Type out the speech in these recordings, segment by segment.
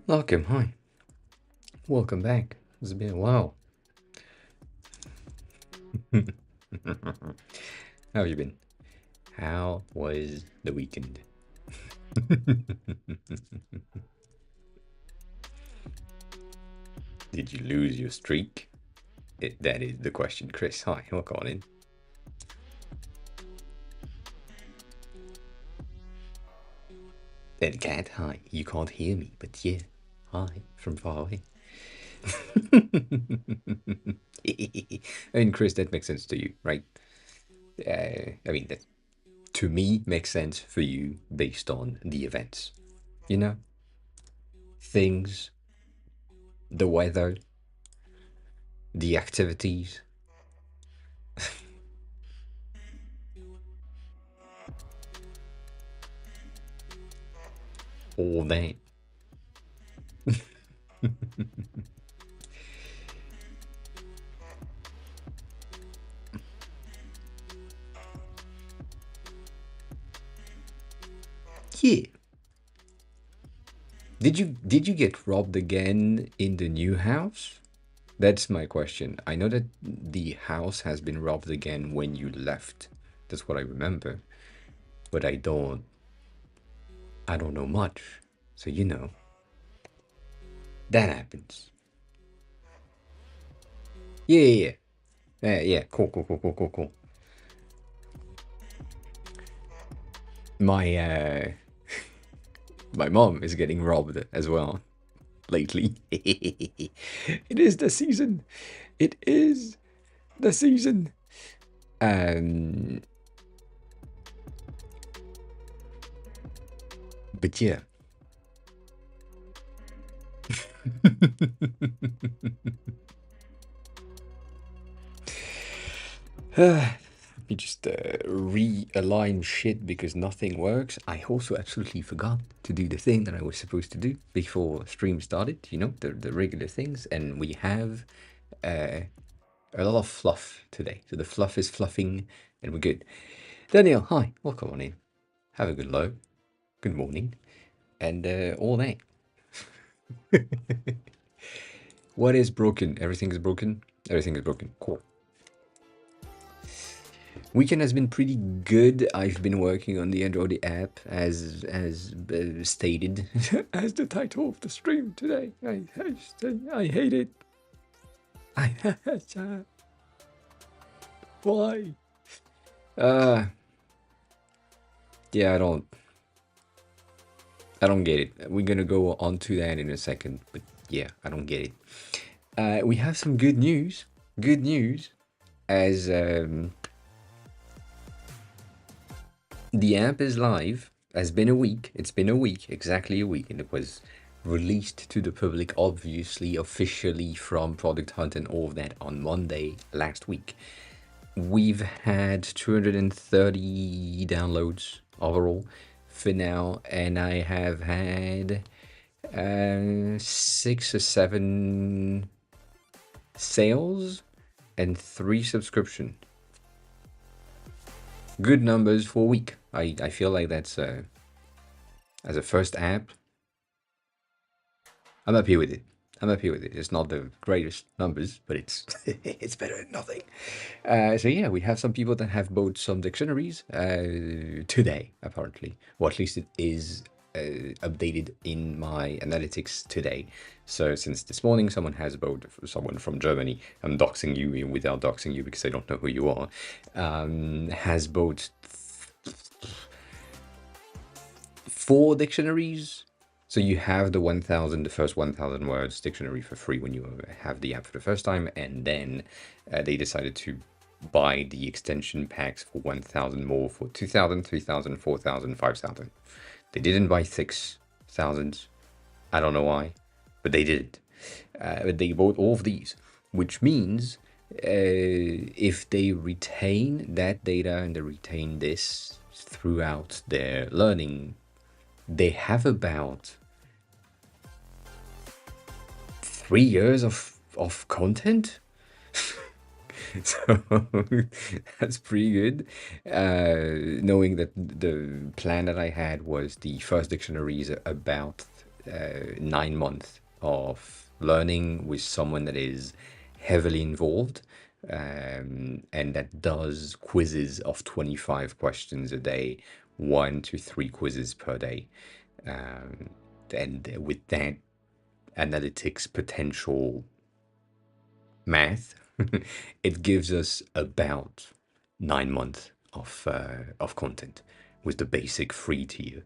Welcome, hi. Welcome back. It's been a while. How have you been? How was the weekend? Did you lose your streak? That is the question. Chris, hi. Welcome on in. And Cat, hi. You can't hear me, but yeah. Hi, from far away. And Chris, that makes sense to you, right? I mean, that to me makes sense for you based on the events. You know, things, the weather, the activities. All that. Yeah. Did you get robbed again in the new house? That's my question. I know that the house has been robbed again when you left. That's what I remember. But I don't know much. So that happens. Yeah, yeah, yeah. Yeah, cool, cool, cool, cool, cool, cool. My my mom is getting robbed as well lately. It is the season. It is the season. Um, but yeah. Let me just realign shit because nothing works. I also absolutely forgot to do the thing that I was supposed to do before stream started, the regular things. And we have uh, a lot of fluff today. So the fluff is fluffing and we're good. Daniel, hi, welcome on in. Have a good low, good morning, and all that. What is broken? Everything is broken? Everything is broken. Cool. Weekend has been pretty good. I've been working on the Android app as stated as the title of the stream today. I hate it. I why? Uh yeah, I don't get it. We're gonna go on to that in a second, but yeah, I don't get it. We have some good news. Good news, as the app is live. Has been a week. It's been a week, exactly a week, and it was released to the public, obviously, officially from Product Hunt and all of that on Monday last week. We've had 230 downloads overall for now, and I have had 6 or 7 sales and 3 subscription. Good numbers for a week. I feel like that's as a first app, I'm happy with it. I'm happy with it. It's not the greatest numbers, but it's it's better than nothing. So yeah, we have some people that have bought some dictionaries today, apparently, or at least it is updated in my analytics today. So since this morning, someone has bought someone from Germany. I'm doxing you without doxing you because I don't know who you are. Has bought 4 dictionaries. So you have the first 1,000 words dictionary for free when you have the app for the first time, and then they decided to buy the extension packs for 1,000 more for 2,000, 3,000, 4,000, 5,000. They didn't buy 6,000. I don't know why, but they did. But they bought all of these. which means if they retain that data and they retain this throughout their learning, they have about 3 years of content. So that's pretty good. Knowing that the plan that I had was the first dictionary is about 9 months of learning with someone that is heavily involved, and that does quizzes of 25 questions a day, 1 to 3 quizzes per day. Um, and with that analytics potential math, it gives us about 9 months of content with the basic free tier.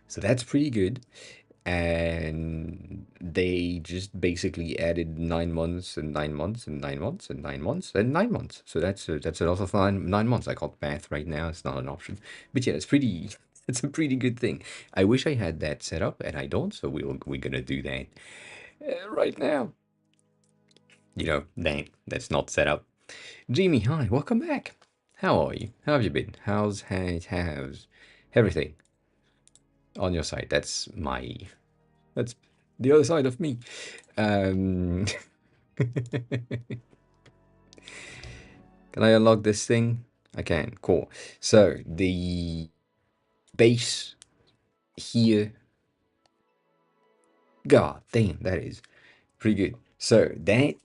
So that's pretty good. And they just basically added 9 months and 9 months and 9 months and 9 months and 9 months. So that's a lot of 9 months. I can't math right now; it's not an option. But yeah, it's pretty. It's a pretty good thing. I wish I had that set up, and I don't. So we're gonna do that right now. That's not set up. Jamie, hi, welcome back. How are you? How have you been? How's everything on your side? That's the other side of me. Um, can I unlock this thing? I can. Cool. So the base here. God damn, that is pretty good. So that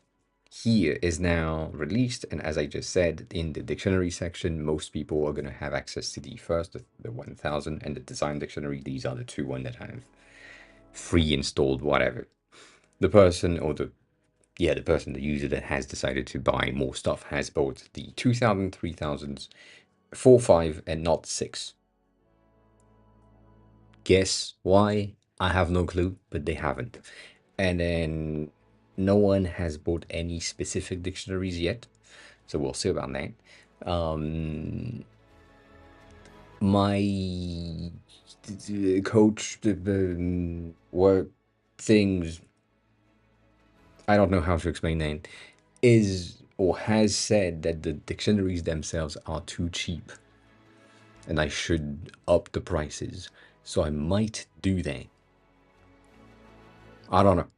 here is now released, and as I just said, in the dictionary section, most people are going to have access to the first, the 1000, and the design dictionary. These are the two ones that have free installed whatever. The person or the user that has decided to buy more stuff has bought the 2000, 3000s, 4, 5, and not 6. Guess why? I have no clue, but they haven't. And then no one has bought any specific dictionaries yet, so we'll see about that. My coach, the work things, I don't know how to explain that, is or has said that the dictionaries themselves are too cheap and I should up the prices. So I might do that. I don't know.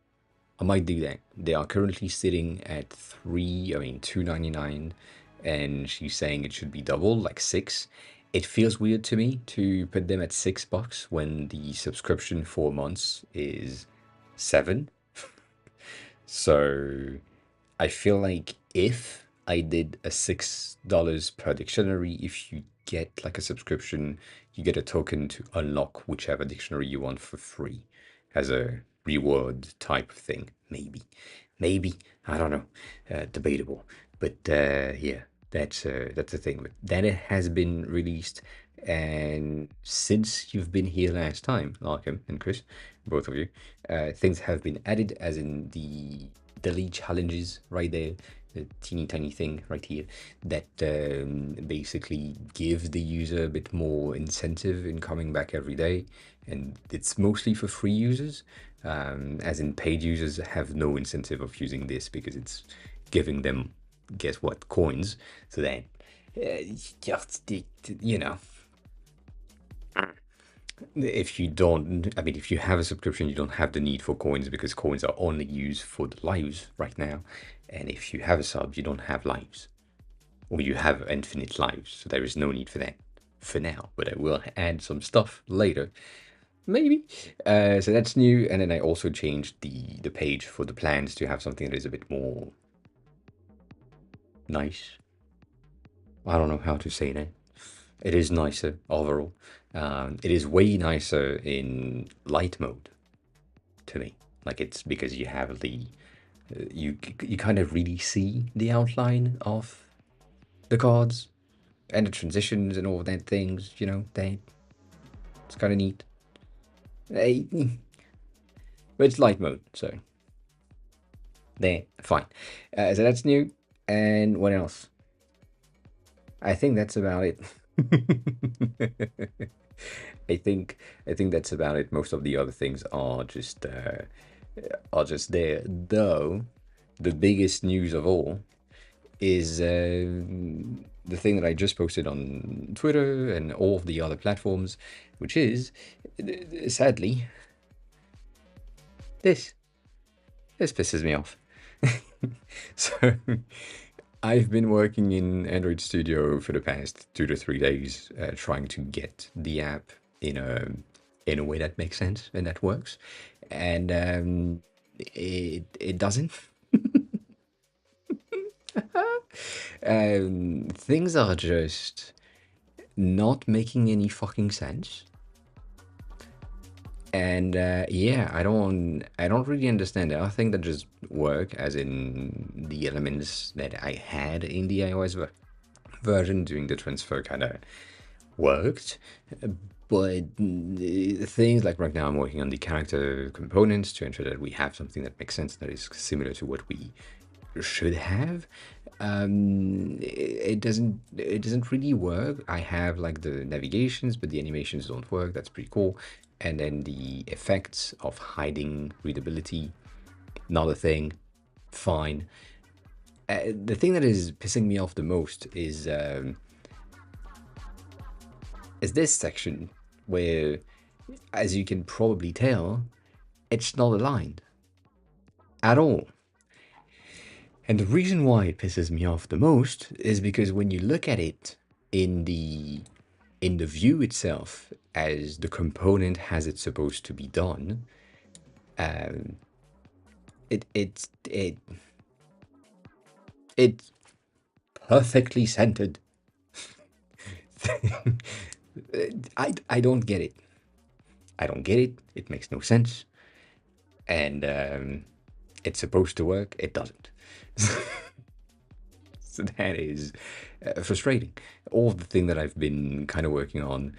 I might do that. They are currently sitting at 2.99, and she's saying it should be double, like 6. It feels weird to me to put them at $6 when the subscription for months is 7. So I feel like if I did a $6 per dictionary, if you get like a subscription, you get a token to unlock whichever dictionary you want for free as a reward type of thing. Maybe, I don't know, debatable. But yeah, that's the thing. But then it has been released, and since you've been here last time, Larkham and Chris, both of you, things have been added, as in the delete challenges right there, the teeny tiny thing right here that basically gives the user a bit more incentive in coming back every day. And it's mostly for free users, as in paid users have no incentive of using this because it's giving them, guess what, coins. So that, just, you know, if you don't, I mean, if you have a subscription, you don't have the need for coins because coins are only used for the lives right now. And if you have a sub, you don't have lives, or you have infinite lives. So there is no need for that for now. But I will add some stuff later, maybe. So that's new. And then I also changed the page for the plans to have something that is a bit more nice. I don't know how to say that. It is nicer overall. It is way nicer in light mode to me. Like, it's because you have the you kind of really see the outline of the cards and the transitions and all of that things. It's kind of neat. But it's light mode, so there, fine. So that's new. And what else? I think that's about it. I think that's about it. Most of the other things are just there. Though the biggest news of all is the thing that I just posted on Twitter and all of the other platforms, which is, sadly, this. This pisses me off. So, I've been working in Android Studio for the past 2 to 3 days, trying to get the app in a way that makes sense and that works, and it doesn't. Things are just not making any fucking sense. And yeah, I don't really understand it. I think that just work, as in the elements that I had in the iOS version doing the transfer kind of worked. But things like right now, I'm working on the character components to ensure that we have something that makes sense, that is similar to what we should have. It doesn't really work. I have like the navigations, but the animations don't work. That's pretty cool. And then the effects of hiding readability, not a thing. Fine. The thing that is pissing me off the most is this section where, as you can probably tell, it's not aligned at all. And the reason why it pisses me off the most is because when you look at it in the view itself, as the component has it supposed to be done, it's perfectly centered. I don't get it. I don't get it. It makes no sense. And it's supposed to work. It doesn't. So that is frustrating. All of the thing that I've been kind of working on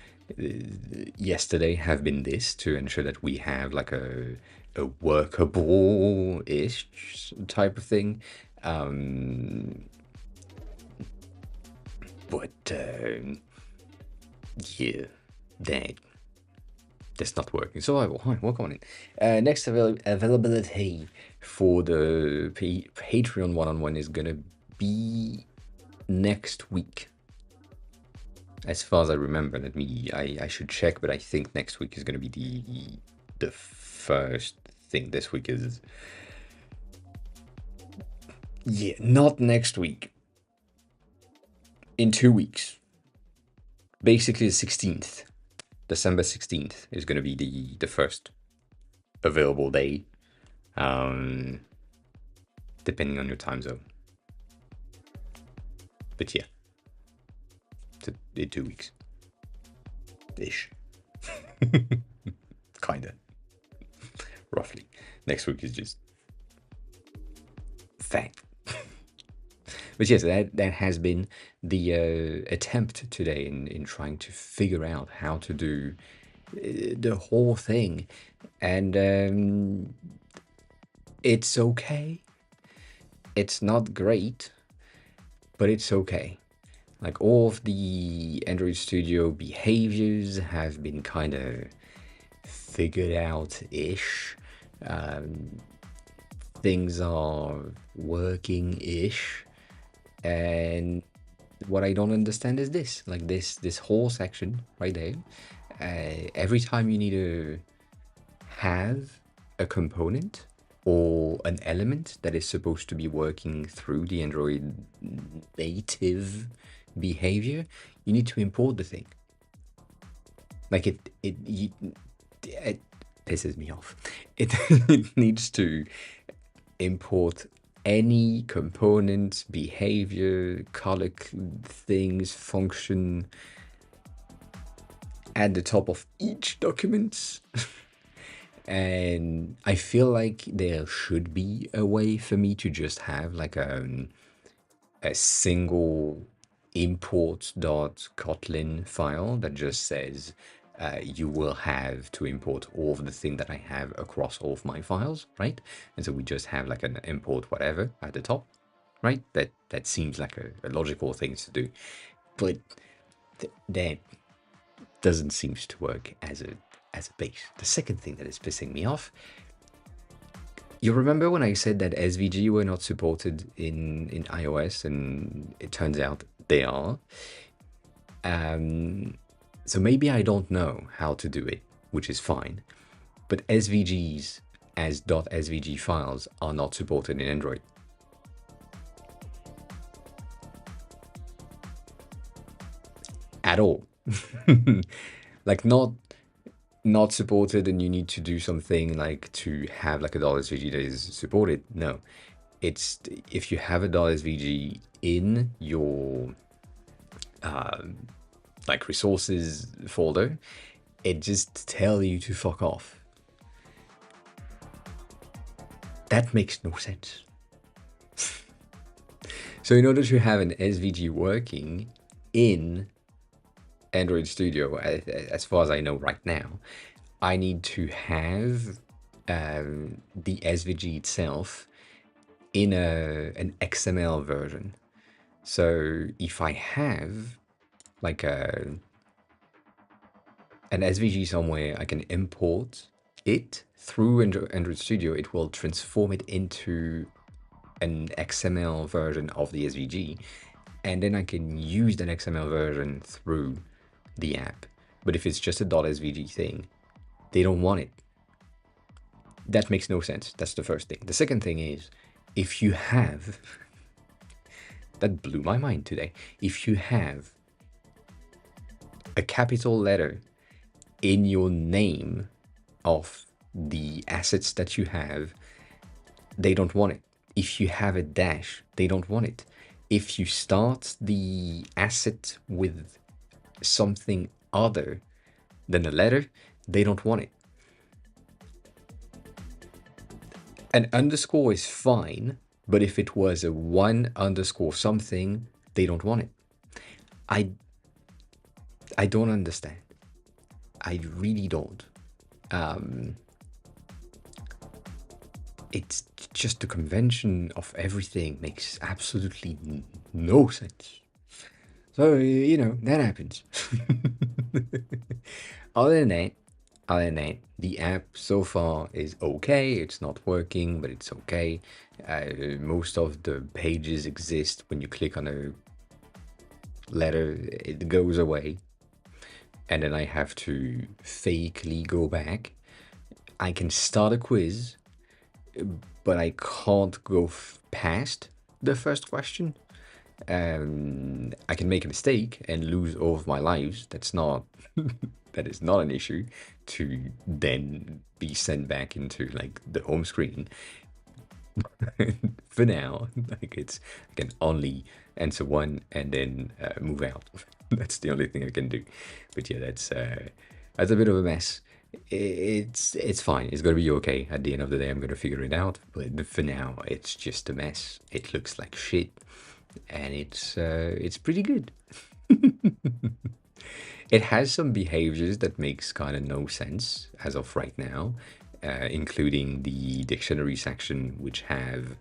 yesterday have been this, to ensure that we have like a workable-ish type of thing. But yeah, that's not working. So I will work on it. Next availability for the Patreon one-on-one is gonna be next week, as far as I remember. I should check, but I think next week is gonna be the first thing. This week is, yeah, not next week. In 2 weeks, basically the 16th. December 16th is going to be the first available day, depending on your time zone. But yeah, in 2 weeks ish. Kinda, roughly. Next week is just fact. But yes, that has been the attempt today in trying to figure out how to do the whole thing. And it's okay. It's not great, but it's okay. Like, all of the Android Studio behaviors have been kind of figured out-ish. Things are working-ish. And what I don't understand is this, like this whole section right there. Every time you need to have a component or an element that is supposed to be working through the Android native behavior, you need to import the thing. Like it pisses me off. It needs to import any component, behavior, color things, function at the top of each document. And I feel like there should be a way for me to just have like a single import.kotlin file that just says you will have to import all of the thing that I have across all of my files, right? And so we just have like an import whatever at the top, right? That seems like a logical thing to do, but that doesn't seem to work as a base. The second thing that is pissing me off, You remember when I said that SVG were not supported in iOS, and it turns out they are. Um, so maybe I don't know how to do it, which is fine. But SVGs as .svg files are not supported in Android at all. Like not supported, and you need to do something like to have like a .svg that is supported. No, it's if you have a .svg in your like resources folder, it just tell you to fuck off. That makes no sense. So in order to have an SVG working in Android Studio, as far as I know right now, I need to have the SVG itself in an XML version. So if I have like an SVG somewhere, I can import it through Android Studio. It will transform it into an XML version of the SVG, and then I can use that XML version through the app. But if it's just a .svg thing, they don't want it. That makes no sense. That's the first thing. The second thing is, if you have, that blew my mind today, if you have a capital letter in your name of the assets that you have, they don't want it. If you have a dash, they don't want it. If you start the asset with something other than a letter, they don't want it. An underscore is fine, but if it was a one underscore something, they don't want it. I don't understand. I really don't. It's just the convention of everything makes absolutely no sense. So, you know, that happens. Other than that, the app so far is okay. It's not working, but it's okay. Most of the pages exist. When you click on a letter, it goes away. And then I have to fakely go back. I can start a quiz, but I can't go past the first question. I can make a mistake and lose all of my lives. That is not an issue to then be sent back into like the home screen. For now, like I can only answer one and then move out. That's the only thing I can do. But yeah, that's a bit of a mess. It's fine. It's gonna be okay. At the end of the day, I'm gonna figure it out. But for now, it's just a mess. It looks like shit, and it's pretty good. It has some behaviors that makes kind of no sense as of right now, including the dictionary section, which have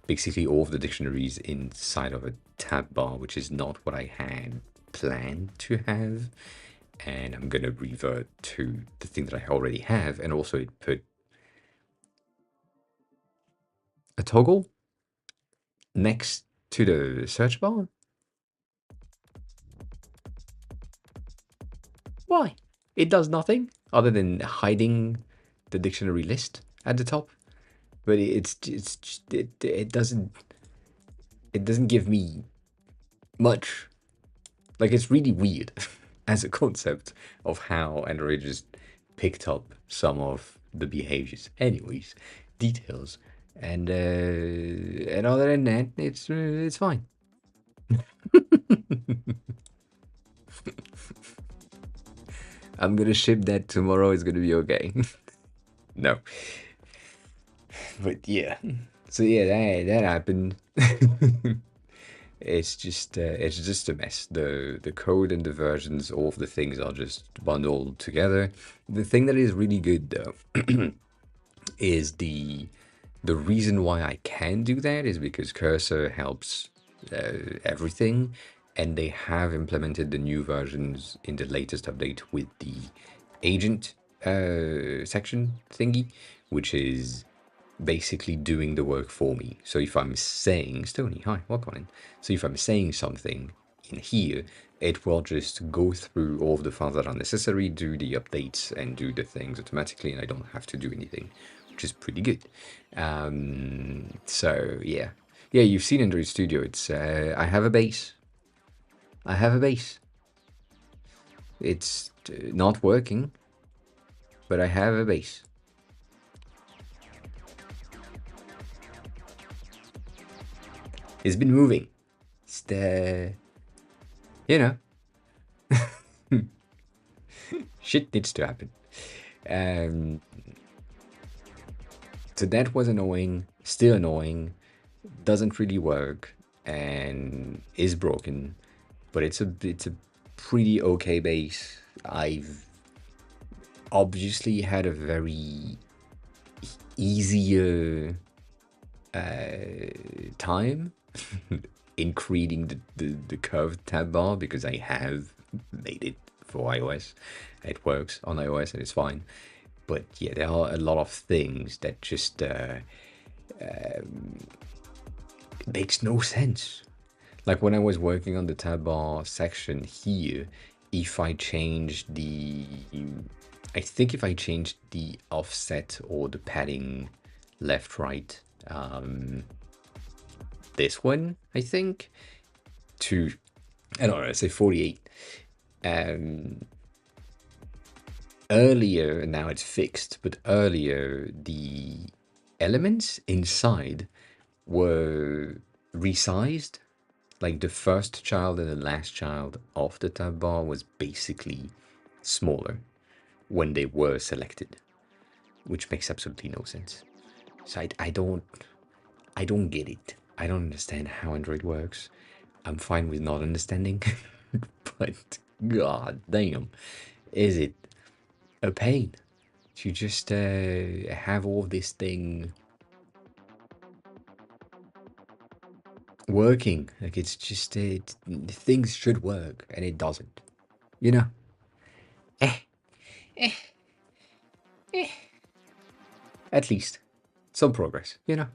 basically all of the dictionaries inside of a tab bar, which is not what I had planned to have. And I'm gonna revert to the thing that I already have, and also it put a toggle next to the search bar. Why? It does nothing other than hiding the dictionary list at the top, but it doesn't give me much. Like, it's really weird as a concept of how Android just picked up some of the behaviors. Anyways, details, and other than that, it's fine. I'm gonna ship that tomorrow. It's gonna be okay. No, but yeah. So yeah, that happened. It's just a mess. The code and the versions, all of the things are just bundled together. The thing that is really good though is the reason why I can do that is because Cursor helps everything, and they have implemented the new versions in the latest update with the agent section thingy, which is basically doing the work for me. So if I'm saying, Stony, hi, welcome in. So if I'm saying something in here, it will just go through all of the files that are necessary, do the updates, and do the things automatically, and I don't have to do anything, which is pretty good. So yeah, yeah, you've seen Android Studio. It's I have a base. I have a base. It's not working, but I have a base. It's been moving. It's the, you know, shit needs to happen. Um, so that was annoying, still annoying, doesn't really work, and is broken. But it's a pretty okay base. I've obviously had a very easier time in creating the curved tab bar because I have made it for iOS. It works on iOS and it's fine. But yeah, there are a lot of things that just makes no sense. Like when I was working on the tab bar section here, if I change the, I think if I change the offset or the padding left, right, this one, I think, to, I don't know, say 48. Earlier, now it's fixed, but earlier the elements inside were resized. Like the first child and the last child of the tab bar was basically smaller when they were selected, which makes absolutely no sense. So I don't get it. I don't understand how Android works. I'm fine with not understanding, but god damn, is it a pain to just have all this thing working. Like it's just things should work and it doesn't. You know. Eh, at least some progress. You know.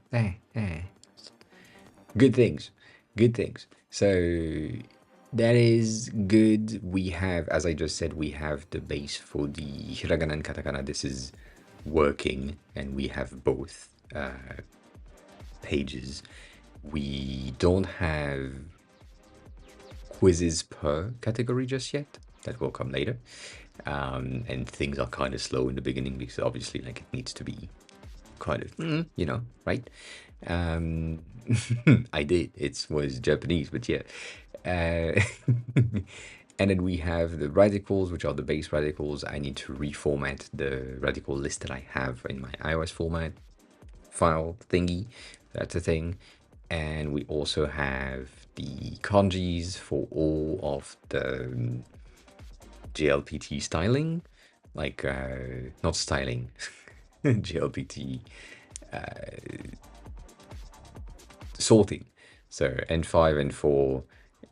Good things. Good things. So that is good. We have, as I just said, we have the base for the hiragana and katakana. This is working, and we have both pages. We don't have quizzes per category just yet. That will come later. And things are kind of slow in the beginning because obviously, like, it needs to be kind of, you know, right? I did. It was Japanese, but yeah. And then we have the radicals, which are the base radicals. I need to reformat the radical list that I have in my iOS format file thingy. That's a thing. And we also have the kanjis for all of the JLPT styling, like not styling, JLPT sorting. So N5, N4,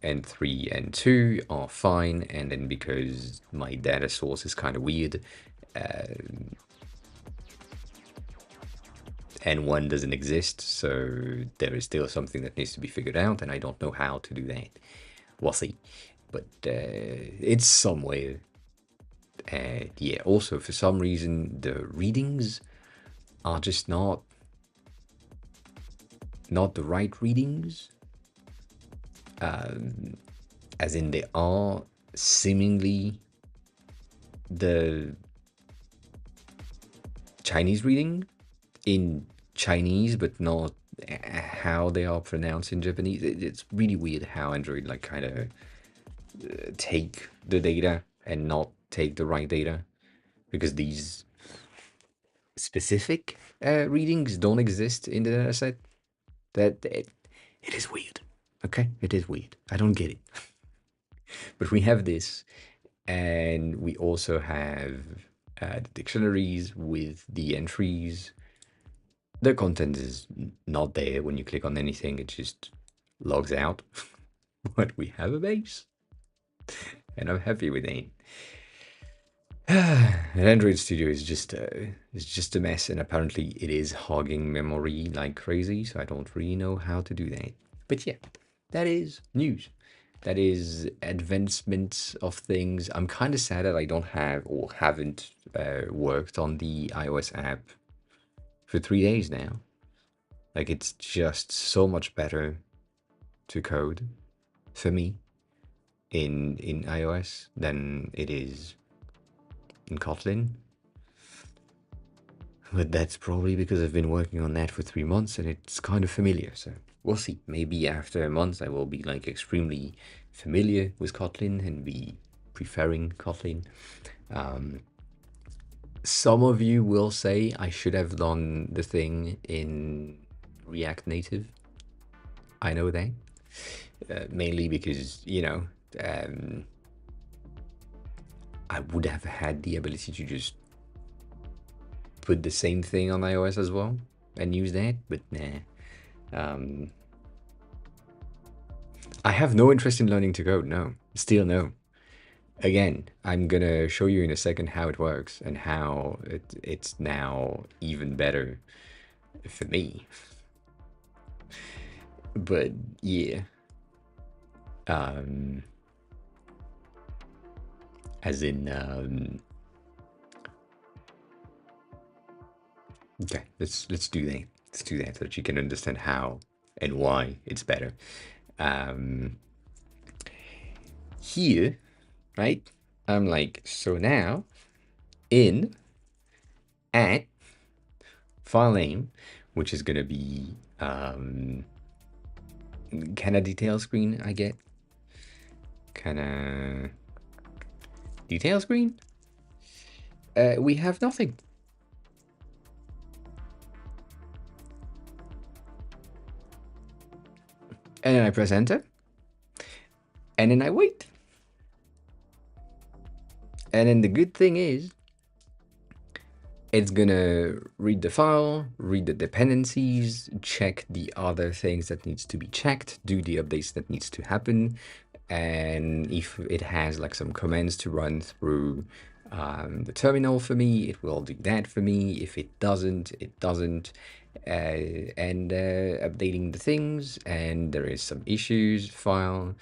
N3, N2 are fine, and then because my data source is kind of weird, N1 doesn't exist, so there is still something that needs to be figured out, and I don't know how to do that. We'll see. But it's somewhere. Yeah, also, for some reason, the readings are just not the right readings. As in, they are seemingly the Chinese reading in Chinese, but not how they are pronounced in Japanese. It's really weird how Android like kind of take the data and not take the right data, because these specific readings don't exist in the dataset. That it is weird. Okay, it is weird. I don't get it. But we have this, and we also have the dictionaries with the entries. The content is not there when you click on anything, it just logs out. But we have a base, and I'm happy with it. Android Studio is just a mess, and apparently it is hogging memory like crazy. So I don't really know how to do that. But yeah, that is news. That is advancement of things. I'm kind of sad that I don't have or haven't worked on the iOS app for 3 days now. Like it's just so much better to code for me in iOS than it is in Kotlin. But that's probably because I've been working on that for 3 months and it's kind of familiar. So we'll see. Maybe after a month I will be like extremely familiar with Kotlin and be preferring Kotlin. Um, some of you will say I should have done the thing in React Native. I know that. Mainly because, I would have had the ability to just put the same thing on iOS as well and use that, but nah. Um, I have no interest in learning to code, no. Still no. Again, I'm gonna show you in a second how it works and how it's now even better for me. But yeah. As in, okay, let's do that. Let's do that so that you can understand how and why it's better. Um, here, right? I'm like, so now in at file name, which is gonna be kind of detail screen, I get. Kind of detail screen. We have nothing. And then I press enter. And then I wait. And then the good thing is, it's gonna read the file, read the dependencies, check the other things that needs to be checked, do the updates that needs to happen, and if it has like some commands to run through the terminal for me, it will do that for me. If it doesn't, it doesn't. And updating the things, and there is some issues file,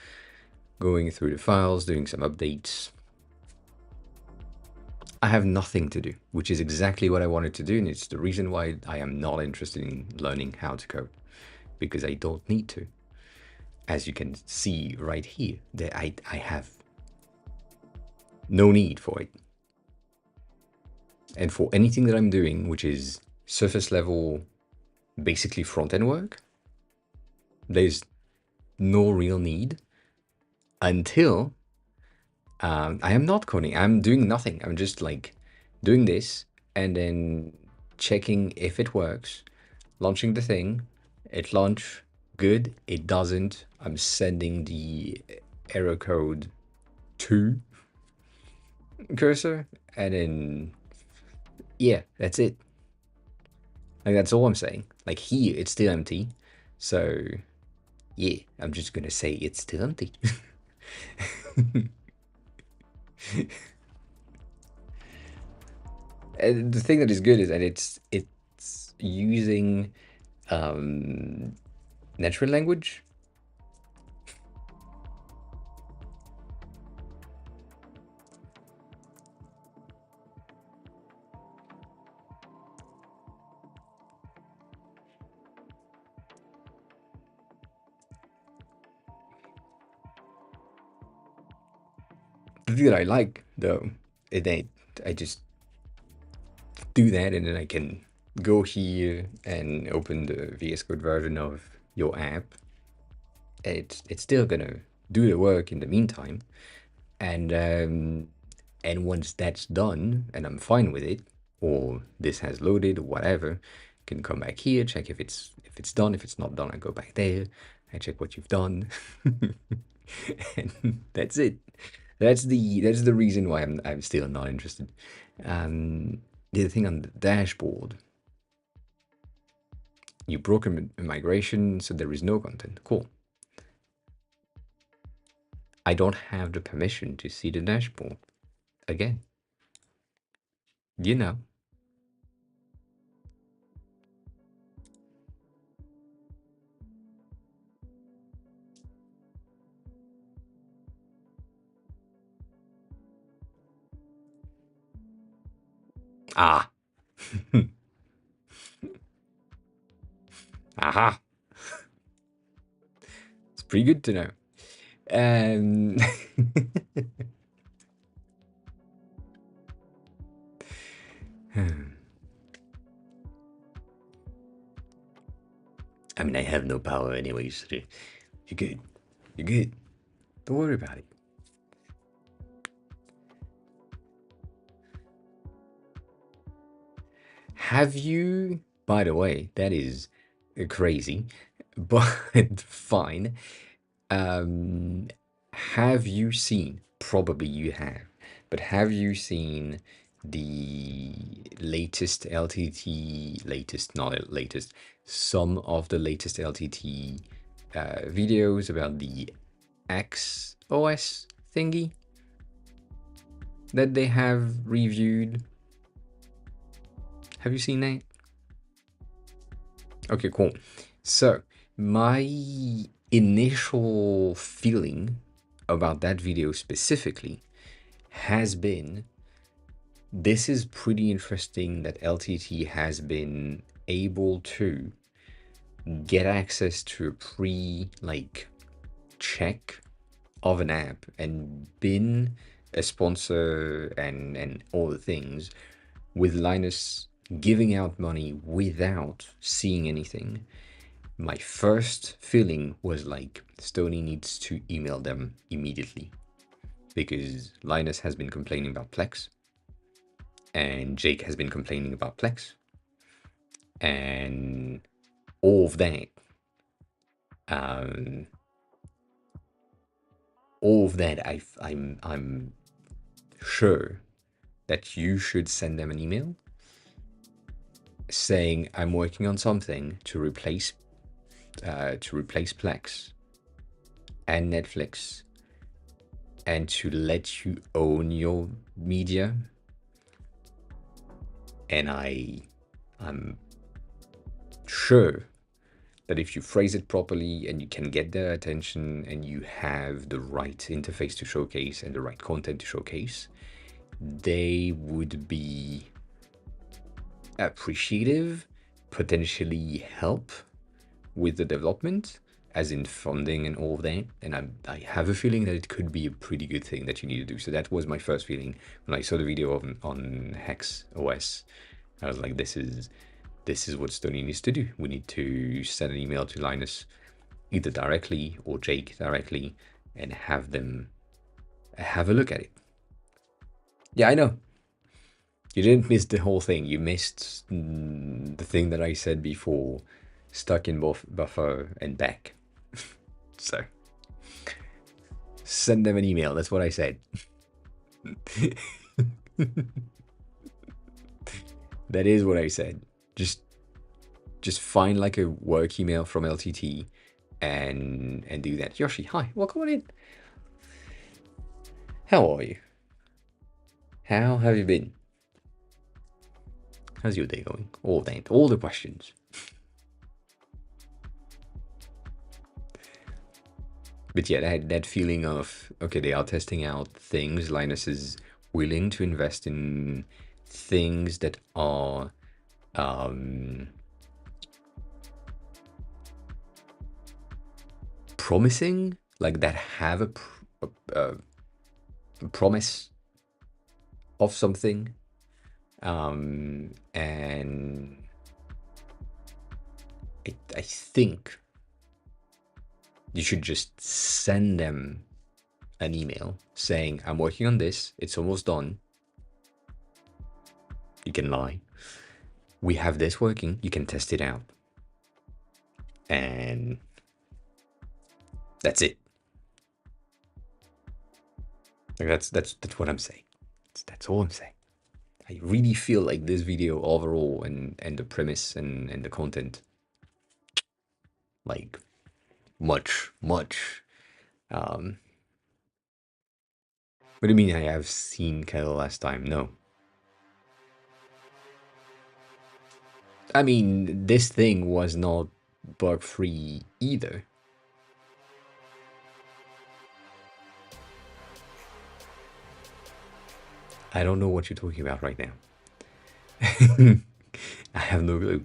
going through the files, doing some updates. I have nothing to do, which is exactly what I wanted to do, and it's the reason why I am not interested in learning how to code, because I don't need to. As you can see right here, that I have no need for it. And for anything that I'm doing, which is surface level, basically front-end work, there's no real need until I am not coding. I'm doing nothing. I'm just like doing this and then checking if it works, launching the thing. It launch, good. It doesn't. I'm sending the error code to cursor, and then yeah, that's it. Like that's all I'm saying. Like here, it's still empty. So yeah, I'm just gonna say it's still empty. And the thing that is good is that it's using natural language. The thing that I like though is that I just do that and then I can go here and open the VS Code version of your app. It's still gonna do the work in the meantime, and once that's done and I'm fine with it, or this has loaded or whatever, I can come back here, check if it's done. If it's not done, I go back there, I check what you've done, and that's it. That's the reason why I'm still not interested. The other thing on the dashboard, you broke a migration, so there is no content. Cool. I don't have the permission to see the dashboard again. You know. Ah. Aha. It's pretty good to know. Um, I mean, I have no power anyways. So you're good. You're good. Don't worry about it. Have you, by the way, that is crazy, but fine. Um, have you seen, probably you have, but have you seen the latest LTT, latest, not latest, some of the latest LTT videos about the XOS thingy that they have reviewed? Have you seen that? Okay, cool. So, my initial feeling about that video specifically has been this is pretty interesting that LTT has been able to get access to a check of an app and been a sponsor and all the things with Linus giving out money without seeing anything. My first feeling was like Stony needs to email them immediately because Linus has been complaining about Plex and Jake has been complaining about Plex and all of that. Um, all of that, I'm sure that you should send them an email saying I'm working on something to replace Plex and Netflix and to let you own your media. And I'm sure that if you phrase it properly and you can get their attention and you have the right interface to showcase and the right content to showcase, they would be appreciative, potentially help with the development, as in funding and all of that. And I have a feeling that it could be a pretty good thing that you need to do. So that was my first feeling when I saw the video on Hex OS. I was like, this is what Stony needs to do. We need to send an email to Linus, either directly or Jake directly, and have them have a look at it. Yeah, I know. You didn't miss the whole thing. You missed the thing that I said before, stuck in both buffer and back. So send them an email. That's what I said. That is what I said. Just find like a work email from LTT and do that. Yoshi, hi, welcome on in. How are you? How have you been? How's your day going? All that, all the questions. But yeah, that feeling of, okay, they are testing out things. Linus is willing to invest in things that are promising, like that have a promise of something. And I think you should just send them an email saying, I'm working on this, it's almost done. You can lie. We have this working, you can test it out. And that's it. Like that's what I'm saying. That's all I'm saying. I really feel like this video overall and the premise and the content, like much. What do you mean I have seen Kyle last time? No. I mean, this thing was not bug free either. I don't know what you're talking about right now. I have no clue.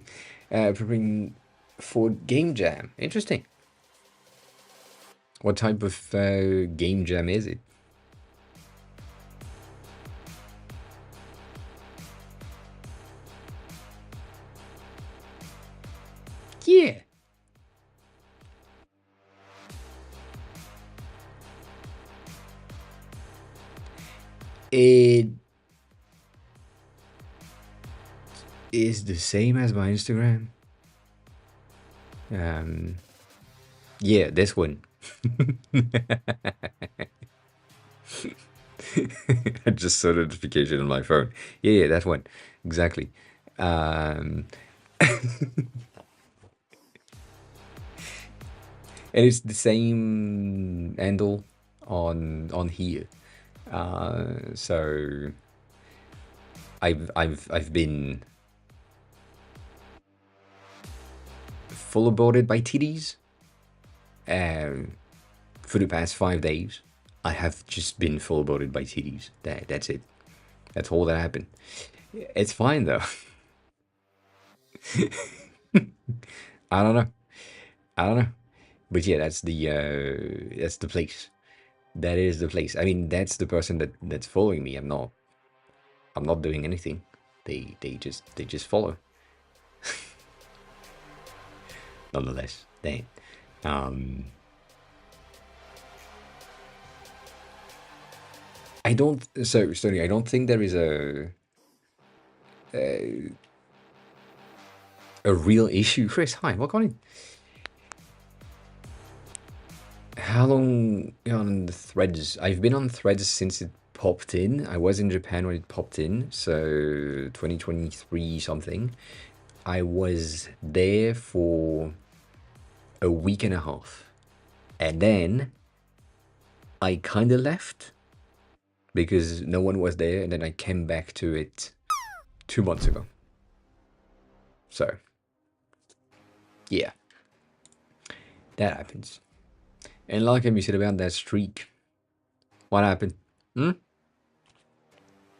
Preparing for game jam. Interesting. What type of game jam is it? Yeah. It is the same as my Instagram. Um, yeah, this one. I just saw the notification on my phone. Yeah, that one. Exactly. Um, and it's the same handle on here. So I've been followboarded by titties for the past 5 days. I have just been followboarded by titties. That's it. That's all that happened. It's fine though. I don't know. I don't know. But yeah, that's the place. That is the place. I mean, that's the person that's following me. I'm not doing anything. They just follow. Nonetheless, they um I don't so Stony, I don't think there is a real issue. Chris, hi, welcome in. How long you on the threads? I've been on threads since it popped in. I was in Japan when it popped in, so 2023 something. I was there for a week and a half. And then I kind of left because no one was there. And then I came back to it 2 months ago. So, yeah, that happens. And like you said about that streak, what happened? Hmm?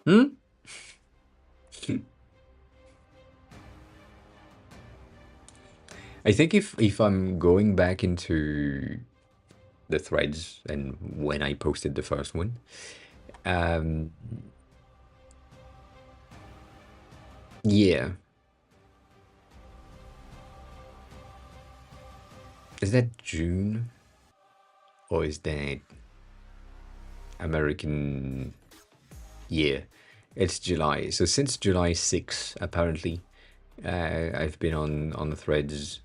Hmm? I think if I'm going back into the threads and when I posted the first one, um, yeah, is that June or is that American year? It's July. So since July 6th, apparently, I've been on the threads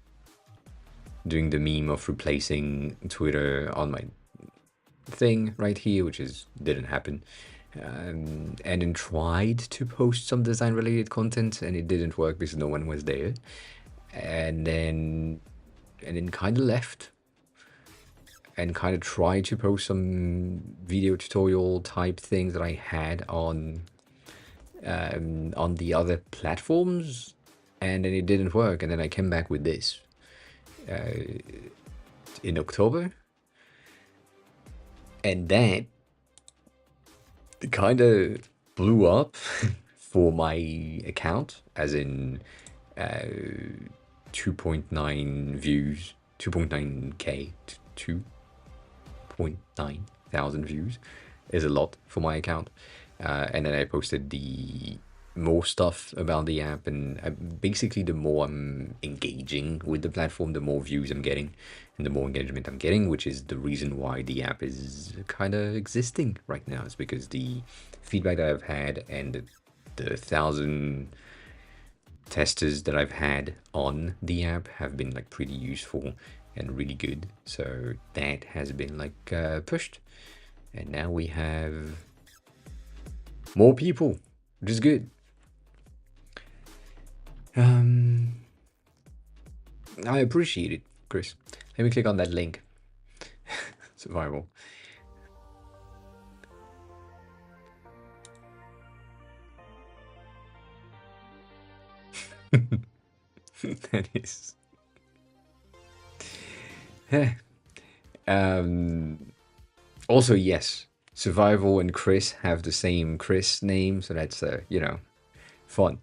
doing the meme of replacing Twitter on my thing right here, which is didn't happen. And then tried to post some design related content and it didn't work because no one was there. And then kind of left and kind of tried to post some video tutorial type things that I had on the other platforms, and then it didn't work. And then I came back with this in October, and that kind of blew up for my account, as in 2.9 views, 2.9k, 2.9 thousand views is a lot for my account. And then I posted the more stuff about the app, and basically the more I'm engaging with the platform, the more views I'm getting and the more engagement I'm getting, which is the reason why the app is kind of existing right now. It's because the feedback that I've had and the 1,000 testers that I've had on the app have been like pretty useful and really good. So that has been like pushed, and now we have more people, which is good. Um, I appreciate it, Chris. Let me click on that link. Survival. That is. Eh. um, Also, yes, Survival and Chris have the same Chris name, so that's fun.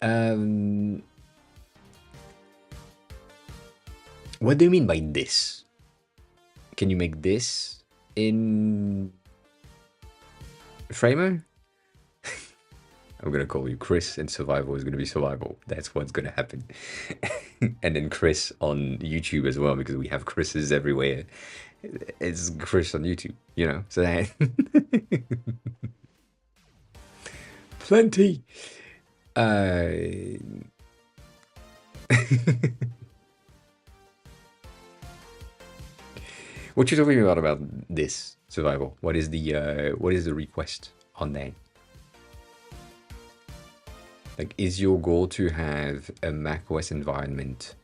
Um, what do you mean by this? Can you make this in Framer? I'm gonna call you Chris, and Survival is gonna be Survival. That's what's gonna happen. And then Chris on YouTube as well, because we have Chris's everywhere. It's Chris on YouTube, So that plenty. Uh, what you talking about this Survival? What is the request on that? Like, is your goal to have a macOS environment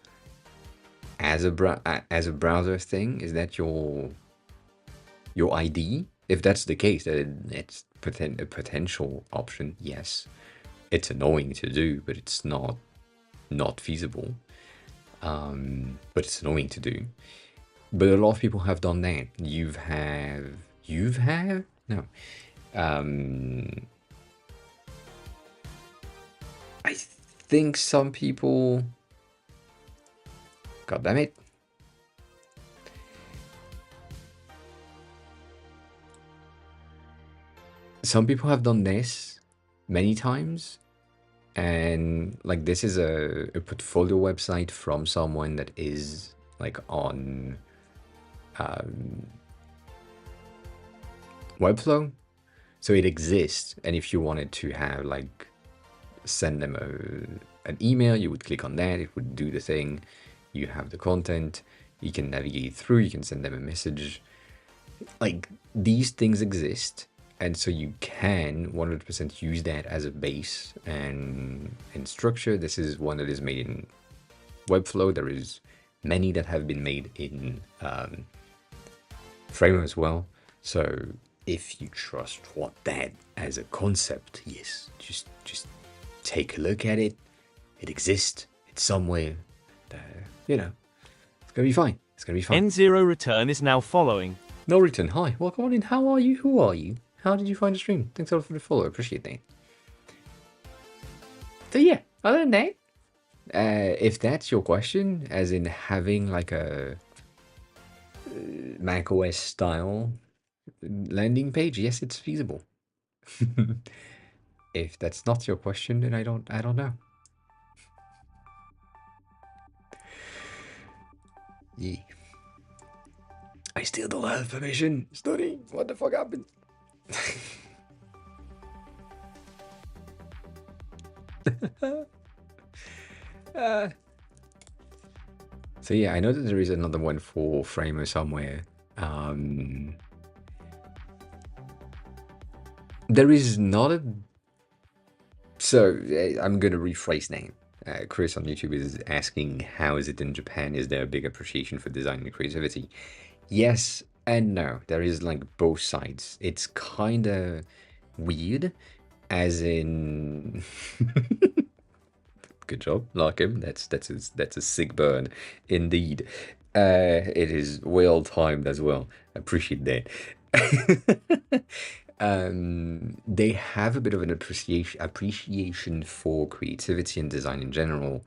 as a browser thing? Is that your ID? If that's the case, then it's a potential option. Yes, it's annoying to do, but it's not feasible. But it's annoying to do. But a lot of people have done that. You've have no. I think some people. God damn it. Some people have done this many times, and like this is a portfolio website from someone that is like on Webflow, so it exists. And if you wanted to have like send them an email, you would click on that, it would do the thing. You have the content, you can navigate through, you can send them a message. Like, these things exist, and so you can 100% use that as a base and structure. This is one that is made in Webflow. There is many that have been made in Framer as well. So if you trust what that as a concept, yes, just take a look at it. It exists. It's somewhere. It's gonna be fine. It's gonna be fine. N0 return is now following. No return. Hi, welcome on in. How are you? Who are you? How did you find the stream? Thanks a lot for the follow. Appreciate that. So yeah, other than that, if that's your question, as in having like a macOS style landing page, yes, it's feasible. If that's not your question, then I don't know. Yeah. I still don't have permission. Study. What the fuck happened? So yeah, I know that there is another one for Framer somewhere. There is not a. So I'm gonna rephrase name. Chris on YouTube is asking, how is it in Japan? Is there a big appreciation for design and creativity? Yes and no. There is like both sides. It's kind of weird, as in. Good job, Larkin. That's a sick burn, indeed. It is well timed as well. Appreciate that. They have a bit of an appreciation for creativity and design in general.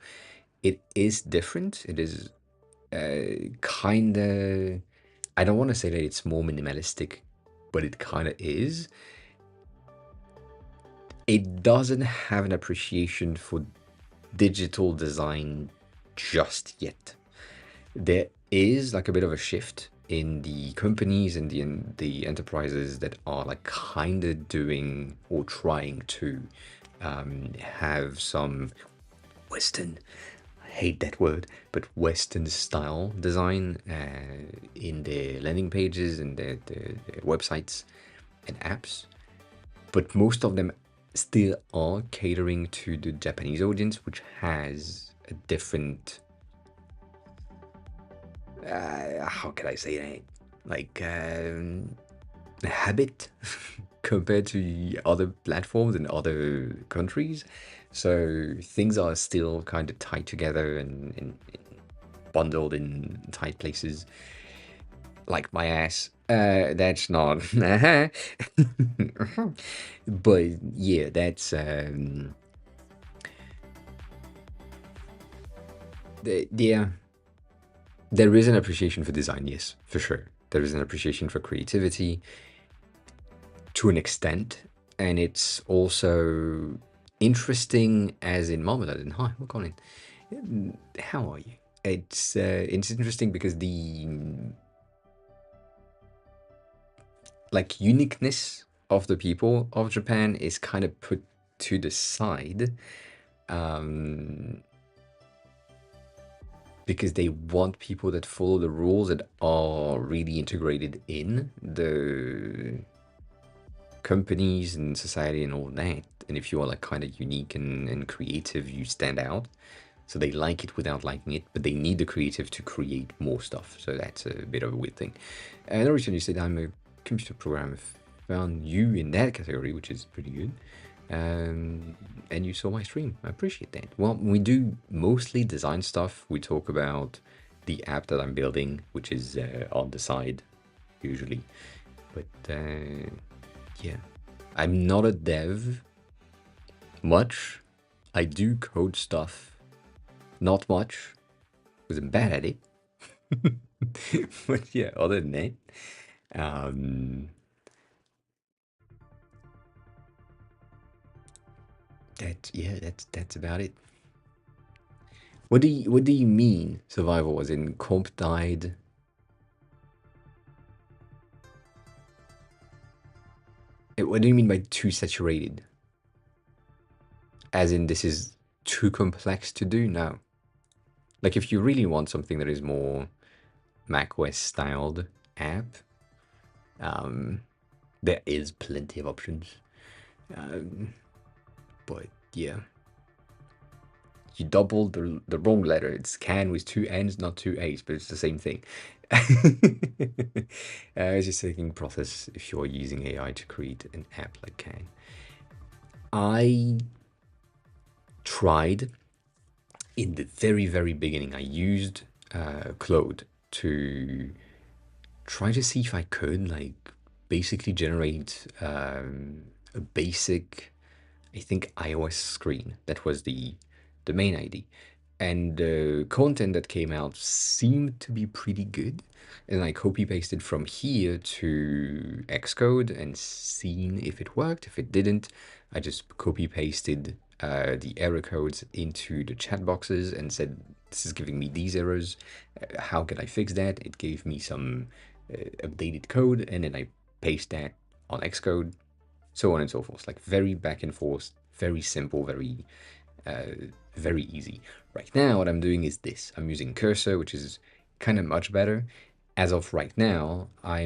It is different. It is kind of. I don't want to say that it's more minimalistic, but it kind of is. It doesn't have an appreciation for digital design just yet. There is like a bit of a shift in the companies and the enterprises that are like kind of doing or trying to have some Western, I hate that word, but Western style design in their landing pages and their websites and apps. But most of them still are catering to the Japanese audience, which has a different. How can I say that? Like habit. compared to other platforms in other countries. So things are still kind of tied together and bundled in tight places, like my ass. That's not. But yeah, that's yeah. There is an appreciation for design, yes, for sure. There is an appreciation for creativity to an extent, and it's also interesting as in Marmalade. And hi, we're calling. How are you? It's interesting because the like uniqueness of the people of Japan is kind of put to the side, um, because they want people that follow the rules that are really integrated in the companies and society and all that. And if you are like kind of unique and creative, you stand out. So they like it without liking it, but they need the creative to create more stuff. So that's a bit of a weird thing. And the reason you said I'm a computer programmer, found you in that category, which is pretty good. And you saw my stream. I appreciate that. Well, we do mostly design stuff. We talk about the app that I'm building, which is on the side usually. But yeah, I'm not a dev much. I do code stuff, not much, because I'm bad at it. But yeah, other than that, um, that's about it. What do you mean survival was in comp died? What do you mean by too saturated? As in this is too complex to do? No. Like if you really want something that is more macOS styled app, um, there is plenty of options. Um, but yeah, you doubled the wrong letter. It's can with two N's, not two A's, but it's the same thing. It's just taking process if you're using AI to create an app like can. I tried in the very, very beginning. I used Claude to try to see if I could like basically generate a basic, I think, iOS screen. That was the main ID. And the content that came out seemed to be pretty good. And I copy pasted from here to Xcode and seen if it worked. If it didn't, I just copy pasted the error codes into the chat boxes and said, this is giving me these errors. How can I fix that? It gave me some updated code, and then I paste that on Xcode, so on and so forth. Like very back and forth, very simple, very easy. Right now, what I'm doing is this. I'm using Cursor, which is kind of much better. As of right now, I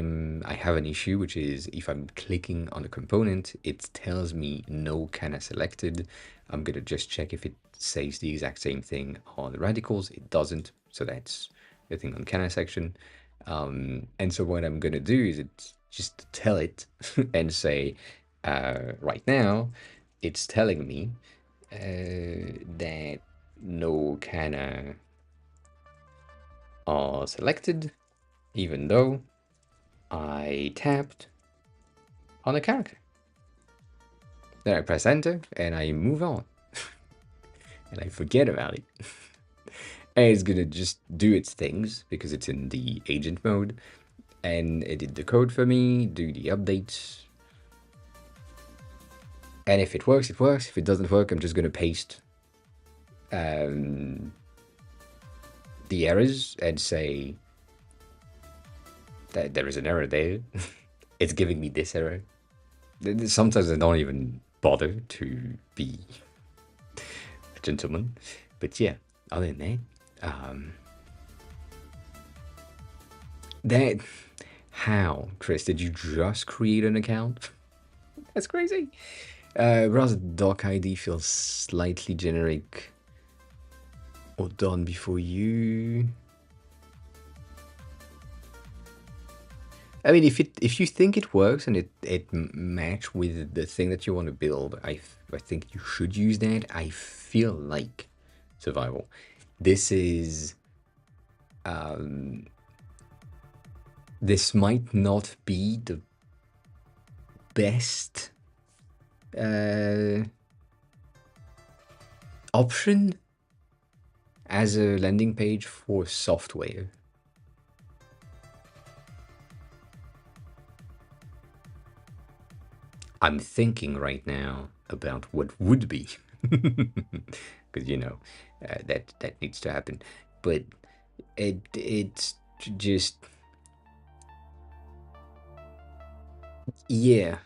have an issue, which is if I'm clicking on a component, it tells me no Kana selected. I'm gonna just check if it says the exact same thing on the radicals. It doesn't, so that's the thing on Kana section. And so what I'm gonna do is it's just tell it and say, right now, it's telling me that no Kana are selected, even though I tapped on a character. Then I press enter and I move on. And I forget about it. And it's gonna just do its things because it's in the agent mode. And it did the code for me, do the updates. And if it works, it works. If it doesn't work, I'm just gonna paste the errors and say that there is an error there. It's giving me this error. Sometimes I don't even bother to be a gentleman. But yeah, other than that, how, Chris, did you just create an account? That's crazy. Browser doc ID feels slightly generic or done before you. I mean, if you think it works and it match with the thing that you want to build, I think you should use that. I feel like survival. This is this might not be the best uh, option as a landing page for software. I'm thinking right now about what would be, because that needs to happen. But it's just, yeah.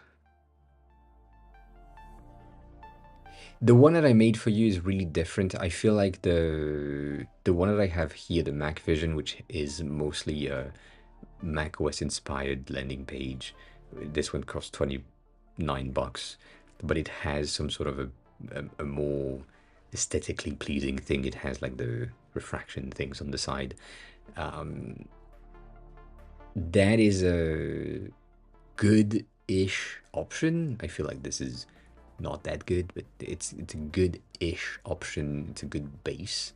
The one that I made for you is really different. I feel like the one that I have here, the Mac Vision, which is mostly a Mac OS inspired landing page. This one costs $29, but it has some sort of a more aesthetically pleasing thing. It has like the refraction things on the side. That is a good-ish option. I feel like this is not that good, but it's a good-ish option. It's a good base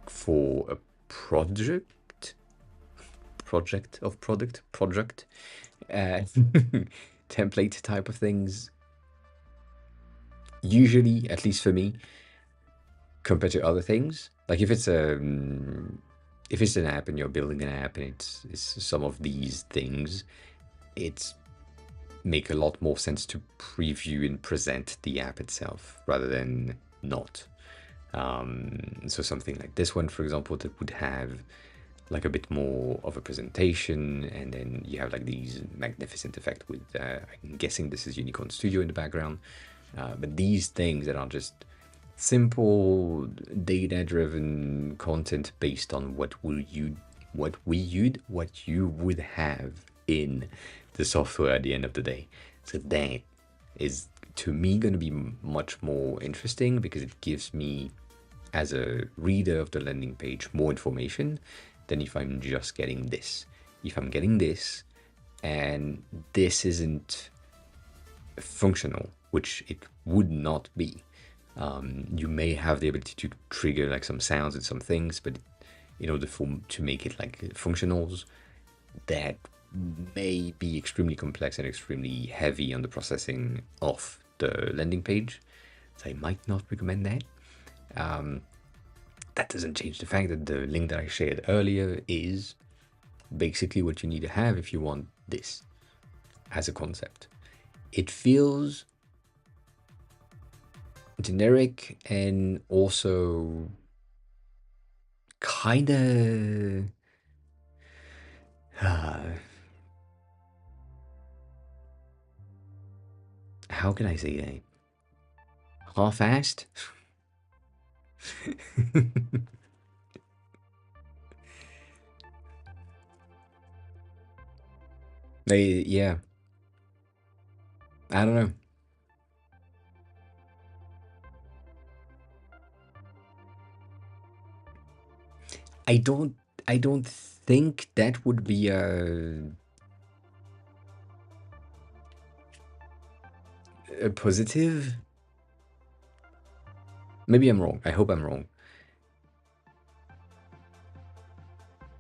for a project uh, template type of things. Usually, at least for me, compared to other things, like if it's an app and you're building an app and it's some of these things, it's make a lot more sense to preview and present the app itself rather than not. So something like this one, for example, that would have like a bit more of a presentation, and then you have like these magnificent effect with, I'm guessing this is Unicorn Studio in the background, but these things that are just simple data-driven content based on what you would have in the software at the end of the day. So that is to me going to be much more interesting because it gives me, as a reader of the landing page, more information than if I'm just getting this. If I'm getting this and this isn't functional, which it would not be, you may have the ability to trigger like some sounds and some things, but in order to make it like functionals, that may be extremely complex and extremely heavy on the processing of the landing page. So I might not recommend that. That doesn't change the fact that the link that I shared earlier is basically what you need to have if you want this as a concept. It feels generic and also kind of how can I say that? Half-assed? Yeah, I don't know. I don't I don't think that would be a positive. Maybe I'm wrong. I hope I'm wrong.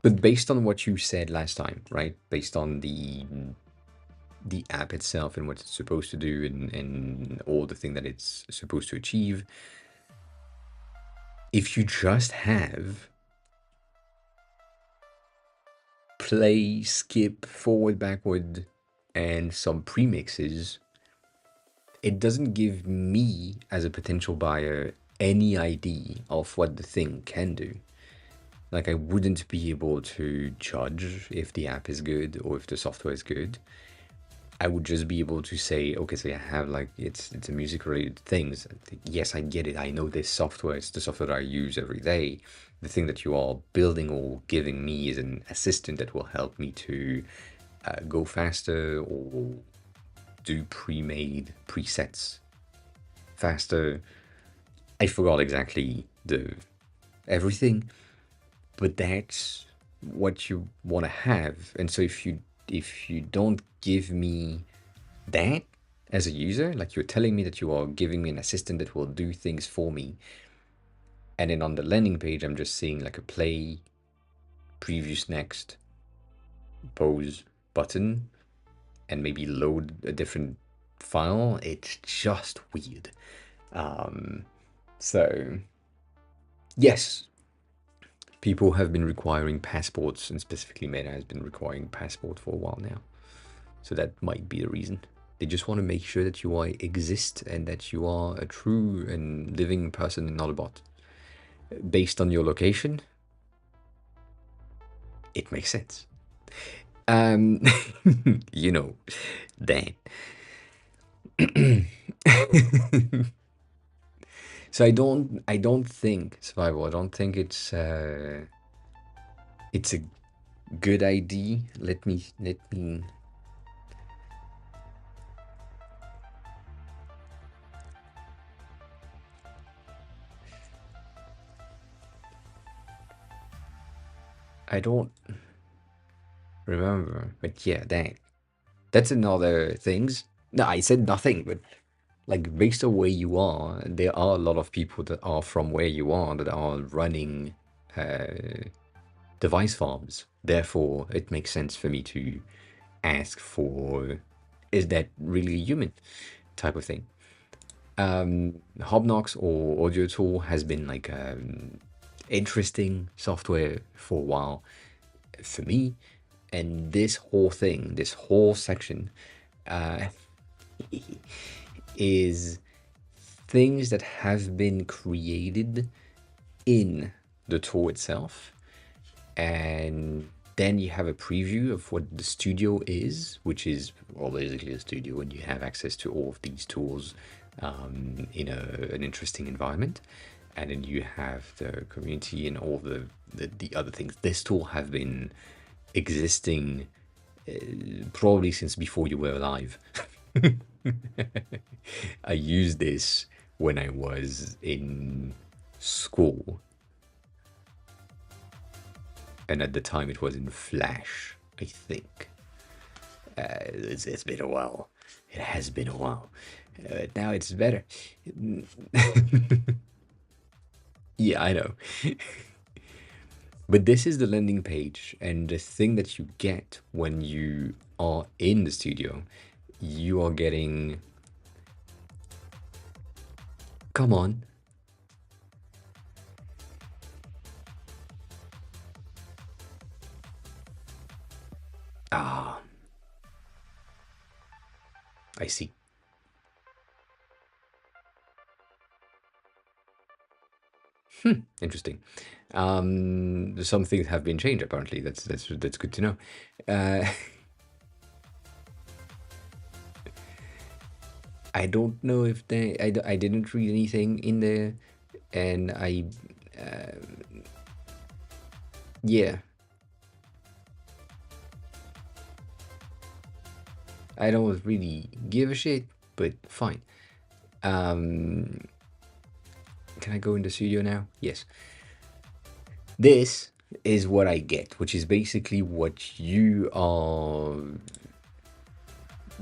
But based on what you said last time, right? Based on the app itself and what it's supposed to do and all the thing that it's supposed to achieve, if you just have play, skip, forward, backward, and some premixes, it doesn't give me, as a potential buyer, any idea of what the thing can do. Like, I wouldn't be able to judge if the app is good or if the software is good. I would just be able to say, okay, so I have like, it's a music related things. Yes, I get it. I know this software. It's the software that I use every day. The thing that you are building or giving me is an assistant that will help me to go faster or do pre-made presets faster. I forgot exactly the everything, but that's what you want to have. And so if you don't give me that as a user, like you're telling me that you are giving me an assistant that will do things for me, and then on the landing page, I'm just seeing like a play, previous next, pause button, and maybe load a different file, it's just weird. So, yes, people have been requiring passports, and specifically Meta has been requiring passport for a while now. So that might be the reason. They just want to make sure that you exist and that you are a true and living person and not a bot. Based on your location, it makes sense. Um, you know, Dan. So I don't think survival. I don't think it's a good idea. Let me. I don't remember, but yeah, that's another things. No, I said nothing, but like based on where you are, there are a lot of people that are from where you are that are running uh, device farms. Therefore, it makes sense for me to ask for, is that really human type of thing. Hobnox or Audio Tool has been like interesting software for a while for me, and this whole thing, this whole section, uh, is things that have been created in the tool itself, and then you have a preview of what the studio is, which is well basically a studio, and you have access to all of these tools in an interesting environment. And then you have the community and all the other things. This tool have been existing probably since before you were alive. I used this when I was in school, and at the time it was in Flash, I think. It's been a while. It has been a while. Now it's better. Yeah, I know. But this is the landing page, and the thing that you get when you are in the studio, you are getting. Come on. Ah, I see. Interesting. Some things have been changed apparently. That's good to know. Uh, I don't know if I didn't read anything in there, and yeah, I don't really give a shit, but fine. Um, can I go in the studio now? Yes. This is what I get, which is basically what you are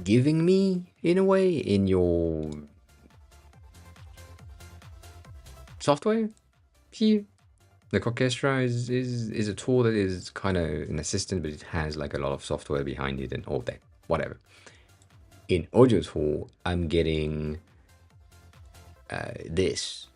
giving me in a way in your software here. The orchestra is a tool that is kind of an assistant, but it has like a lot of software behind it and all that. Whatever. In audio tool, I'm getting this.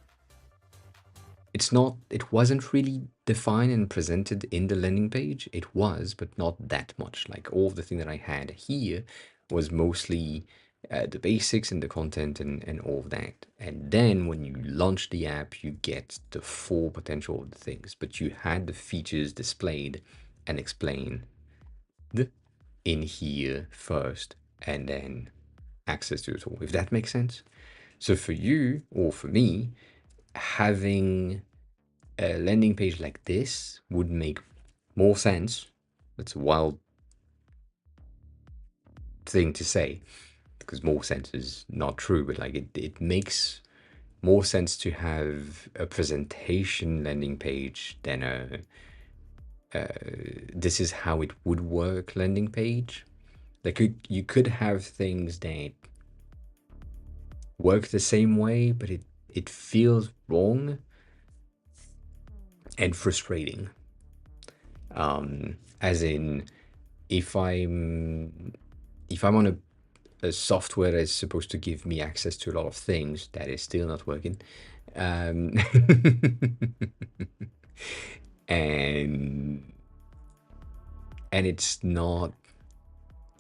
It wasn't really defined and presented in the landing page. It was, but not that much. Like all of the thing that I had here was mostly the basics and the content and all of that. And then when you launch the app, you get the full potential of the things, but you had the features displayed and explained in here first, and then access to it all, if that makes sense. So for you or for me, having a landing page like this would make more sense. That's a wild thing to say because more sense is not true, but like it makes more sense to have a presentation landing page than this is how it would work landing page. Like you could have things that work the same way, but it feels wrong and frustrating. As in, if I'm on a software that is supposed to give me access to a lot of things that is still not working, um, and it's not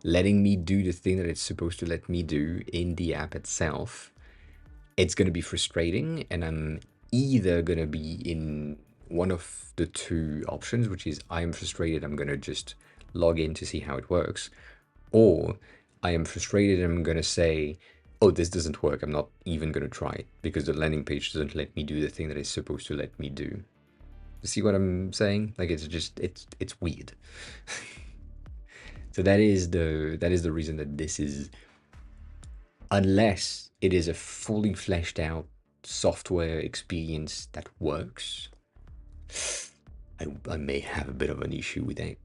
letting me do the thing that it's supposed to let me do in the app itself, it's going to be frustrating. And I'm either going to be in one of the two options, which is I am frustrated, I'm going to just log in to see how it works, or I am frustrated and I'm going to say, oh, this doesn't work, I'm not even going to try it because the landing page doesn't let me do the thing that it's supposed to let me do. You see what I'm saying? Like, it's just, it's weird. So that is the reason that this is, unless it is a fully fleshed out software experience that works, I may have a bit of an issue with that,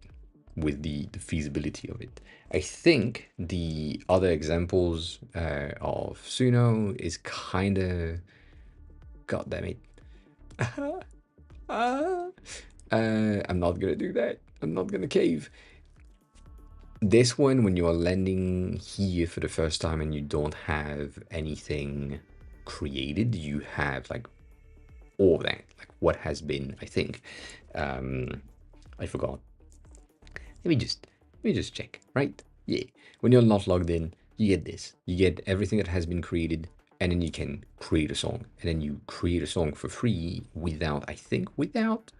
with the feasibility of it. I think the other examples of Suno is kind of, god damn it. I'm not gonna do that. I'm not gonna cave. This one, when you are landing here for the first time and you don't have anything created, you have like all that, like what has been, I think. I forgot. Let me just check, right? Yeah. When you're not logged in, you get this. You get everything that has been created, and then you can create a song. And then you create a song for free without, I think, without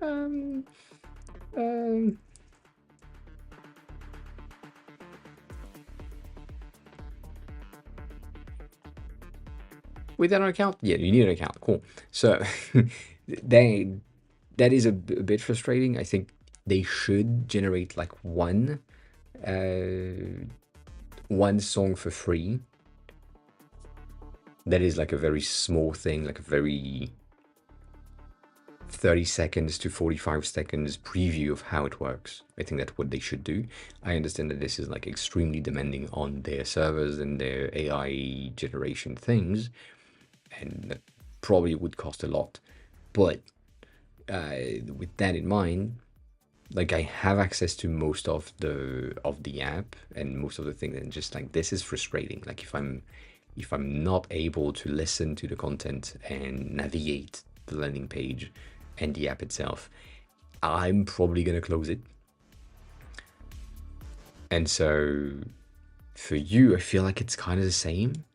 without an account? Yeah, you need an account. Cool. So that is a bit frustrating. I think they should generate like one song for free. That is like a very small thing, like a very 30 seconds to 45 seconds preview of how it works. I think that's what they should do. I understand that this is like extremely demanding on their servers and their AI generation things, and that probably would cost a lot. But with that in mind, like I have access to most of the app and most of the things, and just like this is frustrating. Like if I'm not able to listen to the content and navigate the landing page and the app itself, I'm probably gonna close it. And so for you, I feel like it's kind of the same.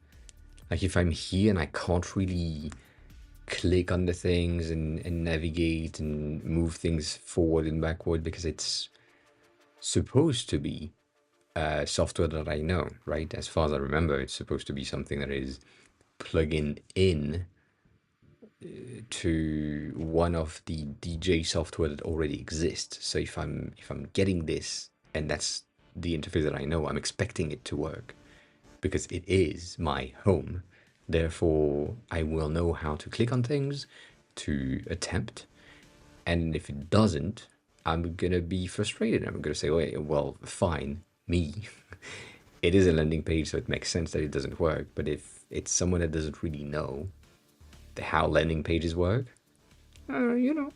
Like if I'm here and I can't really click on the things and navigate and move things forward and backward because it's supposed to be software that I know, right? As far as I remember, it's supposed to be something that is plugging in to one of the DJ software that already exists. So if I'm getting this and that's the interface that I know, I'm expecting it to work because it is my home. Therefore, I will know how to click on things to attempt. And if it doesn't, I'm gonna be frustrated. I'm gonna say, well, fine, me. It is a landing page, so it makes sense that it doesn't work. But if it's someone that doesn't really know how landing pages work, you know,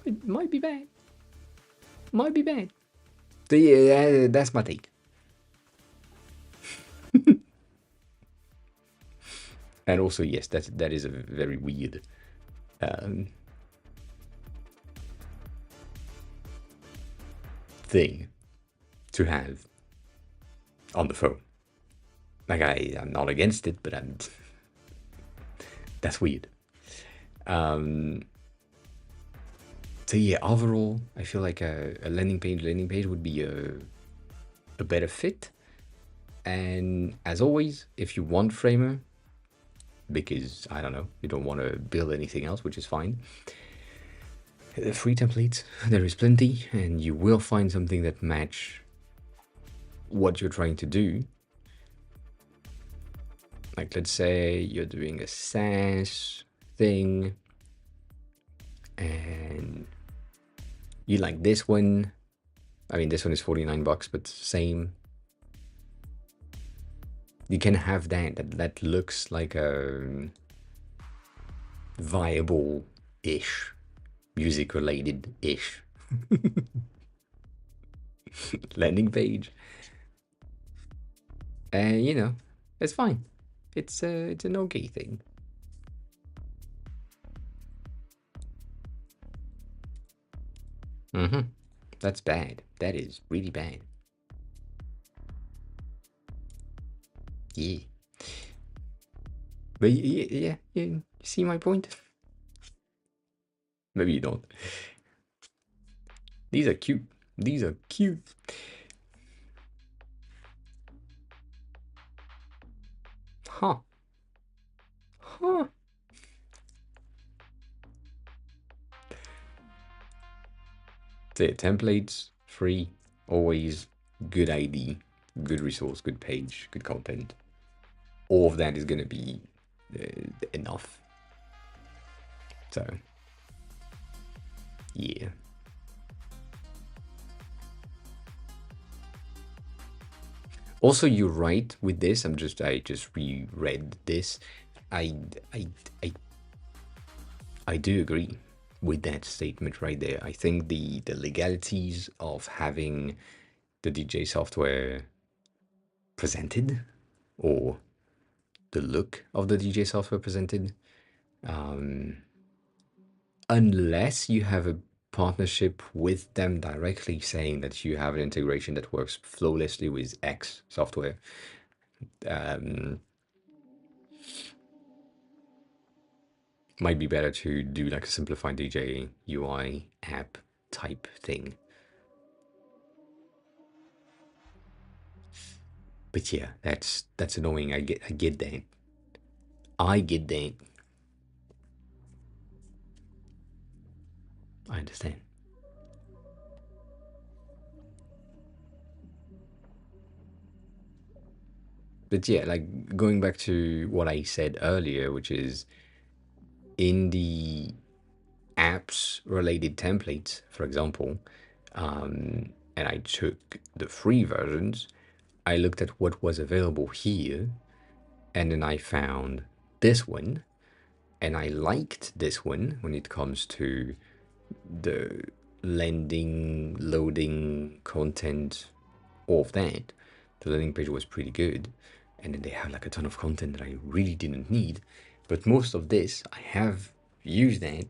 it might be bad. Might be bad. So yeah, that's my take. And also, yes, that is a very weird thing to have on the phone. Like I'm not against it, but that's weird. So yeah, overall, I feel like a landing page would be a better fit. And as always, if you want Framer, because I don't know, you don't want to build anything else, which is fine. The free templates, there is plenty, and you will find something that match what you're trying to do. Like let's say you're doing a SaaS thing, and You like this one? I mean, this one is 49 bucks, but same. You can have that looks like a viable-ish, music-related-ish landing page. And, you know, it's fine. It's an okay thing. That's bad. That is really bad. Yeah. But yeah, you see my point? Maybe you don't. These are cute. These are cute. Huh. Huh. So yeah, templates, free, always good ID, good resource, good page, good content. All of that is going to be enough. So, yeah. Also, you're right with this. I just reread this. I I I I do agree with that statement right there. I think the legalities of having the DJ software presented, or the look of the DJ software presented, unless you have a partnership with them directly saying that you have an integration that works flawlessly with X software, might be better to do like a simplified DJ UI app type thing. But yeah, that's annoying. I get that. I get that. I understand. But yeah, like going back to what I said earlier, which is in the apps related templates, for example, and I took the free versions, I looked at what was available here, and then I found this one, and I liked this one when it comes to the landing, loading, content, all of that. The landing page was pretty good, and then they have like a ton of content that I really didn't need. But most of this, I have used that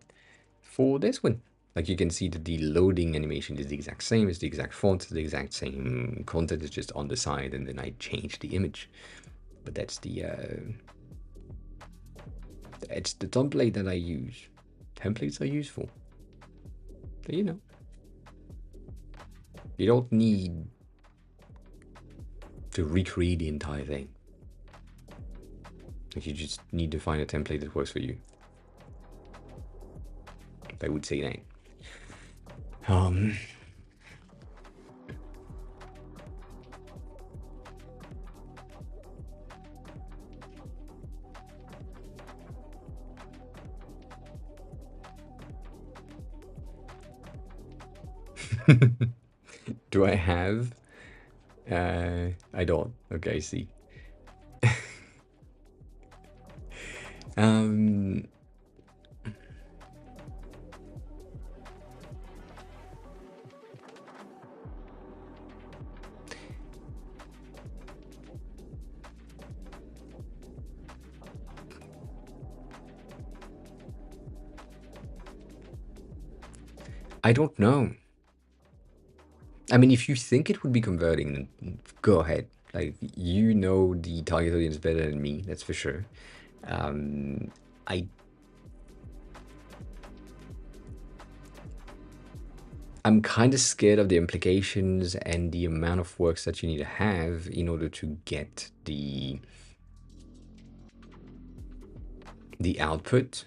for this one. Like you can see that the loading animation is the exact same, it's the exact font, it's the exact same content, it's just on the side, and then I changed the image. But that's it's the template that I use. Templates are useful. But you know, you don't need to recreate the entire thing. Like you just need to find a template that works for you. I would say that. Do I have? I don't. Okay, I see. I don't know. I mean, if you think it would be converting, then go ahead. Like, you know the target audience better than me, that's for sure. I I'm kind of scared of the implications and the amount of works that you need to have in order to get the output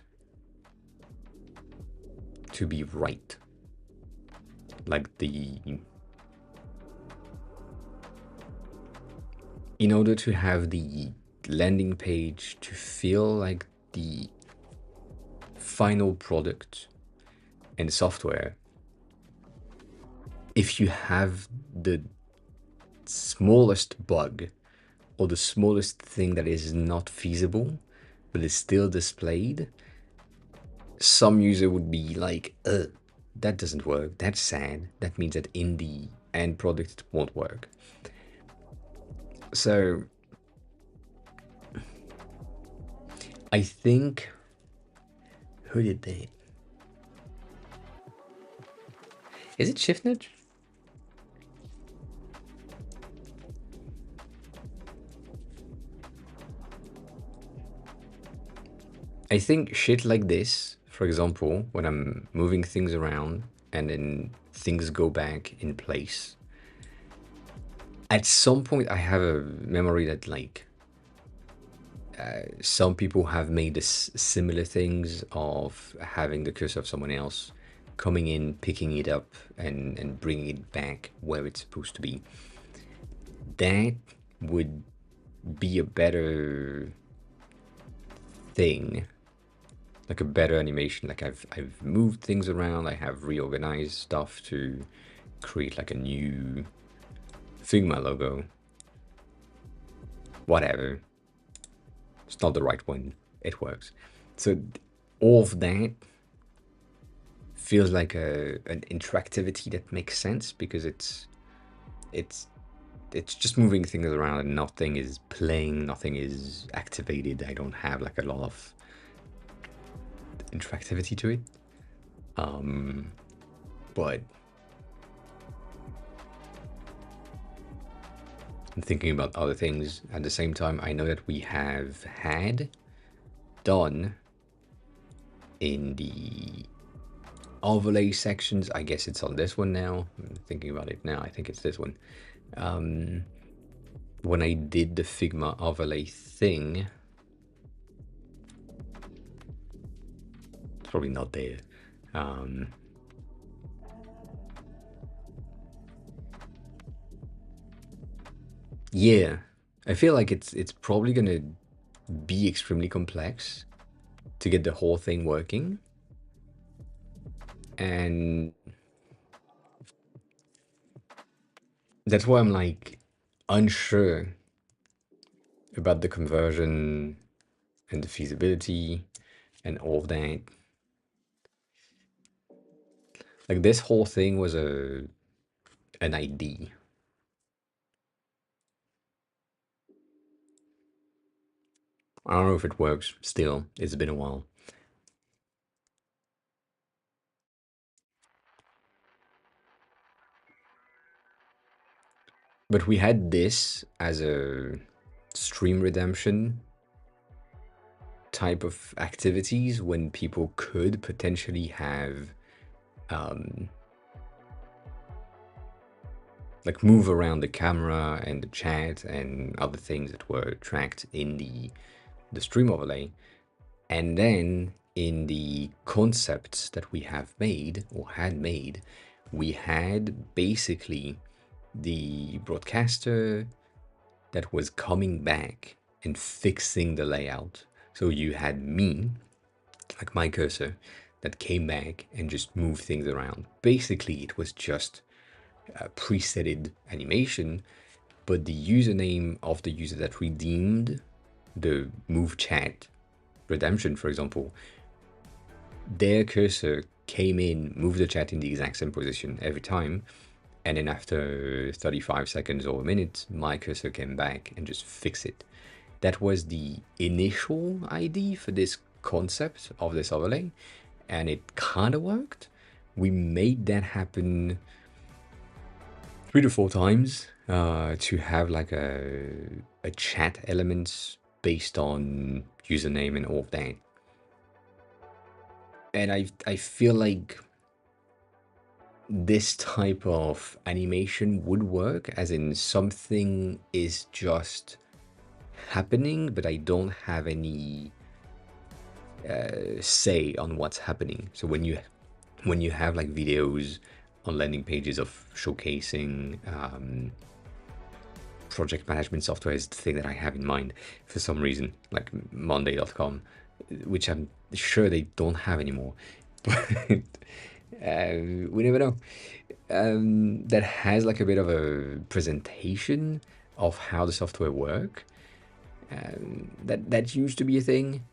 to be right. Like in order to have the landing page to feel like the final product and software, if you have the smallest bug or the smallest thing that is not feasible but is still displayed, some user would be like, that doesn't work, that's sad, that means that in the end product it won't work. So I think, who did they? Is it ShiftNudge? I think shit like this, for example, when I'm moving things around and then things go back in place, at some point I have a memory that like some people have made this similar things of having the cursor of someone else coming in, picking it up, and bringing it back where it's supposed to be. That would be a better thing, like a better animation. Like I've moved things around, I have reorganized stuff to create like a new Figma logo. Whatever. It's not the right one. It works. So all of that feels like an interactivity that makes sense because it's just moving things around and nothing is playing, nothing is activated. I don't have like a lot of interactivity to it. But I'm thinking about other things at the same time. I know that we have had done in the overlay sections, I guess it's on this one now. I'm thinking about it now, I think it's this one. When I did the Figma overlay thing, it's probably not there. Yeah, I feel like it's probably gonna be extremely complex to get the whole thing working. And that's why I'm like unsure about the conversion and the feasibility and all of that. Like this whole thing was an ID. I don't know if it works still. It's been a while. But we had this as a stream redemption type of activities when people could potentially have like move around the camera and the chat and other things that were tracked in the stream overlay. And then in the concepts that we have made or had made, we had basically the broadcaster that was coming back and fixing the layout. So you had me, like my cursor, that came back and just moved things around. Basically, it was just a presetted animation, but the username of the user that redeemed the move chat redemption, for example, their cursor came in, moved the chat in the exact same position every time, and then after 35 seconds or a minute, my cursor came back and just fixed it. That was the initial idea for this concept of this overlay, and it kind of worked. We made that happen 3 to 4 times to have like a chat element based on username and all of that. And I feel like this type of animation would work, as in something is just happening, but I don't have any say on what's happening. So when you have like videos on landing pages of showcasing project management software is the thing that I have in mind for some reason, like Monday.com, which I'm sure they don't have anymore. But we never know. that has like a bit of a presentation of how the software work. That used to be a thing.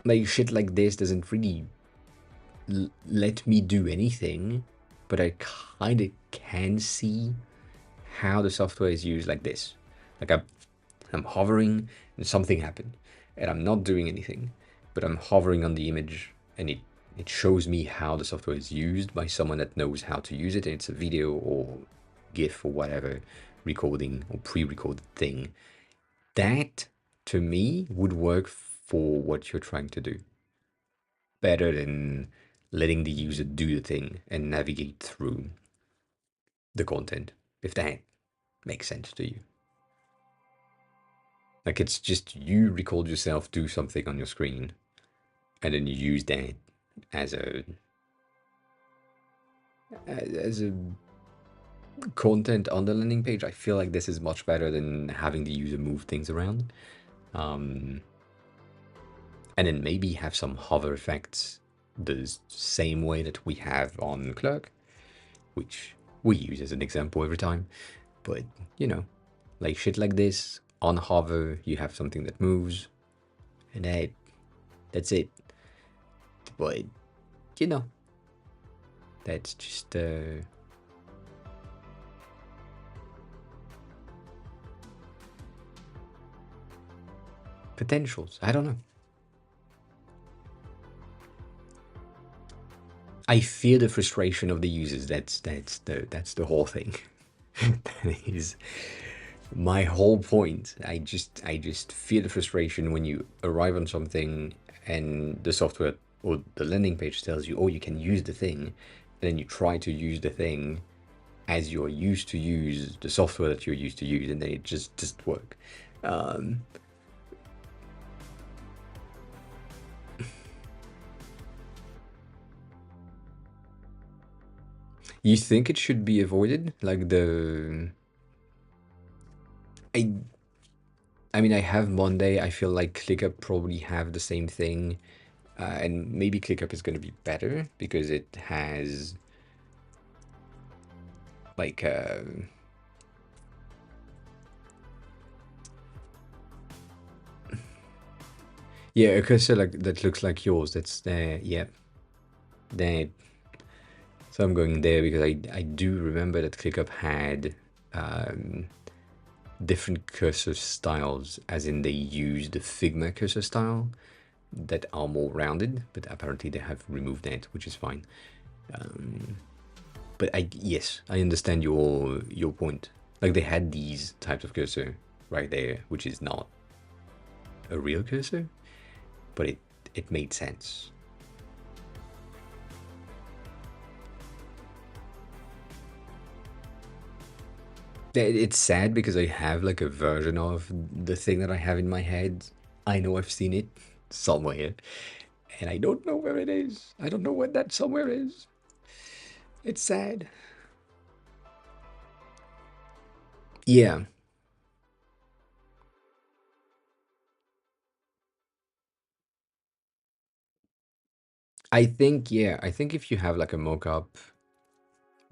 Like shit like this doesn't really let me do anything, but I kind of can see how the software is used like this. Like I'm hovering and something happened, and I'm not doing anything, but I'm hovering on the image, and it shows me how the software is used by someone that knows how to use it, and it's a video or GIF or whatever recording or pre-recorded thing. That to me would work for what you're trying to do better than letting the user do the thing and navigate through the content, if that makes sense to you. Like it's just you record yourself do something on your screen, and then you use that as a content on the landing page. I feel like this is much better than having the user move things around. And then maybe have some hover effects the same way that we have on Clerk, which we use as an example every time. But, you know, like shit like this, on hover, you have something that moves, and that's it. But, you know, that's just, potentials. I don't know. I fear the frustration of the users. That's the whole thing. That is my whole point. I just fear the frustration when you arrive on something and the software or the landing page tells you, oh, you can use the thing, and then you try to use the thing as you're used to use the software that you're used to use, and then it just doesn't work. You think it should be avoided? Like I I mean, I have Monday. I feel like ClickUp probably have the same thing, and maybe ClickUp is going to be better because it has like yeah, a cursor like that looks like yours. That's there. Yeah, that. So I'm going there because I do remember that ClickUp had different cursor styles, as in they use the Figma cursor style that are more rounded, but apparently they have removed that, which is fine. But yes, I understand your point. Like they had these types of cursor right there, which is not a real cursor, but it made sense. It's sad because I have like a version of the thing that I have in my head. I know I've seen it somewhere, and I don't know where it is. I don't know what that somewhere is. It's sad. Yeah. I think if you have like a mockup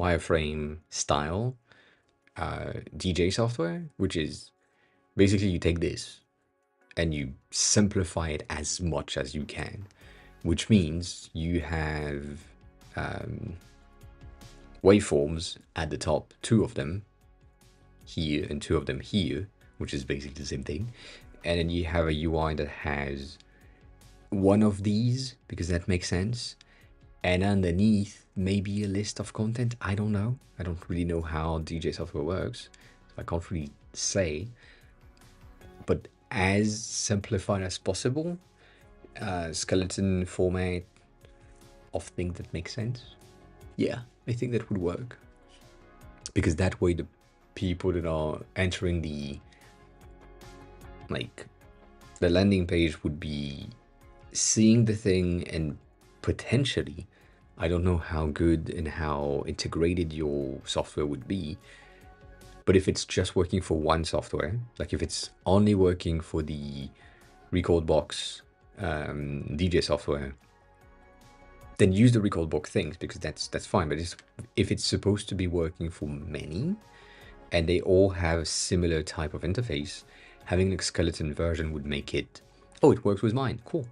wireframe style DJ software, which is basically you take this and you simplify it as much as you can, which means you have waveforms at the top, two of them here and two of them here, which is basically the same thing. And then you have a UI that has one of these because that makes sense. And underneath, maybe a list of content. I don't know. I don't really know how DJ software works. So I can't really say. But as simplified as possible, skeleton format of things that make sense. Yeah, I think that would work. Because that way the people that are entering the landing page would be seeing the thing, and potentially, I don't know how good and how integrated your software would be, but if it's just working for one software, like if it's only working for the record box DJ software, then use the record book things, because that's fine. But if it's supposed to be working for many and they all have similar type of interface, having a skeleton version would make it, oh, it works with mine, cool.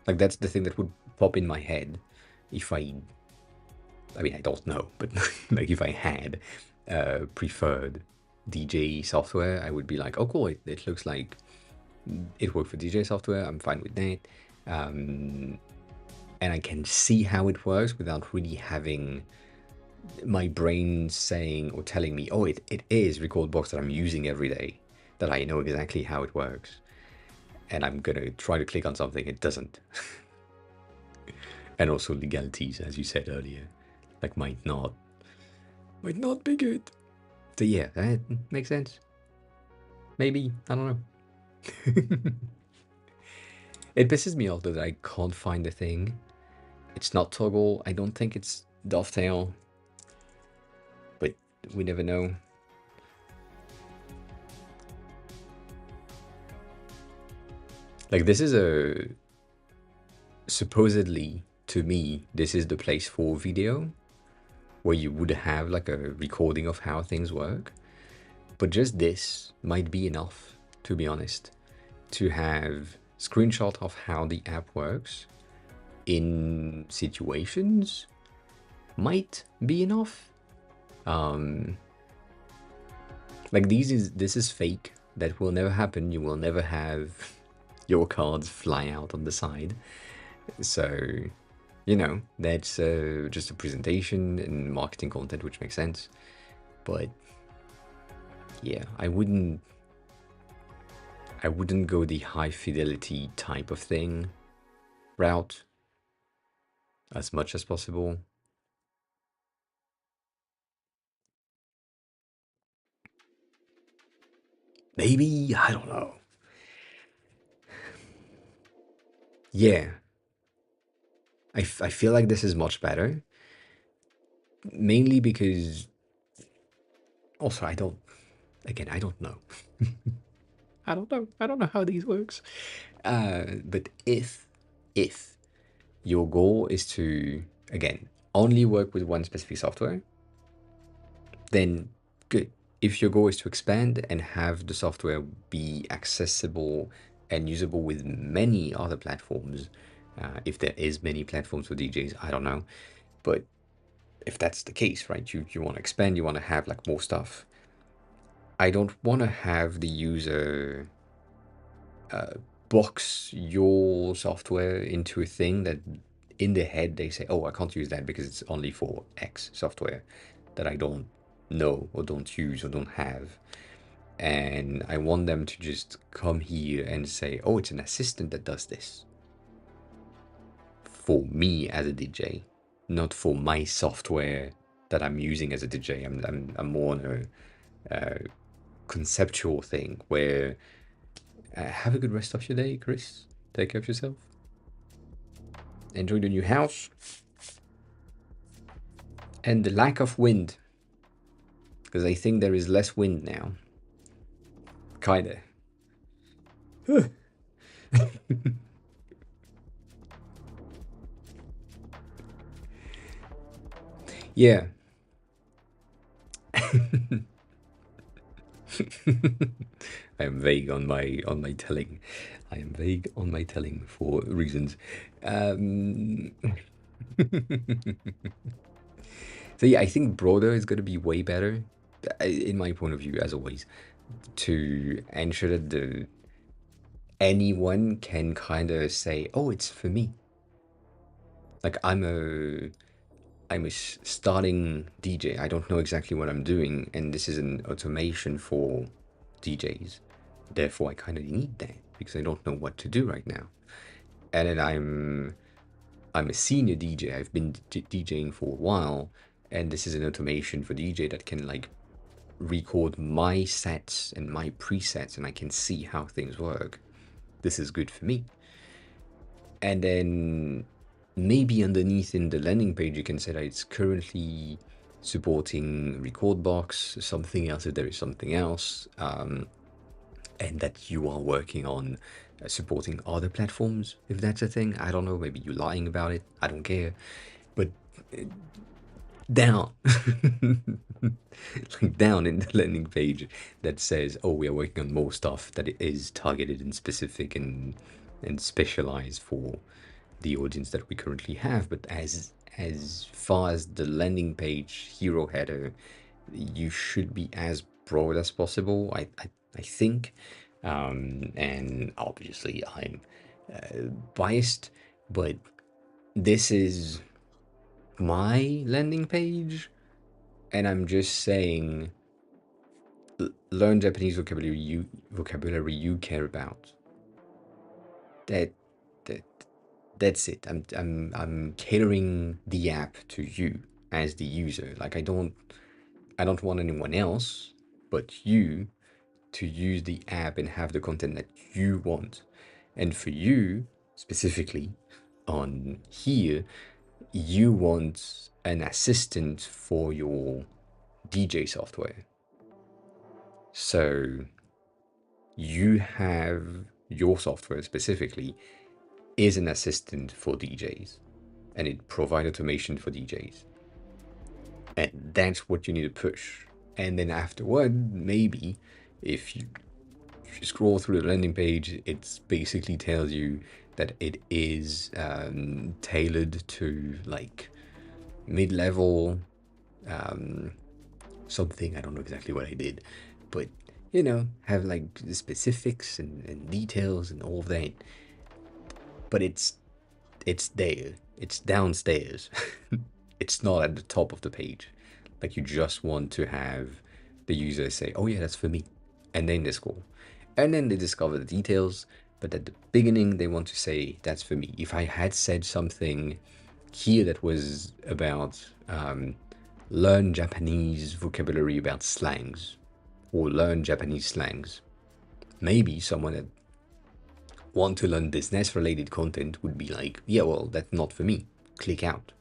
Like that's the thing that would pop in my head if I mean, I don't know, but like if I had preferred DJ software, I would be like, oh, cool, it looks like it worked for DJ software. I'm fine with that. And I can see how it works without really having my brain saying or telling me, oh, it is record box that I'm using every day, that I know exactly how it works. And I'm going to try to click on something, it doesn't. And also legalities, as you said earlier, like might not be good. So yeah, that makes sense. Maybe, I don't know. It pisses me off that I can't find the thing. It's not toggle. I don't think it's dovetail, but we never know. Like this is supposedly, to me, this is the place for video, where you would have like a recording of how things work. But just this might be enough, to be honest, to have screenshot of how the app works in situations might be enough. Like this is fake. That will never happen. You will never have your cards fly out on the side. So, you know, that's just a presentation and marketing content, which makes sense. But yeah, I wouldn't go the high fidelity type of thing route as much as possible. Maybe, I don't know. Yeah, I feel like this is much better. Mainly because, also, I don't know. I don't know. I don't know how these works. But if your goal is to, again, only work with one specific software, then good. If your goal is to expand and have the software be accessible and usable with many other platforms, if there is many platforms for DJs, I don't know. But if that's the case, right, you want to expand, you want to have like more stuff. I don't want to have the user box your software into a thing that in their head they say, oh, I can't use that because it's only for X software that I don't know or don't use or don't have. And I want them to just come here and say, oh, it's an assistant that does this for me as a DJ, not for my software that I'm using as a DJ. I'm more on a conceptual thing where have a good rest of your day, Chris. Take care of yourself. Enjoy the new house. And the lack of wind. Because I think there is less wind now. Kinda. Yeah. I am vague on my telling. I am vague on my telling for reasons. So yeah, I think broader is going to be way better, in my point of view, as always, to ensure that anyone can kind of say, "Oh, it's for me." Like I'm a starting DJ. I don't know exactly what I'm doing, and this is an automation for DJs. Therefore, I kind of need that because I don't know what to do right now. And then I'm a senior DJ. I've been DJing for a while, and this is an automation for DJ that can like record my sets and my presets, and I can see how things work. This is good for me. And then maybe underneath in the landing page, you can say that it's currently supporting record box, something else if there is something else, and that you are working on supporting other platforms, if that's a thing. I don't know. Maybe you're lying about it. I don't care. But down, like down in the landing page that says, "Oh, we are working on more stuff that is targeted and specific and specialized for the audience that we currently have." But as far as the landing page hero header, you should be as broad as possible. I think, and obviously I'm biased, but this is my landing page, and I'm just saying, learn Japanese vocabulary you care about. That that that's it. I'm catering the app to you as the user. Like I don't want anyone else but you to use the app and have the content that you want. And for you specifically on here, you want an assistant for your DJ software. So you have your software specifically is an assistant for DJs, and it provides automation for DJs. And that's what you need to push. And then afterward, maybe if you scroll through the landing page, it basically tells you that it is tailored to like mid-level something. I don't know exactly what I did, but have like the specifics and details and all of that. But it's there. It's downstairs. It's not at the top of the page. Like you just want to have the user say, "Oh yeah, that's for me," and then they scroll, and then they discover the details. But at the beginning, they want to say, "That's for me." If I had said something here that was about learn Japanese vocabulary about slangs, or learn Japanese slangs, maybe someone that want to learn business related content would be like, yeah, well, that's not for me. Click out.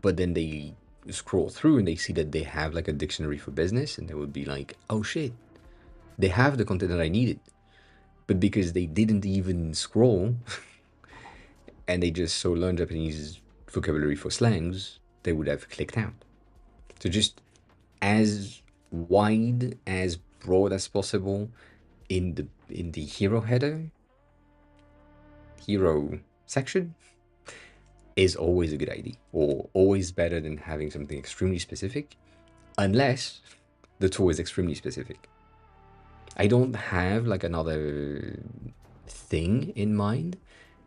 But then they scroll through and they see that they have like a dictionary for business, and they would be like, oh shit, they have the content that I needed. But because they didn't even scroll and they just saw learn Japanese vocabulary for slangs, they would have clicked out. So just as wide, as broad as possible in the hero section is always a good idea, or always better than having something extremely specific, unless the tool is extremely specific. I don't have like another thing in mind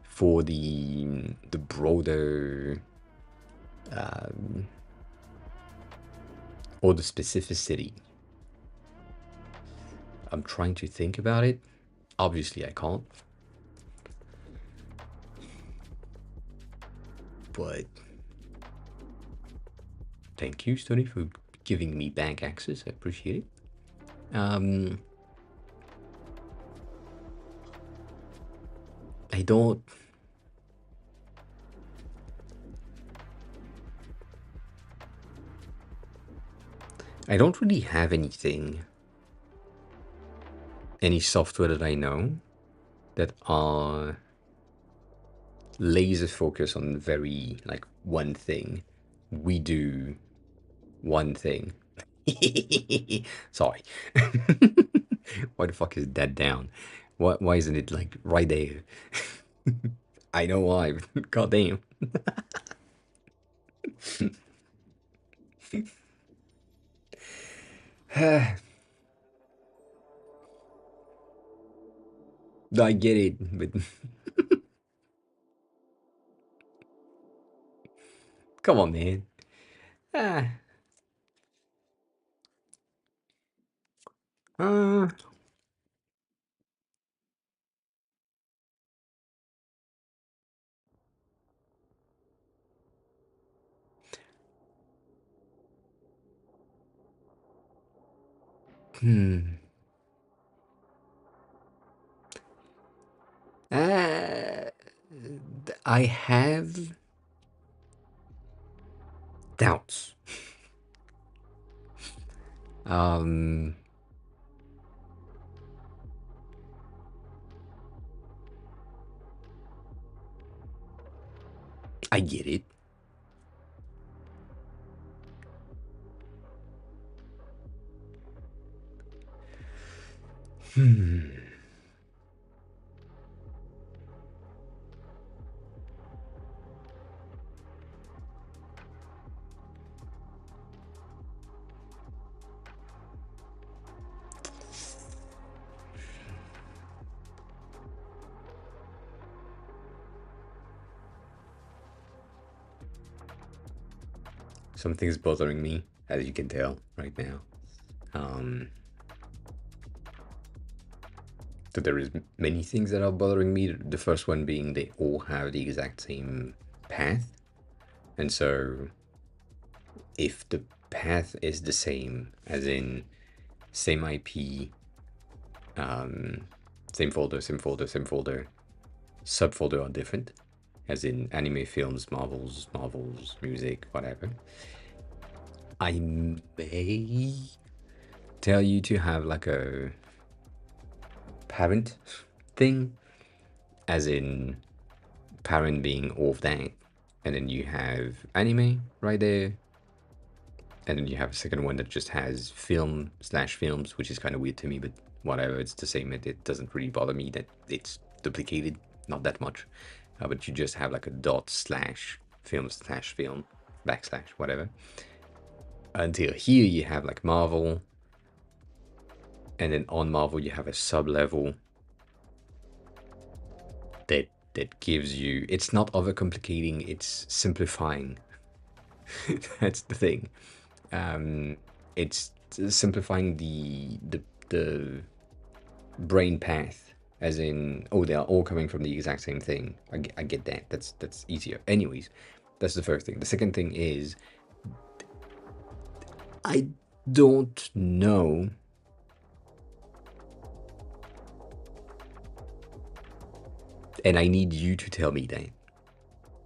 for the broader or the specificity. I'm trying to think about it. Obviously, I can't. But thank you, Stony, for giving me bank access. I appreciate it. I don't. I don't really have any software that I know that are laser focused on very like one thing. We do one thing. Sorry. Why the fuck is that down? Why isn't it like right there? I know why, but goddamn. I get it, but come on, man. Ah, uh, hmm. Uh, I have doubts. Um, I get it. Something's bothering me, as you can tell right now. So there is many things that are bothering me. The first one being they all have the exact same path, and so if the path is the same, as in same IP, same folder, same folder, same folder, subfolder are different, as in anime, films, Marvels, music, whatever. I may tell you to have like a parent thing, as in parent being all of that, and then you have anime right there, and then you have a second one that just has film/films, which is kind of weird to me, but whatever, it's the same. It doesn't really bother me that it's duplicated, not that much. But you just have like a dot/film/film / whatever. Until here you have like Marvel, and then on Marvel you have a sub-level that gives you, it's not overcomplicating, it's simplifying. That's the thing. It's simplifying the brain path, as in, oh, they are all coming from the exact same thing. I get that. That's easier. Anyways, that's the first thing. The second thing is, I don't know. And I need you to tell me that,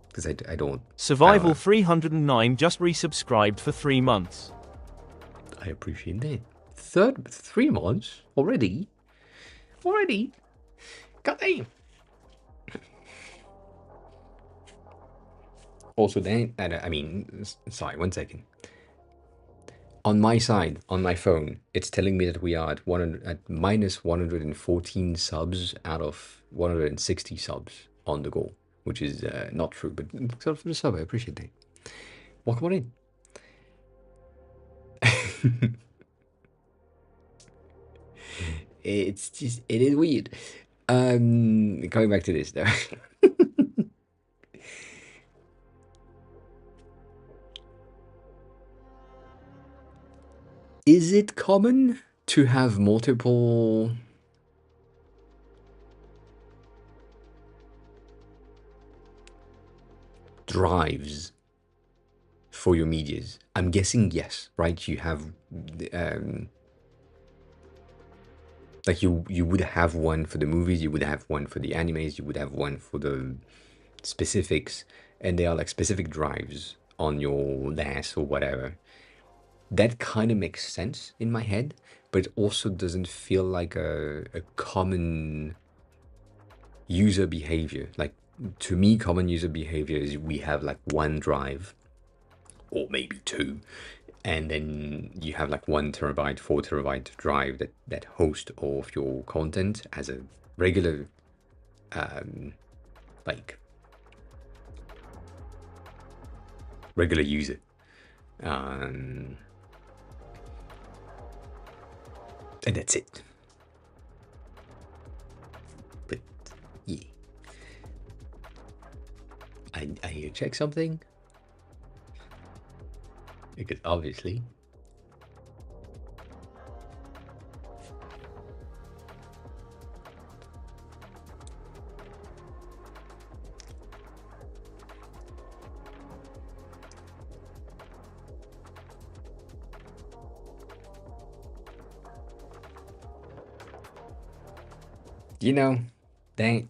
because I don't. Survival 309 just resubscribed for 3 months. I appreciate that. 3 months already. God damn. Also, then, I mean, sorry, 1 second. On my side, on my phone, it's telling me that we are at minus 114 subs out of 160 subs on the goal, which is not true, but except for the sub, I appreciate that. Welcome on in. It's just, it is weird. Coming back to this though. Is it common to have multiple drives for your medias? I'm guessing yes, right? You have like you would have one for the movies, you would have one for the animes, you would have one for the specifics, and they are like specific drives on your NAS or whatever. That kind of makes sense in my head, but it also doesn't feel like a common user behavior. Like, to me, common user behavior is we have like one drive, or maybe two, and then you have like 1 terabyte, 4 terabyte drive that host all of your content as a regular, like, regular user. And that's it. But yeah, I need to check something, because obviously dang.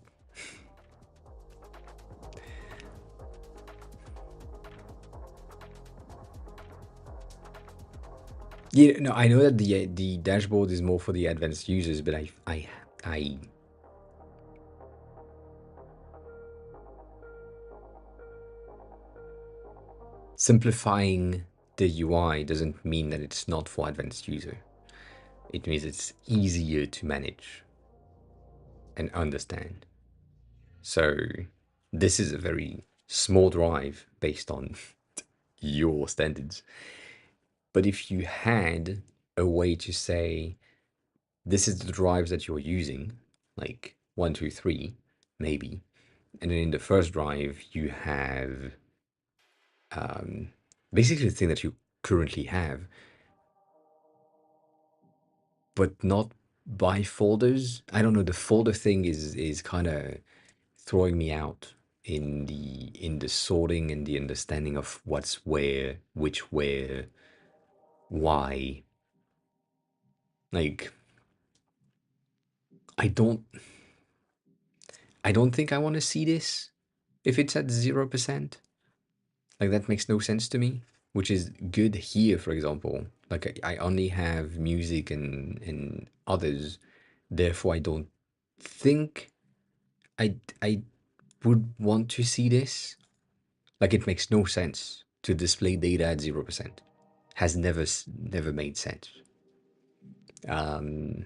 Yeah, no, I know that the dashboard is more for the advanced users, but I simplifying the UI doesn't mean that it's not for advanced user. It means it's easier to manage and understand. So this is a very small drive based on your standards. But if you had a way to say, this is the drives that you're using, like 1, 2, 3, maybe. And then in the first drive, you have basically the thing that you currently have, but not by folders. I don't know. The folder thing is kind of throwing me out in the sorting and the understanding of what's where, which where, why. Like I don't I don't think I want to see this if it's at 0%. Like that makes no sense to me, which is good here, for example. Like I only have music and others, therefore I don't think I would want to see this. Like it makes no sense to display data at 0%. Has never made sense. Um,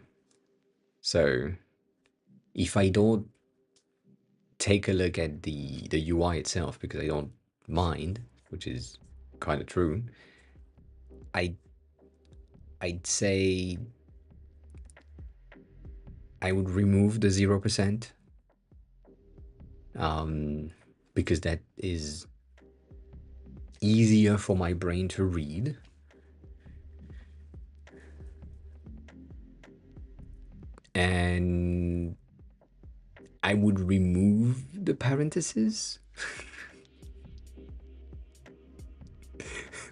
so if I don't take a look at the UI itself because I don't mind, which is kind of true, I I'd say I would remove the 0%, because that is easier for my brain to read. And I would remove the parentheses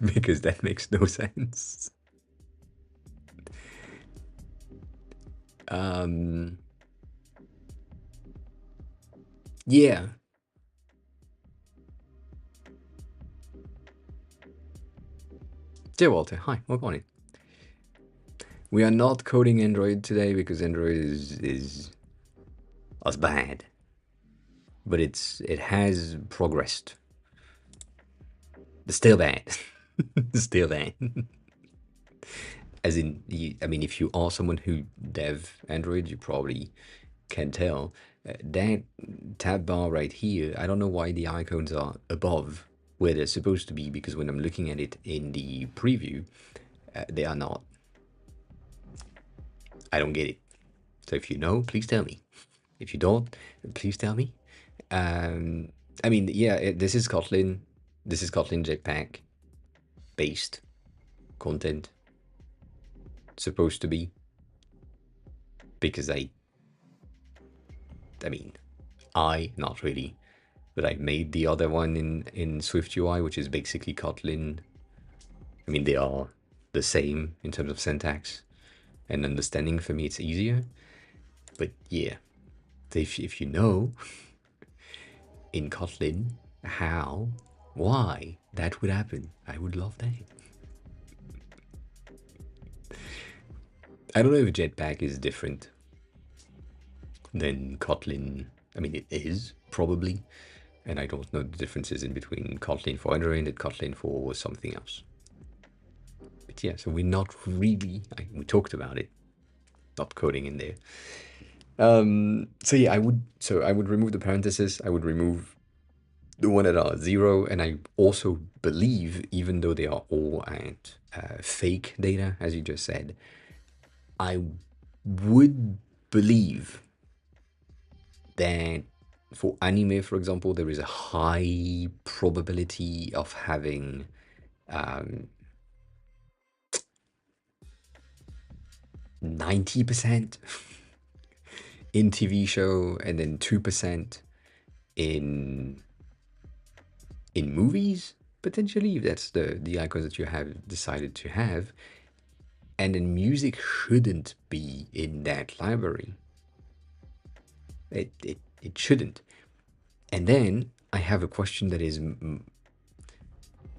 because that makes no sense. Yeah. Dear Walter, hi, what morning? We are not coding Android today because Android is as bad, but it has progressed. It's still bad. Still bad. As in, I mean, if you are someone who dev Android, you probably can tell. That tab bar right here, I don't know why the icons are above where they're supposed to be, because when I'm looking at it in the preview, they are not. I don't get it. So if you know, please tell me. If you don't, please tell me. I mean, yeah, this is Kotlin. This is Kotlin Jetpack based content. Supposed to be. Because I mean, not really, but I made the other one in Swift UI, which is basically Kotlin. I mean, they are the same in terms of syntax and understanding. For me, it's easier. But yeah, so if you know in Kotlin how, why that would happen, I would love that. I don't know if Jetpack is different than Kotlin. I mean, it is probably, and I don't know the differences in between Kotlin for Android and Kotlin for something else. But yeah, so we're not really, we talked about it, not coding in there. So yeah, I would remove the parentheses. I would remove the one that are 0, and I also believe, even though they are all at fake data, as you just said, I would believe that for anime, for example, there is a high probability of having 90% in TV show and then 2% in movies, potentially, if that's the icons that you have decided to have. And then music shouldn't be in that library. It shouldn't. And then I have a question that is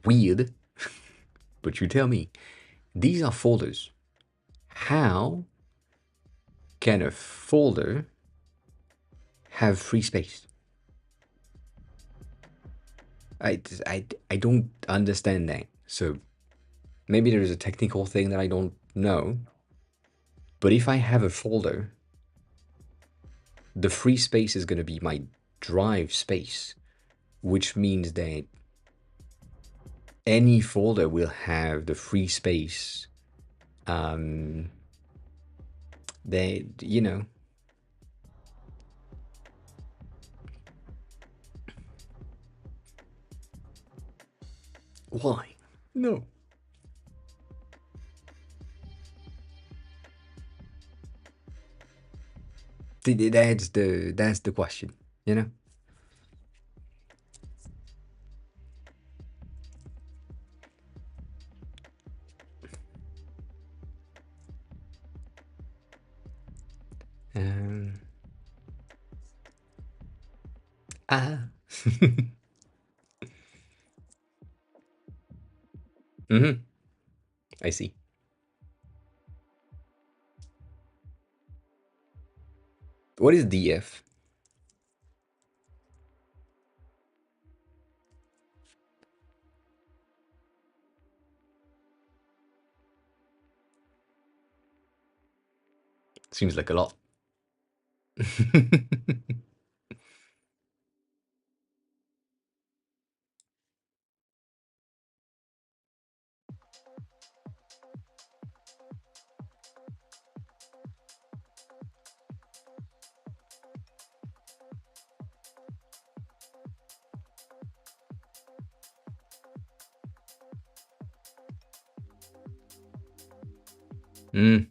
weird, but you tell me. These are folders. How can a folder have free space? I don't understand that. So maybe there is a technical thing that I don't know. But if I have a folder, the free space is going to be my drive space, which means that any folder will have the free space um, that, why? No. That's the question, you know? Um, ah. Mm-hmm. I see. What is DF? Seems like a lot. Mm.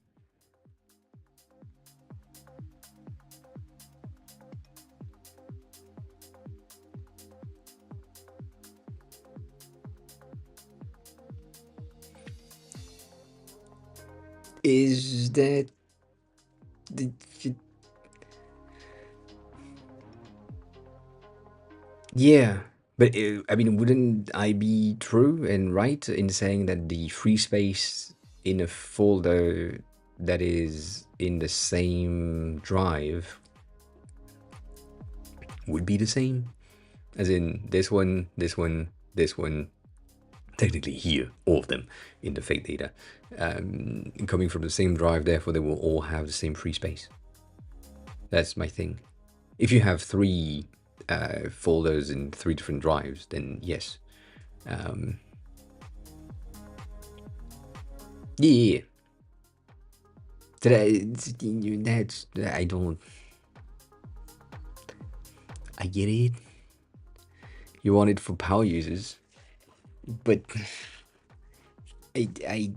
Is that the, yeah, but I mean, wouldn't I be true and right in saying that the free space in a folder that is in the same drive would be the same? As in this one, this one, this one, technically here, all of them in the fake data, coming from the same drive, therefore they will all have the same free space. That's my thing. If you have three folders in three different drives, then yes. Um, yeah, that's I don't. I get it. You want it for power users, but I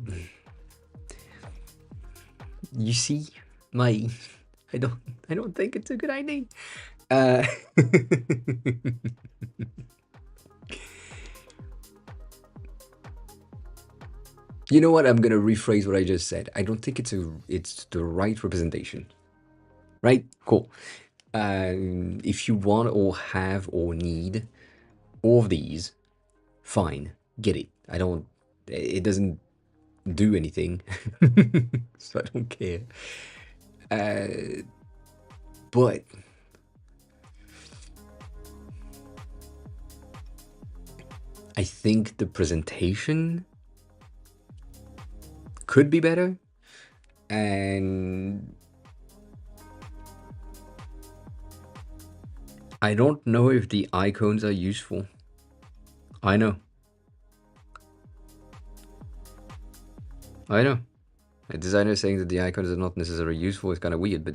you see, my I don't I don't think it's a good idea. Uh, you know what? I'm gonna rephrase what I just said. I don't think it's the right representation. Right? Cool. If you want or have or need all of these, fine, get it. I don't. It doesn't do anything, so I don't care. But I think the presentation could be better, and I don't know if the icons are useful. I know, I know. A designer saying that the icons are not necessarily useful is kind of weird, but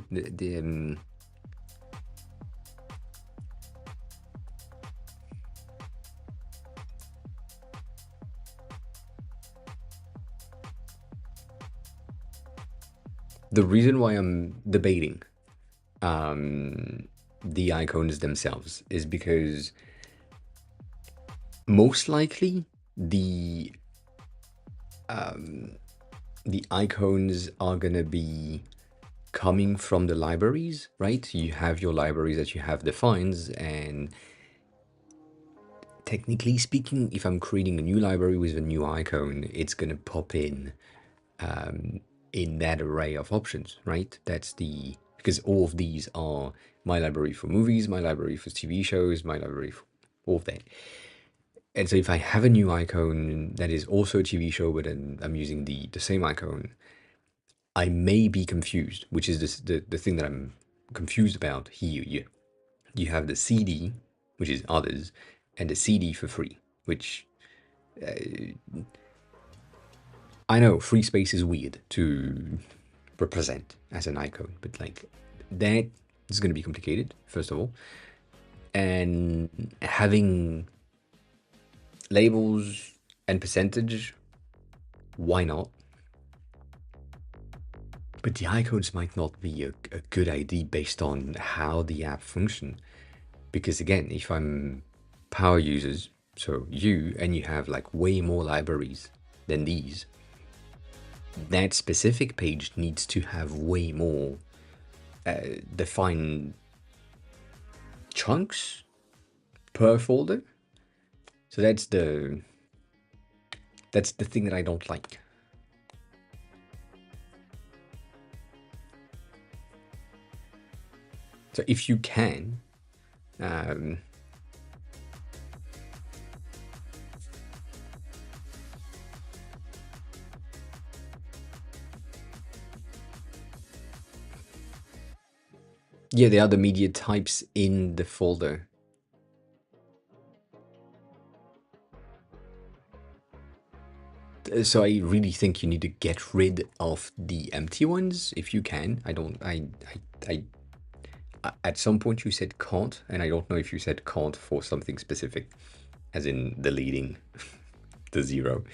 the reason why I'm debating the icons themselves is because most likely the the icons are gonna be coming from the libraries, right? You have your libraries that you have defined, and technically speaking, if I'm creating a new library with a new icon, it's gonna pop in that array of options, right? That's the because all of these are my library for movies, my library for TV shows, my library for all of that. And so if I have a new icon that is also a TV show, but then I'm using the same icon, I may be confused, which is the thing that I'm confused about here. You have the CD, which is others, and the CD for free, which I know free space is weird to represent as an icon, but like that is going to be complicated, first of all. And having labels and percentage, why not? But the icons might not be a good idea based on how the app function. Because again, if I'm power users, so you, and you have like way more libraries than these, that specific page needs to have way more defined chunks per folder. So that's the thing that I don't like. So if you can, yeah, there are the media types in the folder. So I really think you need to get rid of the empty ones if you can. At some point you said can't, and I don't know if you said can't for something specific, as in deleting the zero.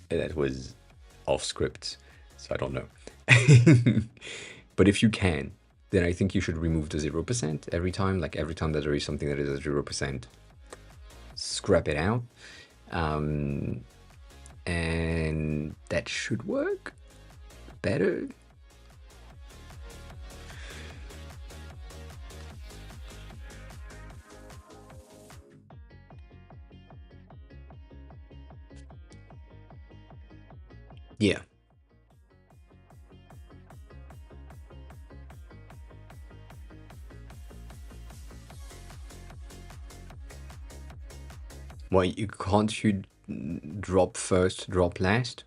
That was off script, so I don't know. But if you can, then I think you should remove the 0% every time. Like every time that there is something that is a 0%, scrap it out. And that should work better. Yeah. Why you can't you drop first, drop last?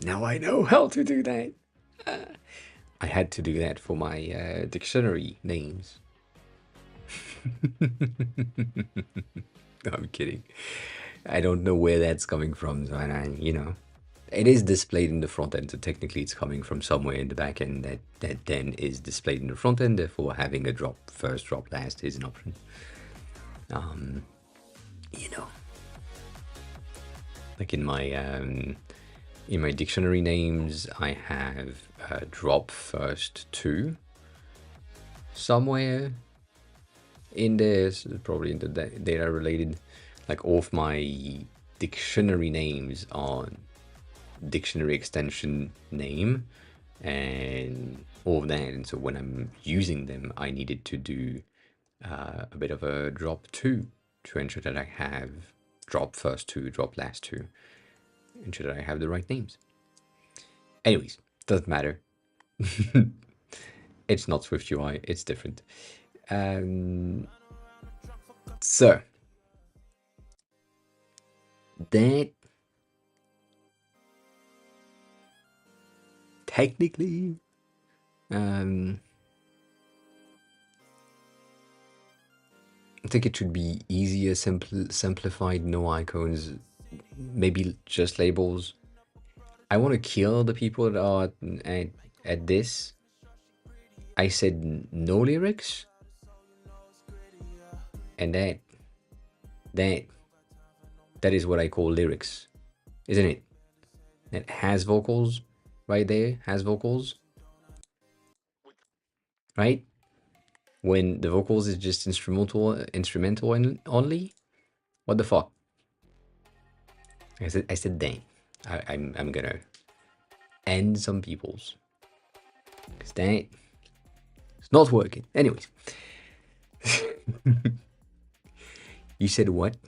Now I know how to do that. I had to do that for my dictionary names. No, I'm kidding. I don't know where that's coming from, so it is displayed in the front end, so technically it's coming from somewhere in the back end that then is displayed in the front end. Therefore, having a drop first, drop last is an option. You know, like in my dictionary names, I have drop first to somewhere in there, so probably in the data related. Like all of my dictionary names are dictionary extension name and all of that. And so when I'm using them, I needed to do a bit of a drop two to ensure that I have drop first two, drop last two, ensure that I have the right names. Anyways, doesn't matter. It's not Swift UI, it's different. So that technically I think it should be easier, simplified, no icons, maybe just labels. I want to kill the people that are at this. I said no lyrics, and that is what I call lyrics, isn't it? It has vocals right there, has vocals, right? When the vocals is just instrumental only. What the fuck? I said dang. I'm gonna end some people's, because that it's not working. Anyways. You said what?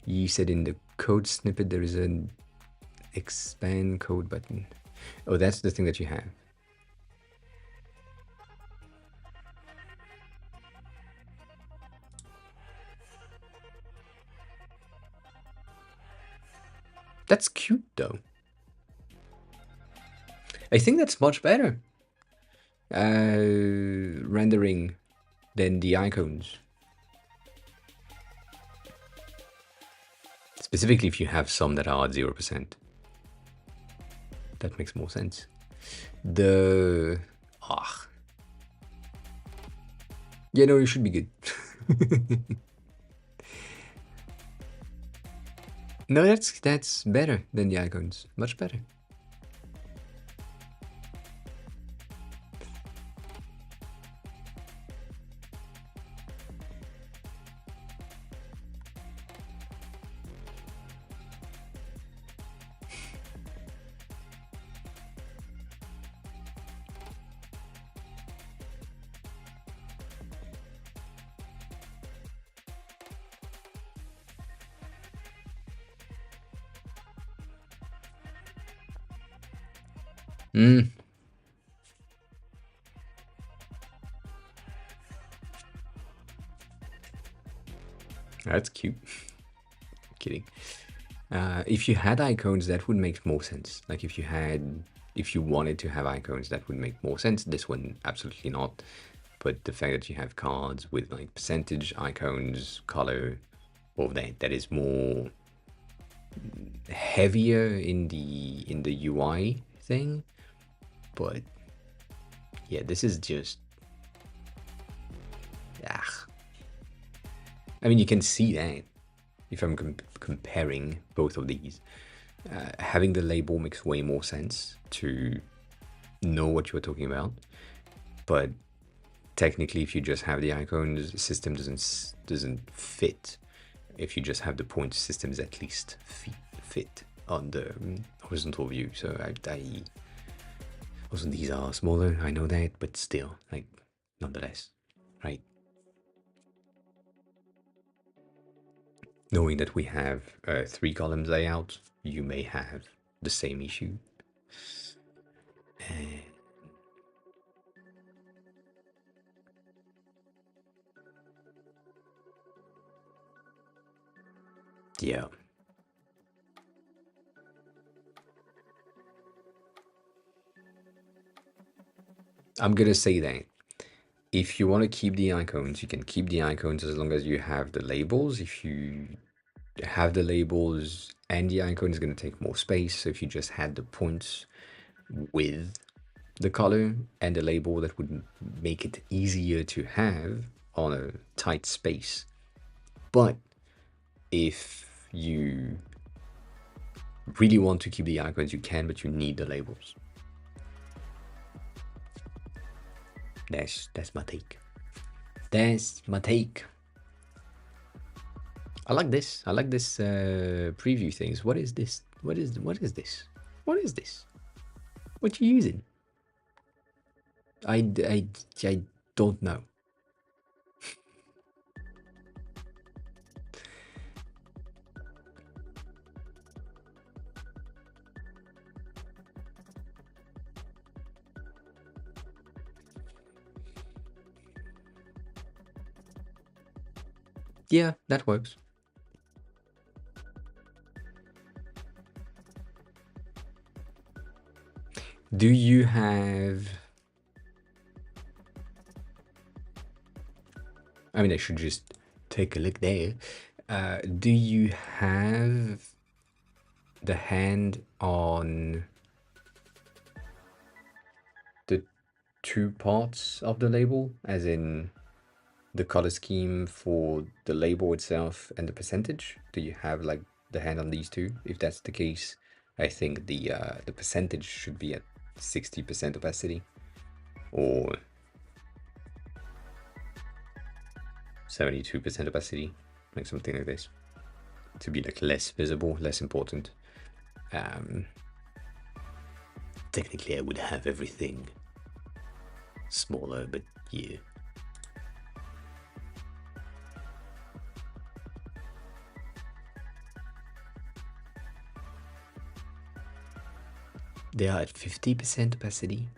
You said in the code snippet there is an expand code button. Oh, that's the thing that you have. That's cute though. I think that's much better rendering than the icons. Specifically if you have some that are at 0%. That makes more sense. The... Ah. Yeah, no, it should be good. No, that's better than the icons. Much better. Mm. That's cute. Kidding. If you had icons, that would make more sense. Like if you wanted to have icons, that would make more sense. This one, absolutely not. But the fact that you have cards with like percentage icons, color, all of that is more heavier in the UI thing. But yeah, this is just I mean, you can see that if I'm comparing both of these. Having the label makes way more sense to know what you're talking about. But technically, if you just have the icons, the system doesn't fit. If you just have the points, systems at least fit on the horizontal view. So I also these are smaller, I know that, but still, like, nonetheless, right? Knowing that we have 3 columns layout, you may have the same issue. Yeah. I'm gonna say that if you want to keep the icons, you can keep the icons as long as you have the labels. If you have the labels and the icon, is going to take more space. So if you just had the points with the color and the label, that would make it easier to have on a tight space. But if you really want to keep the icons, you can, but you need the labels. That's my take. That's my take. I like this. I like this preview things. What is this? What is this? What is this? What you using? I don't know. Yeah, that works. Do you have... I mean, I should just take a look there. Do you have the hand on the 2 parts of the label, as in the color scheme for the label itself and the percentage? Do you have like the hand on these two? If that's the case, I think the percentage should be at 60% opacity or 72% opacity, like something like this, to be like less visible, less important. Technically, I would have everything smaller, but yeah. They are at 50% opacity.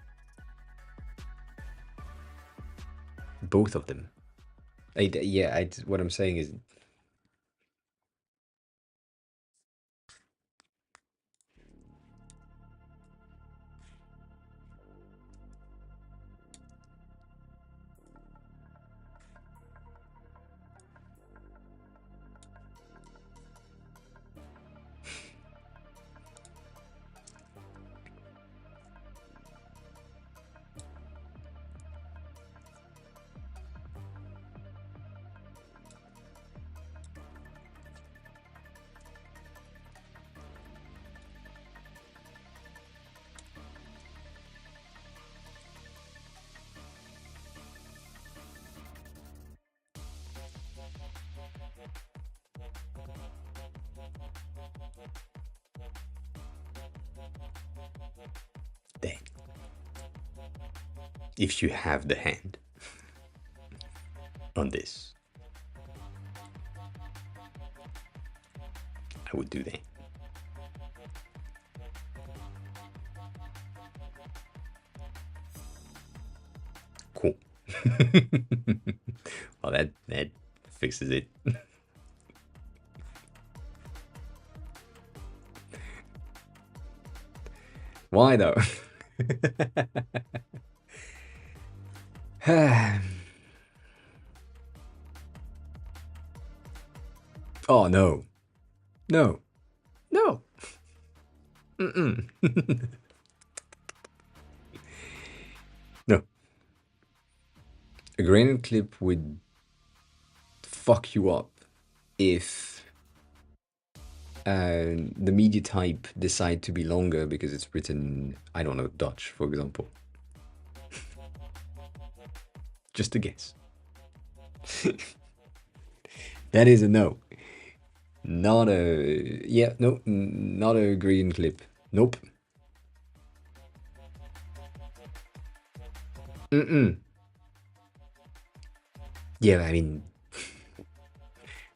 Both of them. What I'm saying is Then, if you have the hand on this, I would do that. Cool. Well, that fixes it. Why though? Oh no, no, no. Mm-mm. No. A gradient clip would fuck you up if the media type decide to be longer because it's written, I don't know, Dutch, for example. Just a guess. That is a no. Not a, yeah, no, not a green clip. Nope. Mm-mm. Yeah, I mean,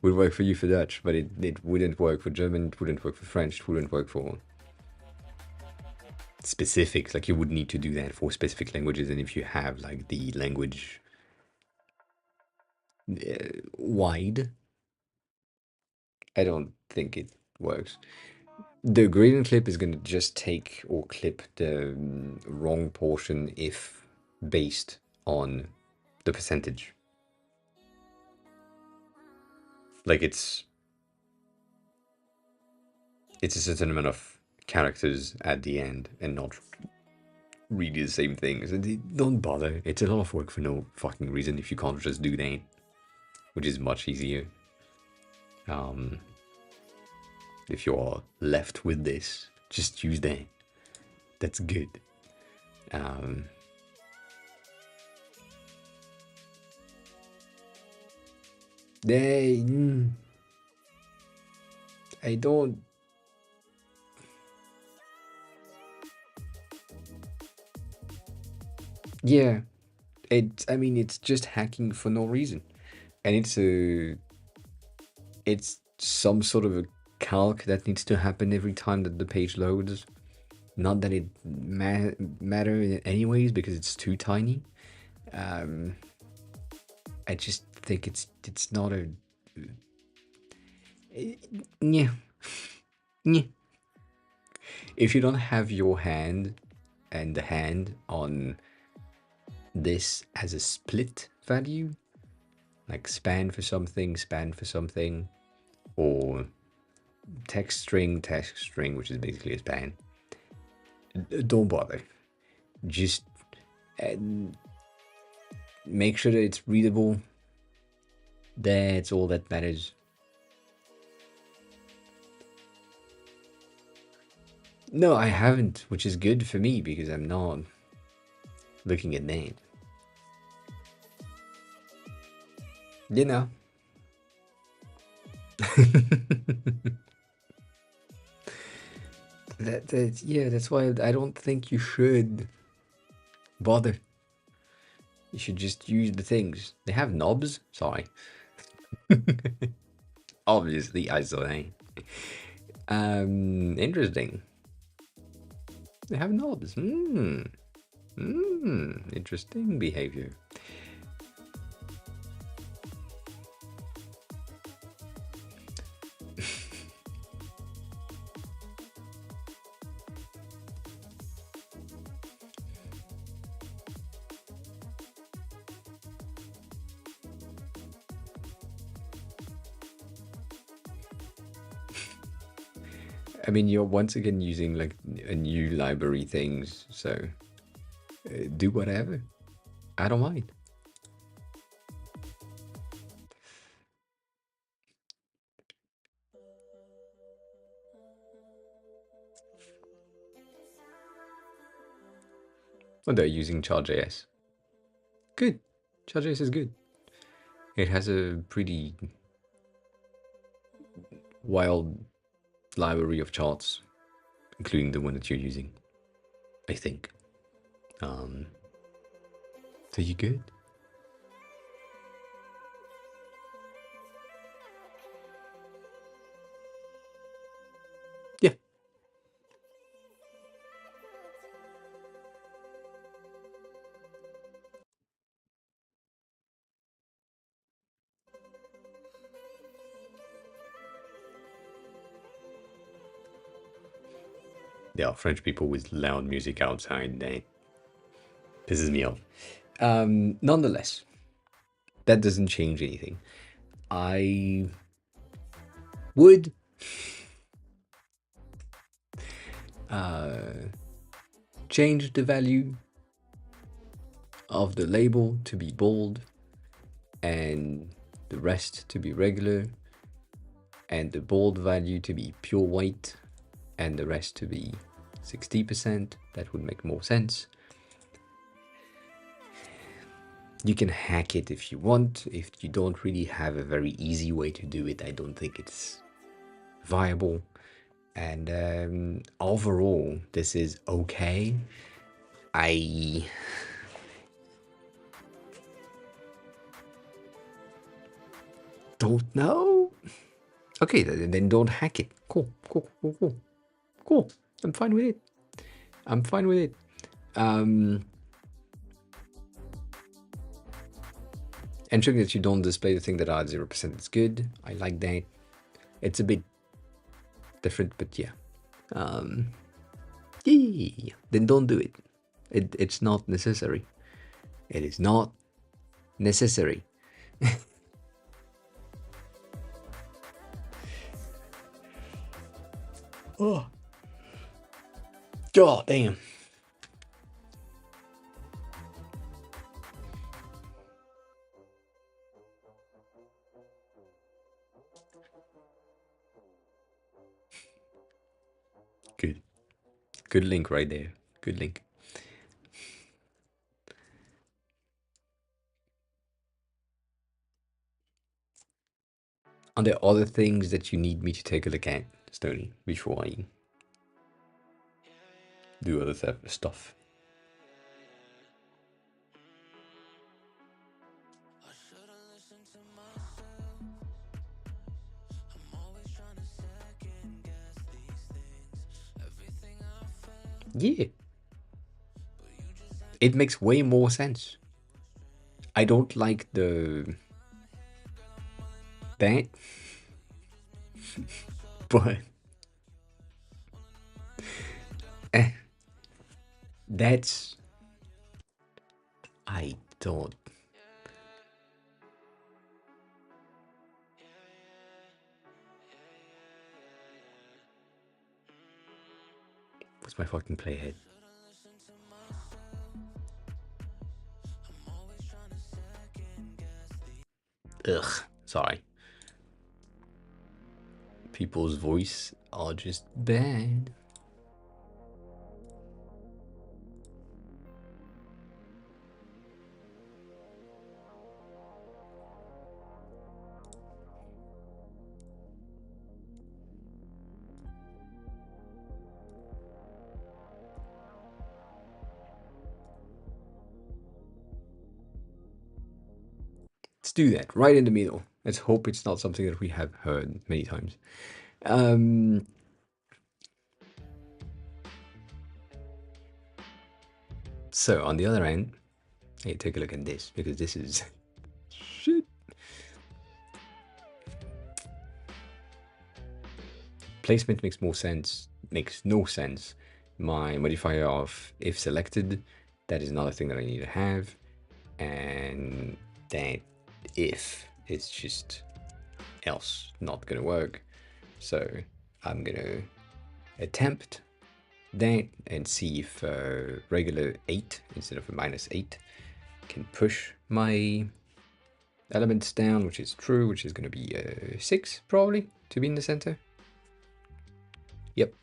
would work for you for Dutch, but it wouldn't work for German, it wouldn't work for French, it wouldn't work for specifics. Like you would need to do that for specific languages, and if you have like the language wide, I don't think it works. The gradient clip is going to just take or clip the wrong portion if based on the percentage. Like it's a certain amount of characters at the end and not really the same things. And don't bother. It's a lot of work for no fucking reason if you can't just do that, which is much easier. Um, if you're left with this, just use that. That's good. Um, they, I don't. Yeah, I mean, it's just hacking for no reason, and it's some sort of a calc that needs to happen every time that the page loads. Not that it matter anyways because it's too tiny. Um, I just think it's not a yeah yeah. If you don't have your hand and the hand on this as a split value, like span for something, or text string, which is basically a span, don't bother. Just uh, make sure that it's readable. That's all that matters. No, I haven't, which is good for me because I'm not looking at that. You know. Yeah, that's why I don't think you should bother. You should just use the things. They have knobs? Sorry. Obviously, I saw that. Interesting. They have knobs. Interesting behavior. I mean, you're once again using like a new library things, so do whatever. I don't mind. Well, they're using Char.js. Good. Char.js is good. It has a pretty wild library of charts, including the one that you're using, I think. So you good? Yeah. There are French people with loud music outside. That pisses me off. Nonetheless, that doesn't change anything. I would change the value of the label to be bold and the rest to be regular, and the bold value to be pure white and the rest to be 60%. That would make more sense. You can hack it if you want. If you don't really have a very easy way to do it, I don't think it's viable. And overall, this is okay. I don't know. Okay, then don't hack it. Cool. I'm fine with it. Ensuring that you don't display the thing that are 0% is good. I like that. It's a bit different, but yeah. Yeah. Then don't do it. It's not necessary. It is not necessary. Oh. God damn. Good. Good link right there. Good link. Are there other things that you need me to take a look at, Stony, before I do other stuff? Yeah. It makes way more sense. I don't like that, but that's I don't. What's my fucking playhead? Ugh. Sorry. People's voice are just bad. Let's do that right in the middle. Let's hope it's not something that we have heard many times. So on the other end, hey, take a look at this, because this is shit. Placement makes more sense. Makes no sense. My modifier of if selected, that is another thing that I need to have, and that if it's just else not gonna work. So I'm gonna attempt that and see if regular 8 instead of a -8 can push my elements down, which is true, which is going to be 6 probably to be in the center. Yep.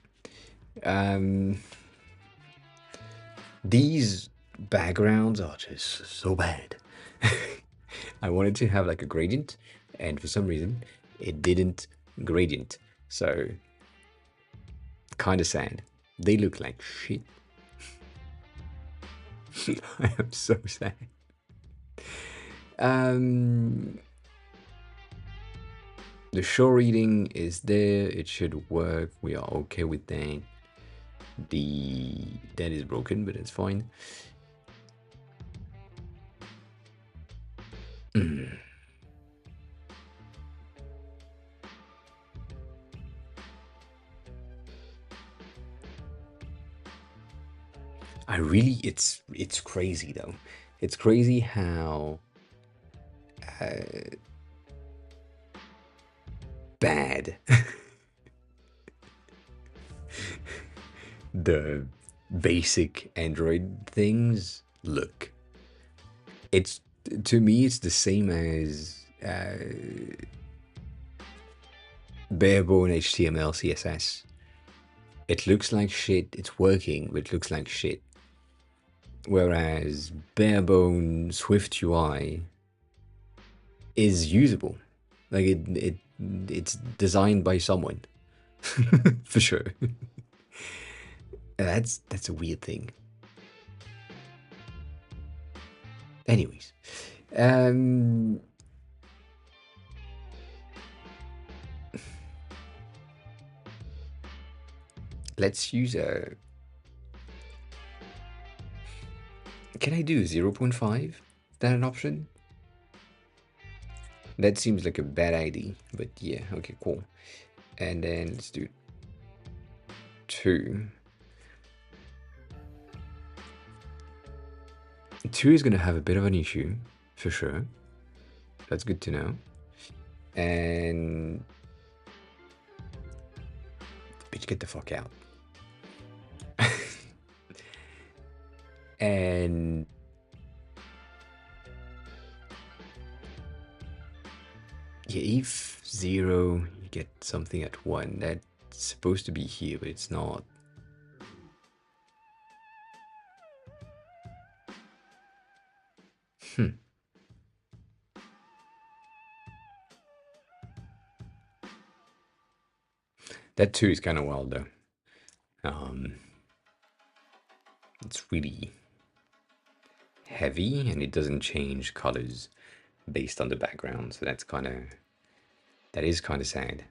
These backgrounds are just so bad. I wanted to have like a gradient, and for some reason it didn't gradient. So kind of sad. They look like shit. I am so sad. Um, the show reading is there. It should work. We are okay with that. That is broken, but it's fine. I really, it's crazy though. It's crazy how bad the basic Android things look. It's, to me, it's the same as barebone HTML, CSS. It looks like shit. It's working, but it looks like shit. Whereas barebone Swift UI is usable. Like it's designed by someone, for sure. That's a weird thing. Anyways, let's use a. Can I do 0.5? Is that an option? That seems like a bad idea, but yeah, okay, cool. And then let's do 2. 2 is going to have a bit of an issue, for sure. That's good to know. And bitch, get the fuck out. And yeah, if 0, you get something at 1. That's supposed to be here, but it's not. That 2 is kind of wild though. It's really heavy and it doesn't change colors based on the background, so that is kind of sad.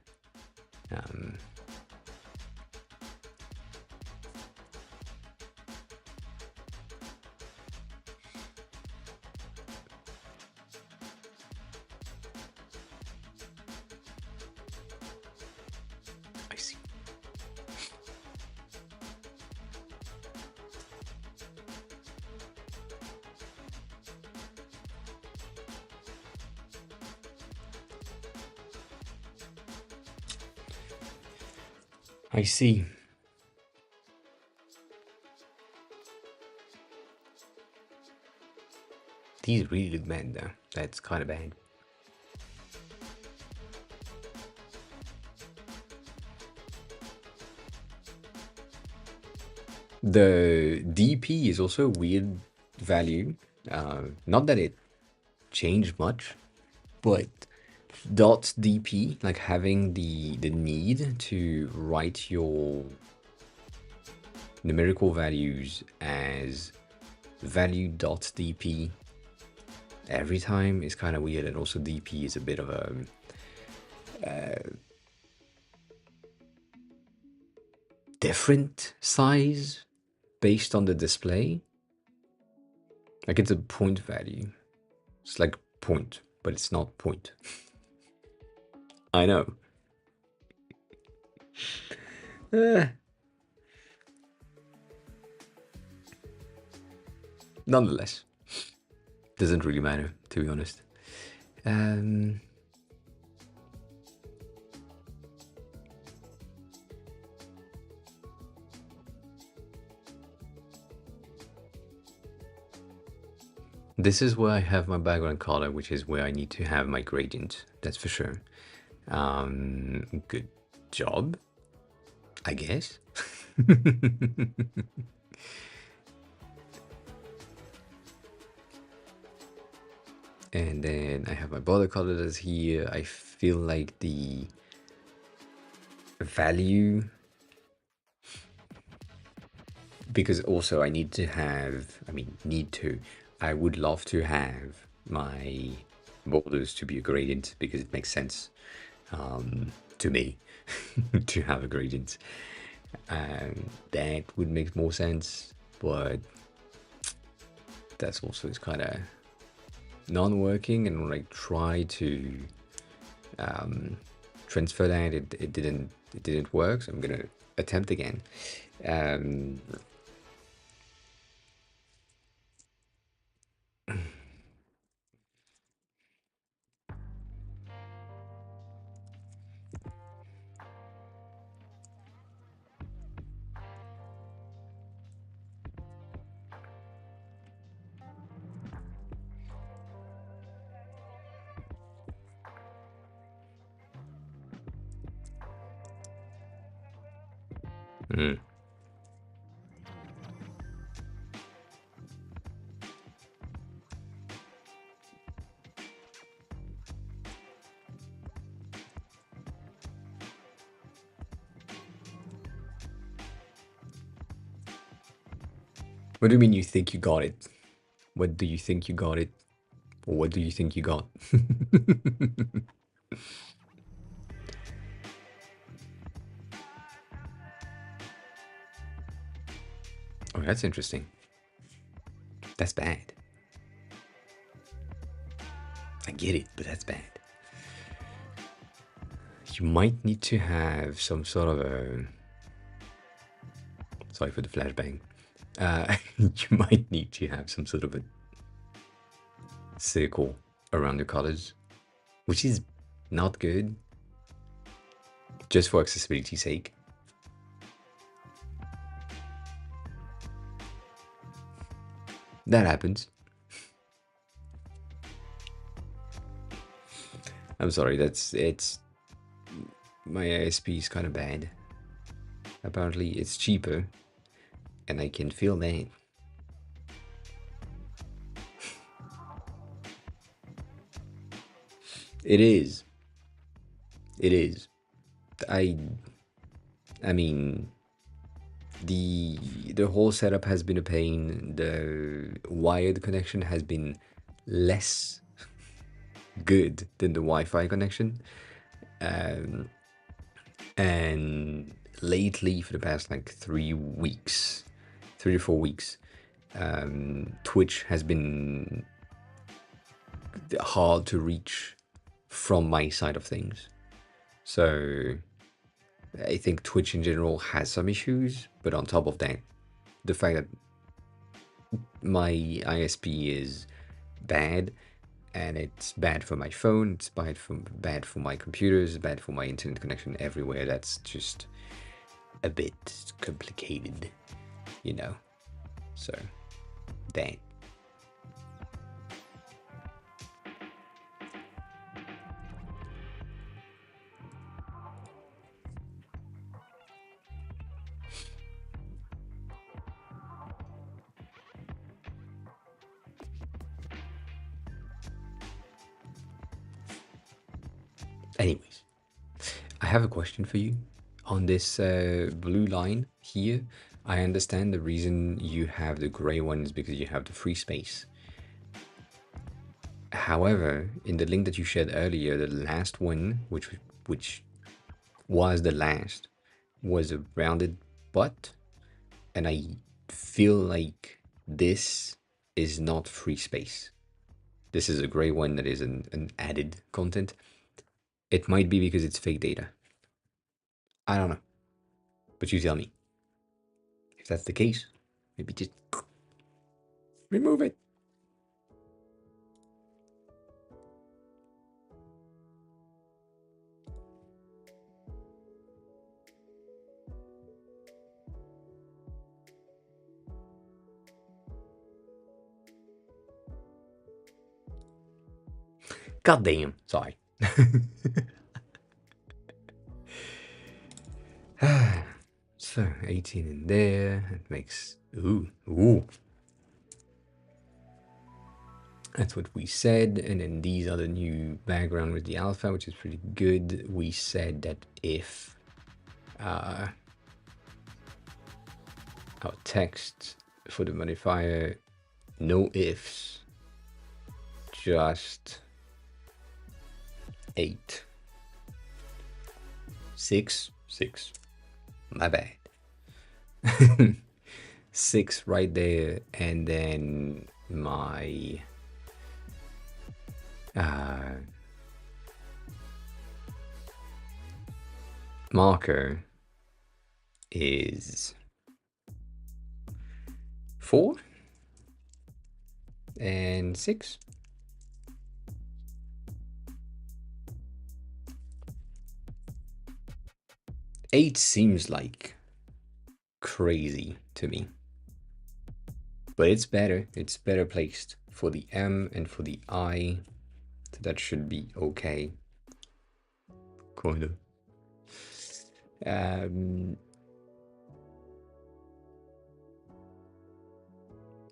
I see. I see. These really look bad though. That's kind of bad. The DP is also a weird value. Not that it changed much, but .dp, like having the need to write your numerical values as value.dp every time is kind of weird, and also dp is a bit of a different size based on the display. Like it's a point value. It's like point, but it's not point. I know. Nonetheless, doesn't really matter, to be honest. This is where I have my background color, which is where I need to have my gradient. That's for sure. Good job, I guess. And then I have my border color that's here. I feel like the value because also I need to have, I would love to have my borders to be a gradient because it makes sense to me to have a gradient. That would make more sense, but that's also it's kind of non-working, and when I try to transfer that, it didn't work, so I'm gonna attempt again. um, mm. What do you mean you think you got it? What do you think you got it? Or what do you think you got? Oh, that's interesting. That's bad. I get it, but that's bad. You might need to have some sort of a... Sorry for the flashbang. You might need to have some sort of a circle around the colors, which is not good, just for accessibility's sake. That happens. I'm sorry, it's my ASP is kind of bad. Apparently it's cheaper, and I can feel that. It is. It is. I mean, the whole setup has been a pain. The wired connection has been less good than the Wi-Fi connection. And lately, for the past like 3 weeks, 3 to 4 weeks, Twitch has been hard to reach from my side of things. So I think Twitch in general has some issues, but on top of that, the fact that my ISP is bad, and it's bad for my phone, it's bad for my computers, it's bad for my internet connection everywhere. That's just a bit complicated, you know. So that. Anyways, I have a question for you. On this blue line here, I understand the reason you have the gray one is because you have the free space. However, in the link that you shared earlier, the last one, which was the last, was a rounded butt, and I feel like this is not free space. This is a gray one that is an added content. It might be because it's fake data. I don't know. But you tell me. If that's the case, maybe just remove it. God damn. Sorry. So 18 in there. It makes ooh. That's what we said. And then these are the new background with the alpha, which is pretty good. We said that if our text for the modifier, no ifs, just 8. 6, 6. My bad. 6 right there, and then my marker is 4 and 6. Eight seems like crazy to me, but it's better. It's better placed for the M and for the I, so that should be okay. Kind of.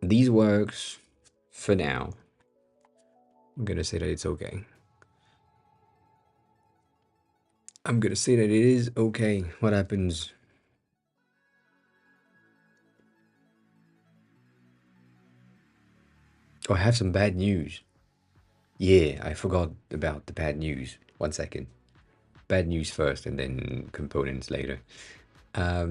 These works for now. I'm gonna say that it's okay. I'm gonna say that it is okay. What happens? Oh, I have some bad news. Yeah, I forgot about the bad news. 1 second. Bad news first and then components later. I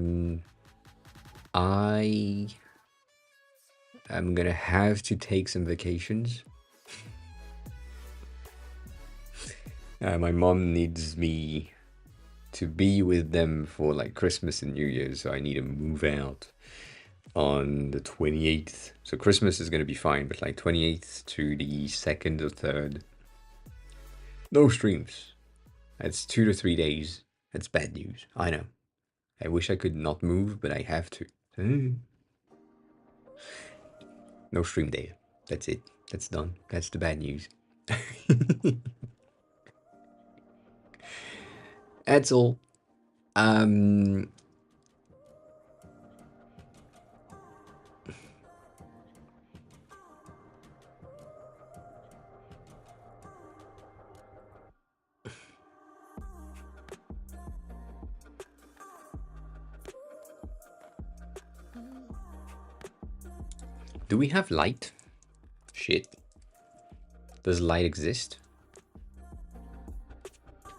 am gonna have to take some vacations. My mom needs me to be with them for like Christmas and New Year's, so I need to move out on the 28th. So Christmas is gonna be fine, but like 28th to the 2nd or 3rd, no streams. That's 2 to 3 days. That's bad news. I know. I wish I could not move, but I have to. No stream day. That's it. That's done. That's the bad news. That's all. Do we have light? Shit. Does light exist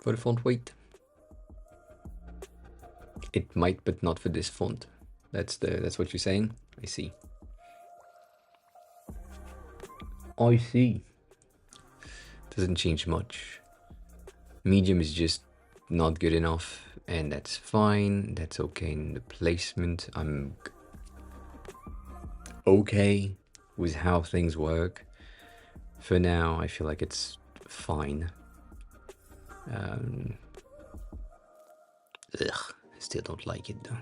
for the font weight? It might, but not for this font. That's what you're saying? I see. I see. Doesn't change much. Medium is just not good enough, and that's fine. That's okay in the placement. I'm okay with how things work. For now, I feel like it's fine. Ugh, I still don't like it though.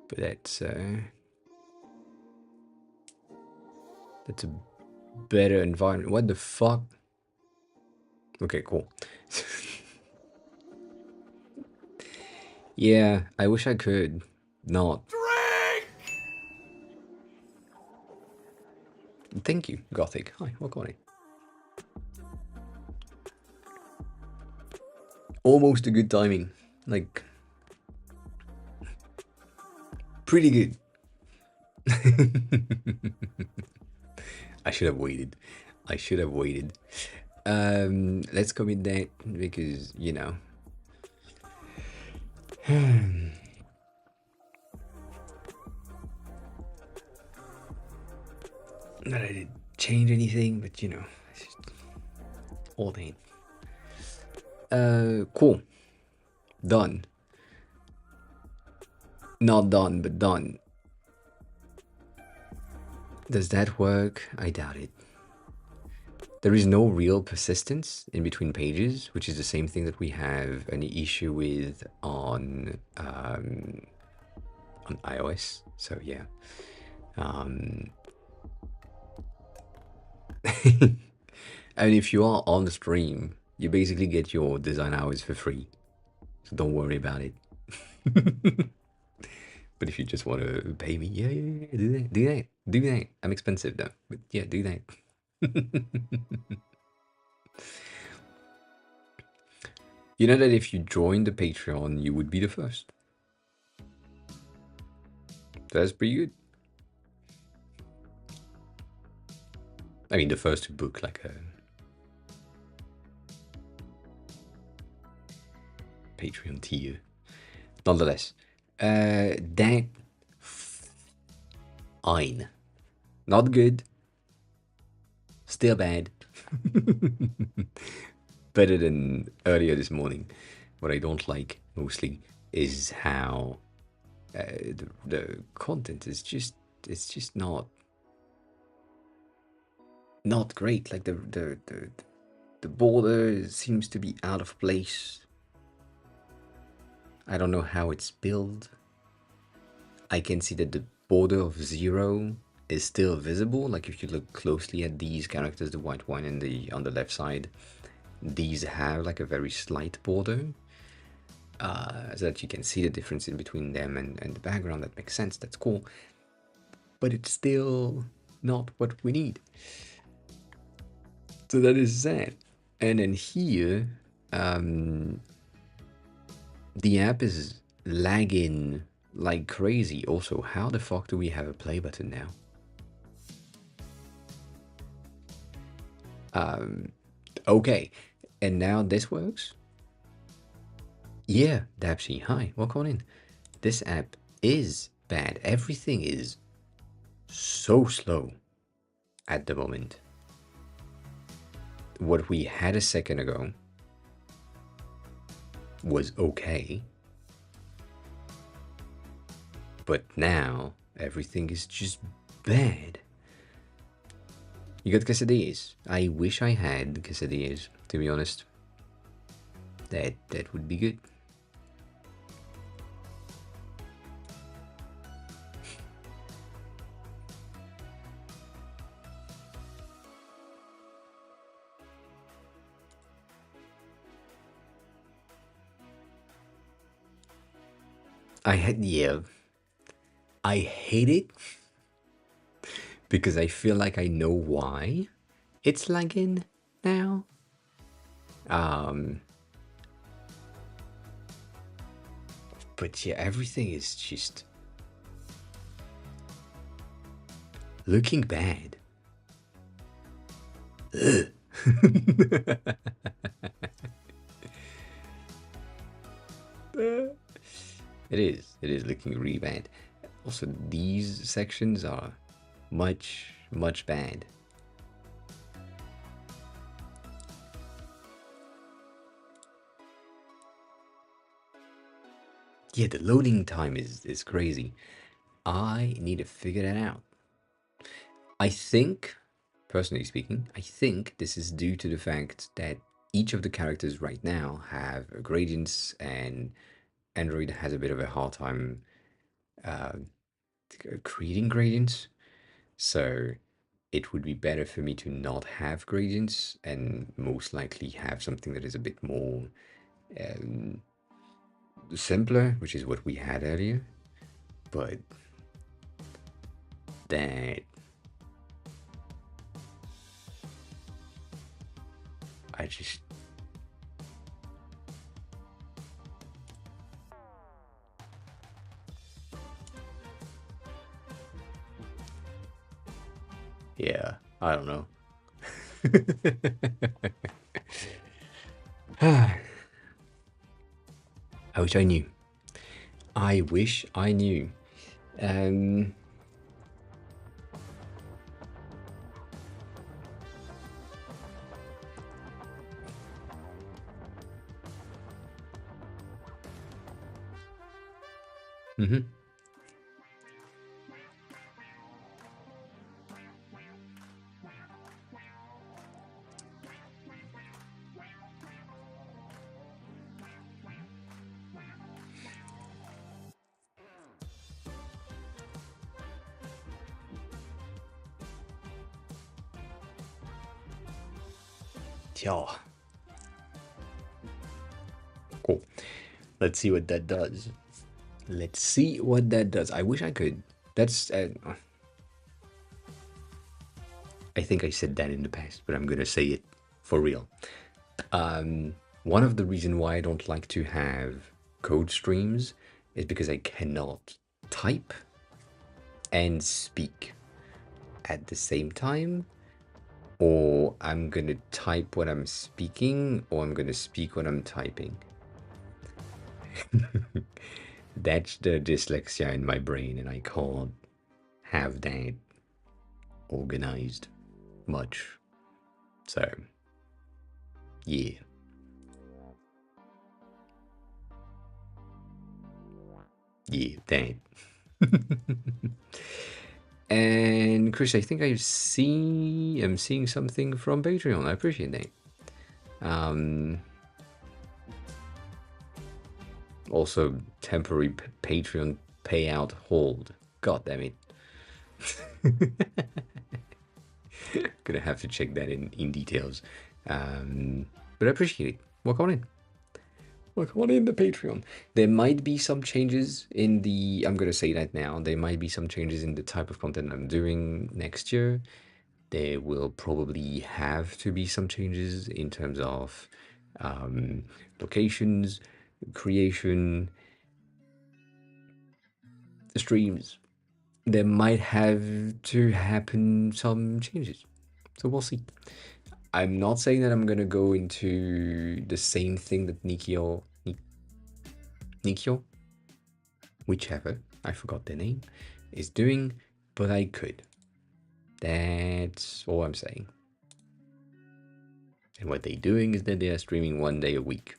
But that's a better environment. What the fuck? Okay, cool. Yeah, I wish I could not. Thank you, Gothic. Hi, welcome on. Almost a good timing. Like, pretty good. I should have waited. I should have waited. Let's commit that because, you know. Not that I did change anything, but you know, it's just all that. Cool. Done. Not done, but done. Does that work? I doubt it. There is no real persistence in between pages, which is the same thing that we have an issue with on iOS. So yeah. And if you are on the stream, you basically get your design hours for free. So don't worry about it. But if you just want to pay me, yeah, do that. I'm expensive though, but yeah, do that. You know that if you join the Patreon, you would be the first. That's pretty good. I mean, the first to book like a Patreon tier. Nonetheless, that fine. Not good. Still bad. Better than earlier this morning. What I don't like mostly is how the content is just it's just not great. Like the border seems to be out of place. I don't know how it's built. I can see that the border of 0 is still visible. Like if you look closely at these characters, the white one and the on the left side, these have like a very slight border. So that you can see the difference in between them and the background. That makes sense. That's cool. But it's still not what we need. So that is that. And then here, the app is lagging like crazy. Also, how the fuck do we have a play button now? Okay, and now this works? Yeah, Dapsy, hi, welcome in. This app is bad. Everything is so slow at the moment. What we had a second ago was okay, but now everything is just bad. You got quesadillas? I wish I had quesadillas, to be honest. That would be good. Yeah. I hate it because I feel like I know why it's lagging now. But yeah, everything is just looking bad. Ugh. It is looking really bad. Also, these sections are much bad. Yeah, the loading time is crazy. I need to figure that out. I think, personally speaking, I think this is due to the fact that each of the characters right now have gradients, and Android has a bit of a hard time uh, creating gradients. So it would be better for me to not have gradients and most likely have something that is a bit more um, simpler, which is what we had earlier. But that I just yeah, I don't know. I wish I knew. I wish I knew. Um, mhm. Yeah. Cool. Let's see what that does. Let's see what that does. I wish I could. That's. I think I said that in the past, but I'm gonna say it for real. One of the reasons why I don't like to have code streams is because I cannot type. and speak at the same time, or I'm gonna type when I'm speaking, or I'm gonna speak when I'm typing. That's the dyslexia in my brain, and I can't have that organized much. So, yeah. Yeah, that. And Chris, I think I'm seeing something from Patreon. I appreciate that. Also, temporary Patreon payout hold. God damn it. Gonna have to check that in details. But I appreciate it. Welcome on in. Welcome on in the Patreon. There might be some changes in the. I'm gonna say that now. There might be some changes in the type of content I'm doing next year. There will probably have to be some changes in terms of locations, creation, streams. There might have to happen some changes. So we'll see. I'm not saying that I'm gonna go into the same thing that Nikio, whichever, I forgot their name, is doing, but I could. That's all I'm saying. And what they're doing is that they are streaming 1 day a week.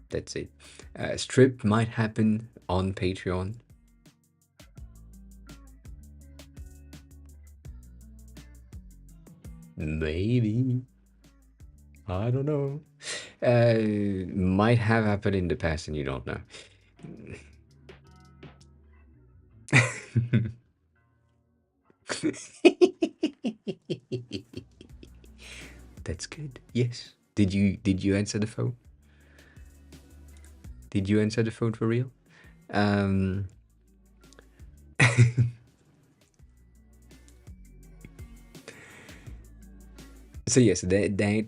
That's it. Strip might happen on Patreon. Maybe. I don't know. Might have happened in the past and you don't know. That's good. Yes. Did you answer the phone? Did you answer the phone for real? So yes, that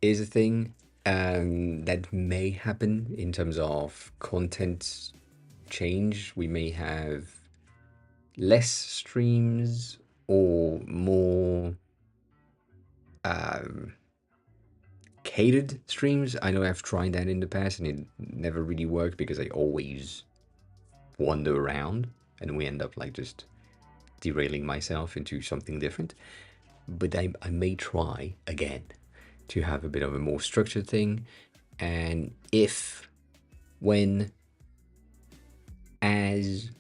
is a thing that may happen in terms of content change. We may have less streams or more catered streams. I know I've tried that in the past and it never really worked because I always wander around and we end up like just derailing myself into something different. But I may try again to have a bit of a more structured thing. And if, when, as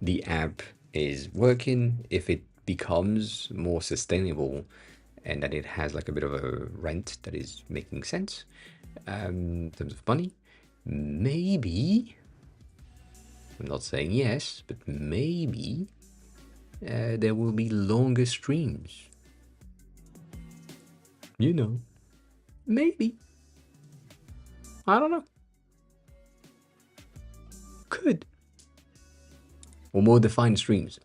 the app is working, if it becomes more sustainable and that it has like a bit of a rent that is making sense in terms of money, maybe, I'm not saying yes, but maybe there will be longer streams. You know, maybe. I don't know. Could. Or more defined streams.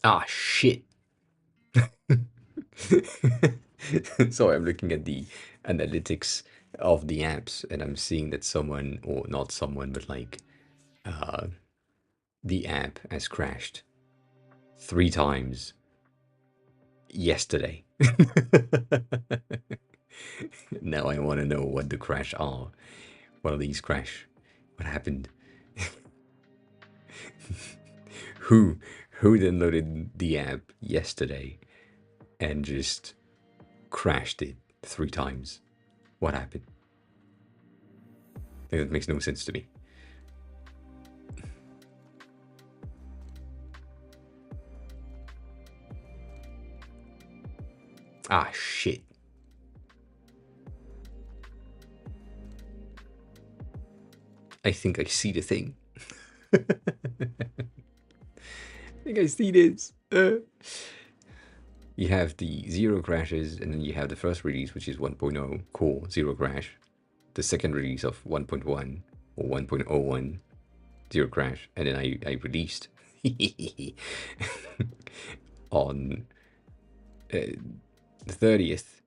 Ah, shit. Sorry, I'm looking at the analytics of the apps and I'm seeing that someone, or not someone, but like the app has crashed 3 times yesterday. Now I want to know what the crash are. What are these crash? What happened? who downloaded the app yesterday and just crashed it 3 times? What happened? That makes no sense to me. Ah, shit. I think I see the thing. I think I see this. You have the zero crashes, and then you have the first release, which is 1.0 core zero crash. The second release of 1.1 or 1.01 zero crash, and then I released on the 30th,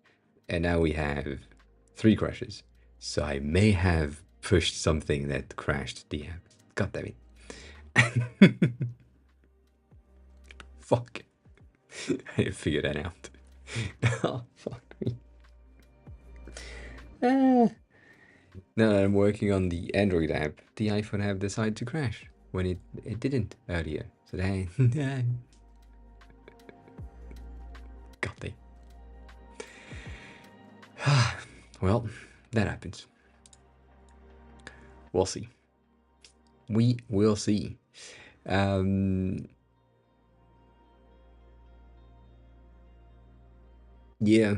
and now we have 3 crashes. So I may have pushed something that crashed the app. God damn it. Fuck. I need to figure that out. Oh, fuck me. Now that I'm working on the Android app, the iPhone app decided to crash when it didn't earlier. So then, God damn. Well, that happens. We'll see. We will see. Yeah.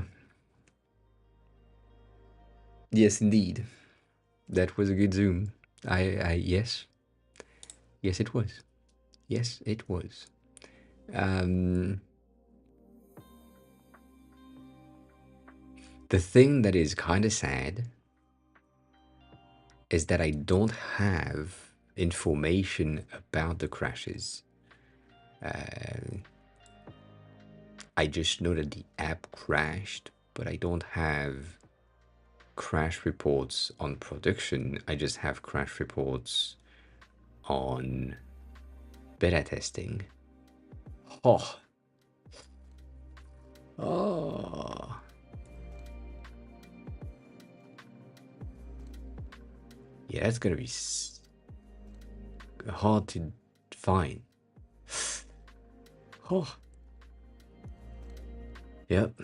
Yes, indeed. That was a good zoom. Yes. Yes, it was. Yes, it was. The thing that is kind of sad is that I don't have information about the crashes. I just know that the app crashed, but I don't have crash reports on production. I just have crash reports on beta testing. Oh. Oh. Yeah, that's gonna be hard to find. Oh. Yep.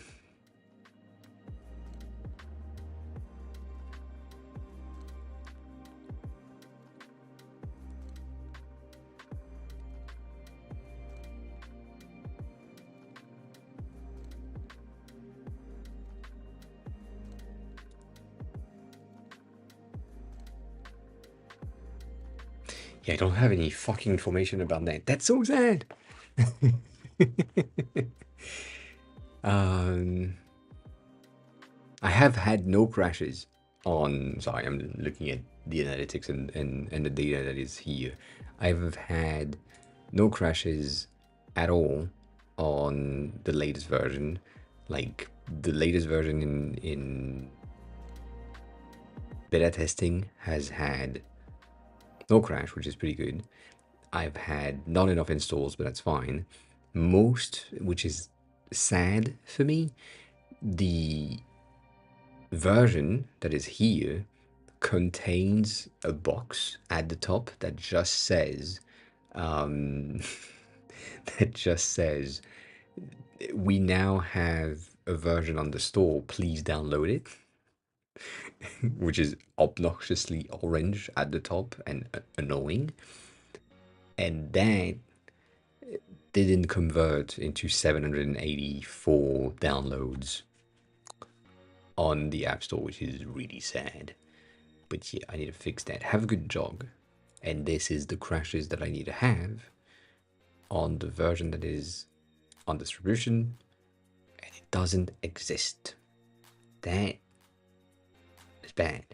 Yeah, I don't have any fucking information about that. That's so sad. I have had no crashes on. Sorry, I'm looking at the analytics and the data that is here. I've had no crashes at all on the latest version. Like the latest version in beta testing has had no crash, which is pretty good. I've had not enough installs, but that's fine. Most, which is sad for me, the version that is here contains a box at the top that just says, um, that just says, we now have a version on the store, please download it, which is obnoxiously orange at the top and annoying. And that didn't convert into 784 downloads on the App Store, which is really sad. But yeah, I need to fix that. Have a good jog. And this is the crashes that I need to have on the version that is on distribution, and it doesn't exist. That is bad.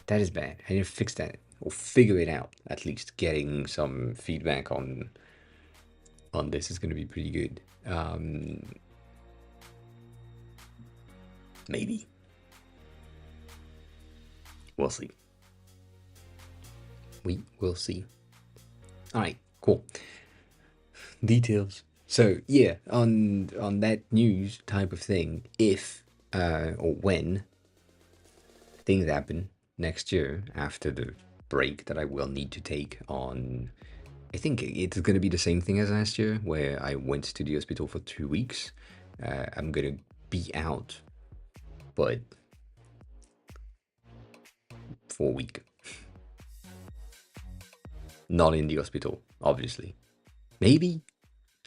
That is bad. I need to fix that or figure it out. At least getting some feedback on this is going to be pretty good. Maybe. We'll see. We will see. All right, cool. Details. So yeah, on that news type of thing, if or when things happen next year after the break that I will need to take on, I think it's going to be the same thing as last year, where I went to the hospital for 2 weeks. I'm going to be out, but for a week. Not in the hospital, obviously. Maybe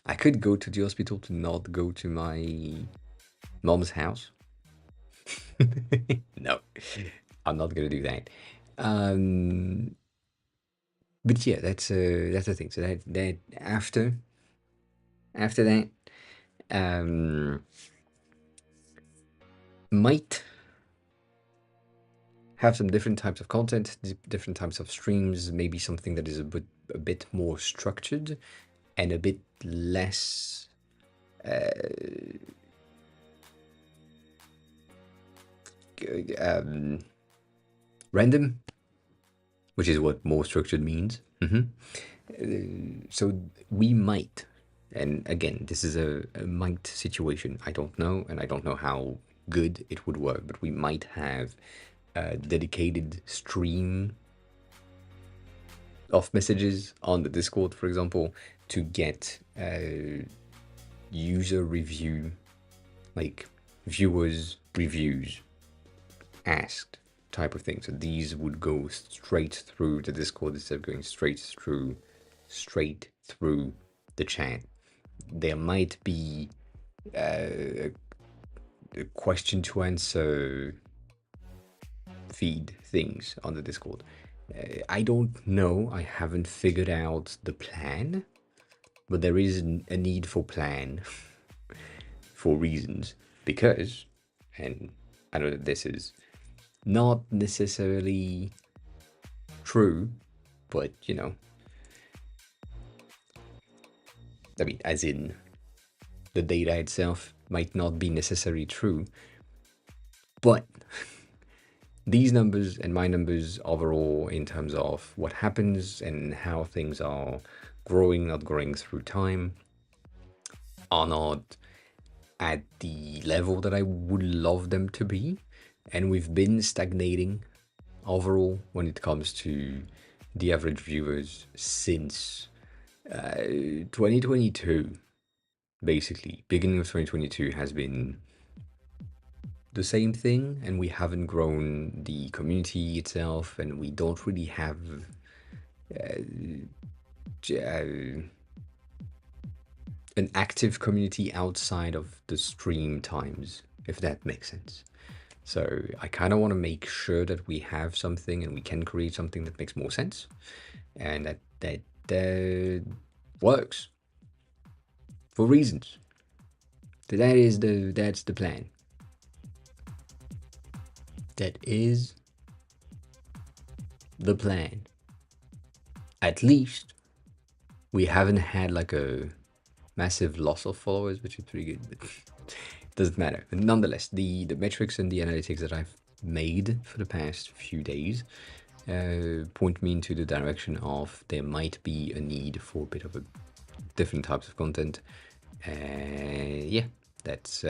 I could go to the hospital to not go to my mom's house. No, I'm not gonna do that. But yeah, that's the thing. So that after that, might have some different types of content, different types of streams, maybe something that is a bit more structured and a bit less random, which is what more structured means. So we might, and again, this is a might situation. I don't know, and I don't know how good it would work, but we might have a dedicated stream of messages on the Discord, for example, to get user review, like viewers' reviews asked type of thing. So these would go straight through the Discord instead of going straight through the chat. There might be a question to answer feed things on the Discord. I don't know. I haven't figured out the plan, but there is a need for plan for reasons, because, and I know that this is not necessarily true, but you know, I mean, as in the data itself might not be necessarily true, but these numbers and my numbers overall, in terms of what happens and how things are growing, not growing through time, are not at the level that I would love them to be. And we've been stagnating overall when it comes to the average viewers since 2022. Basically, beginning of 2022 has been the same thing, and we haven't grown the community itself, and we don't really have an active community outside of the stream times, if that makes sense. So I kind of want to make sure that we have something and we can create something that makes more sense, and that works for reasons. So that's the plan. That is the plan. At least we haven't had like a massive loss of followers, which is pretty good, but it doesn't matter. But nonetheless, the metrics and the analytics that I've made for the past few days point me into the direction of there might be a need for a bit of a different types of content. Yeah, that's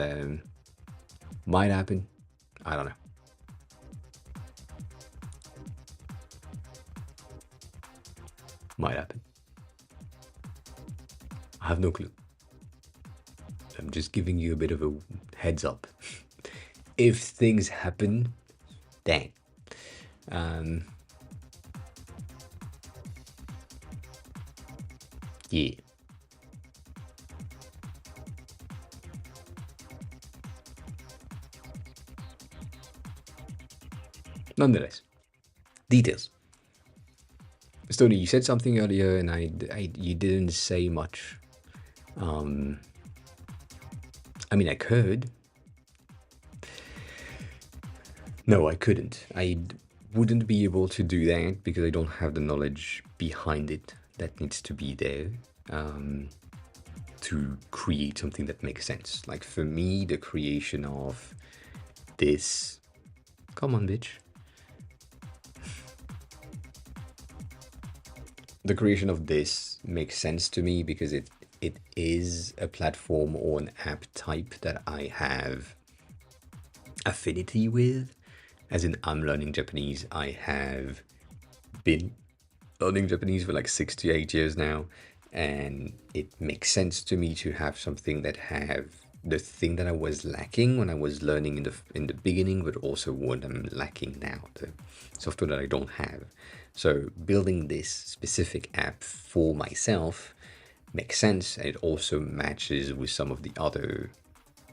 might happen. I don't know. Might happen. I have no clue. I'm just giving you a bit of a heads up. If things happen, then yeah. Nonetheless, details. Stoney, you said something earlier, and you didn't say much. I mean, I could. No, I couldn't. I wouldn't be able to do that because I don't have the knowledge behind it that needs to be there to create something that makes sense. Like for me, the creation of this. Come on, bitch. The creation of this makes sense to me because it is a platform or an app type that I have affinity with. As in, I'm learning Japanese. I have been learning Japanese for like 6 to 8 years now, and it makes sense to me to have something that have the thing that I was lacking when I was learning in the beginning, but also what I'm lacking now, the software that I don't have. So building this specific app for myself makes sense, and it also matches with some of the other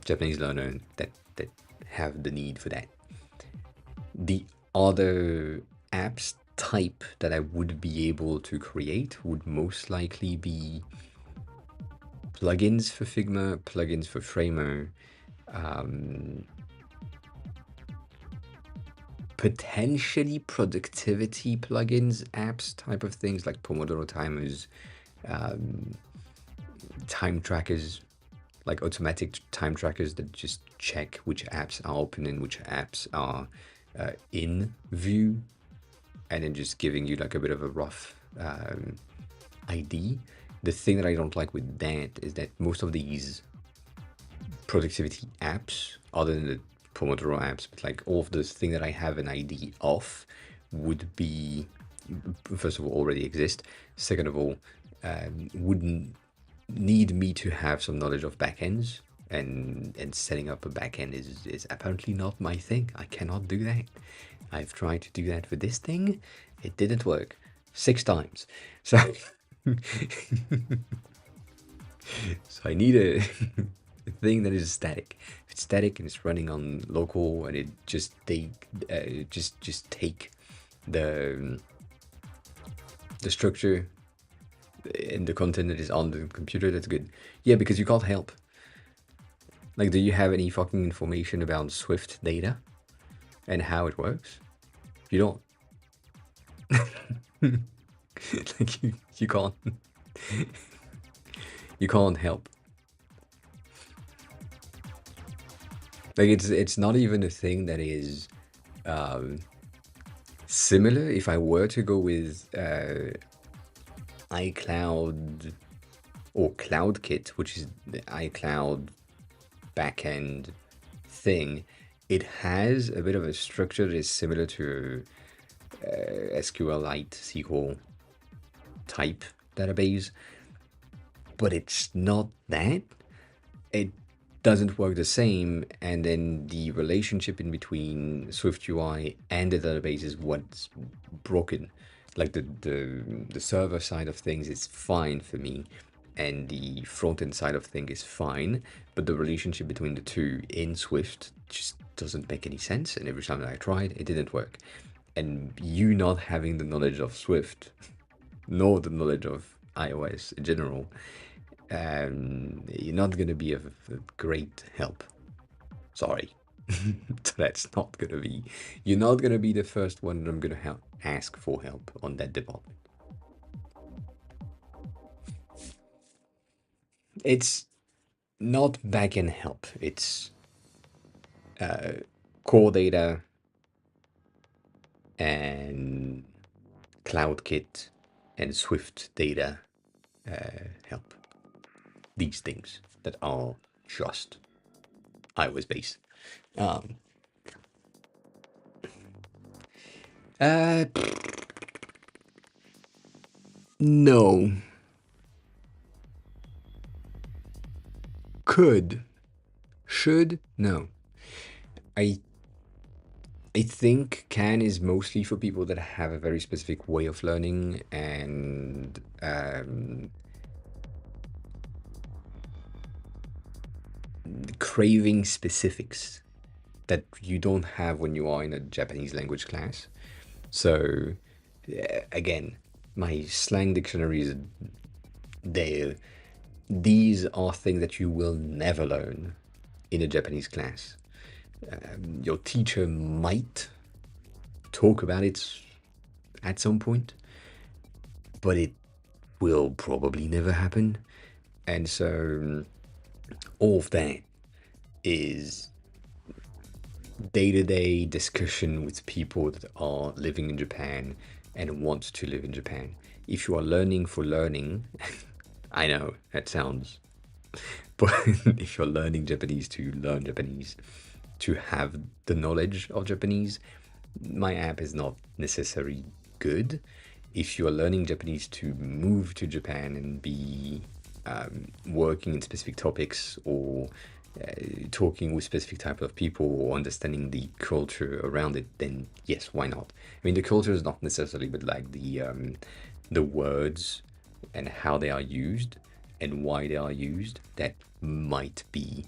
Japanese learners that have the need for that. The other apps type that I would be able to create would most likely be plugins for Figma, plugins for Framer, potentially productivity plugins, apps type of things like Pomodoro timers, time trackers, like automatic time trackers that just check which apps are open and which apps are in view, and then just giving you like a bit of a rough ID. The thing that I don't like with that is that most of these productivity apps, other than the Pomodoro apps, but like all of those things that I have an ID of would be, first of all, already exist. Second of all, wouldn't need me to have some knowledge of backends, and setting up a backend is apparently not my thing. I cannot do that. I've tried to do that for this thing. It didn't work 6 times. So so I need a thing that is static. If it's static and it's running on local and it just take the structure and the content that is on the computer, that's good. Yeah, because you can't help. Like, do you have any fucking information about Swift data and how it works? You don't. Like you can't you can't help. Like it's not even a thing that is similar. If I were to go with iCloud or CloudKit, which is the iCloud backend thing, it has a bit of a structure that is similar to SQLite SQL type database, but it's not that. It doesn't work the same, and then the relationship in between Swift UI and the database is what's broken. Like the server side of things is fine for me, and the front end side of things is fine, but the relationship between the two in Swift just doesn't make any sense. And every time that I tried, it didn't work. And you not having the knowledge of Swift, nor the knowledge of iOS in general, you're not going to be a great help. Sorry. That's not going to be, you're not going to be the first one that I'm going to ask for help on that department. It's not backend help. It's core data and CloudKit and Swift data help. These things that are just iOS based. No. Could. Should. No. I think can is mostly for people that have a very specific way of learning and craving specifics that you don't have when you are in a Japanese language class. So again, my slang dictionary is there. These are things that you will never learn in a Japanese class. Your teacher might talk about it at some point, but it will probably never happen. And so all of that is day-to-day discussion with people that are living in Japan and want to live in Japan. If you are learning for learning, I know that sounds, but if you're learning Japanese to learn Japanese, to have the knowledge of Japanese, my app is not necessarily good. If you are learning Japanese to move to Japan and be working in specific topics, or talking with specific type of people, or understanding the culture around it, then yes, why not? I mean, the culture is not necessarily, but like the words and how they are used and why they are used, that might be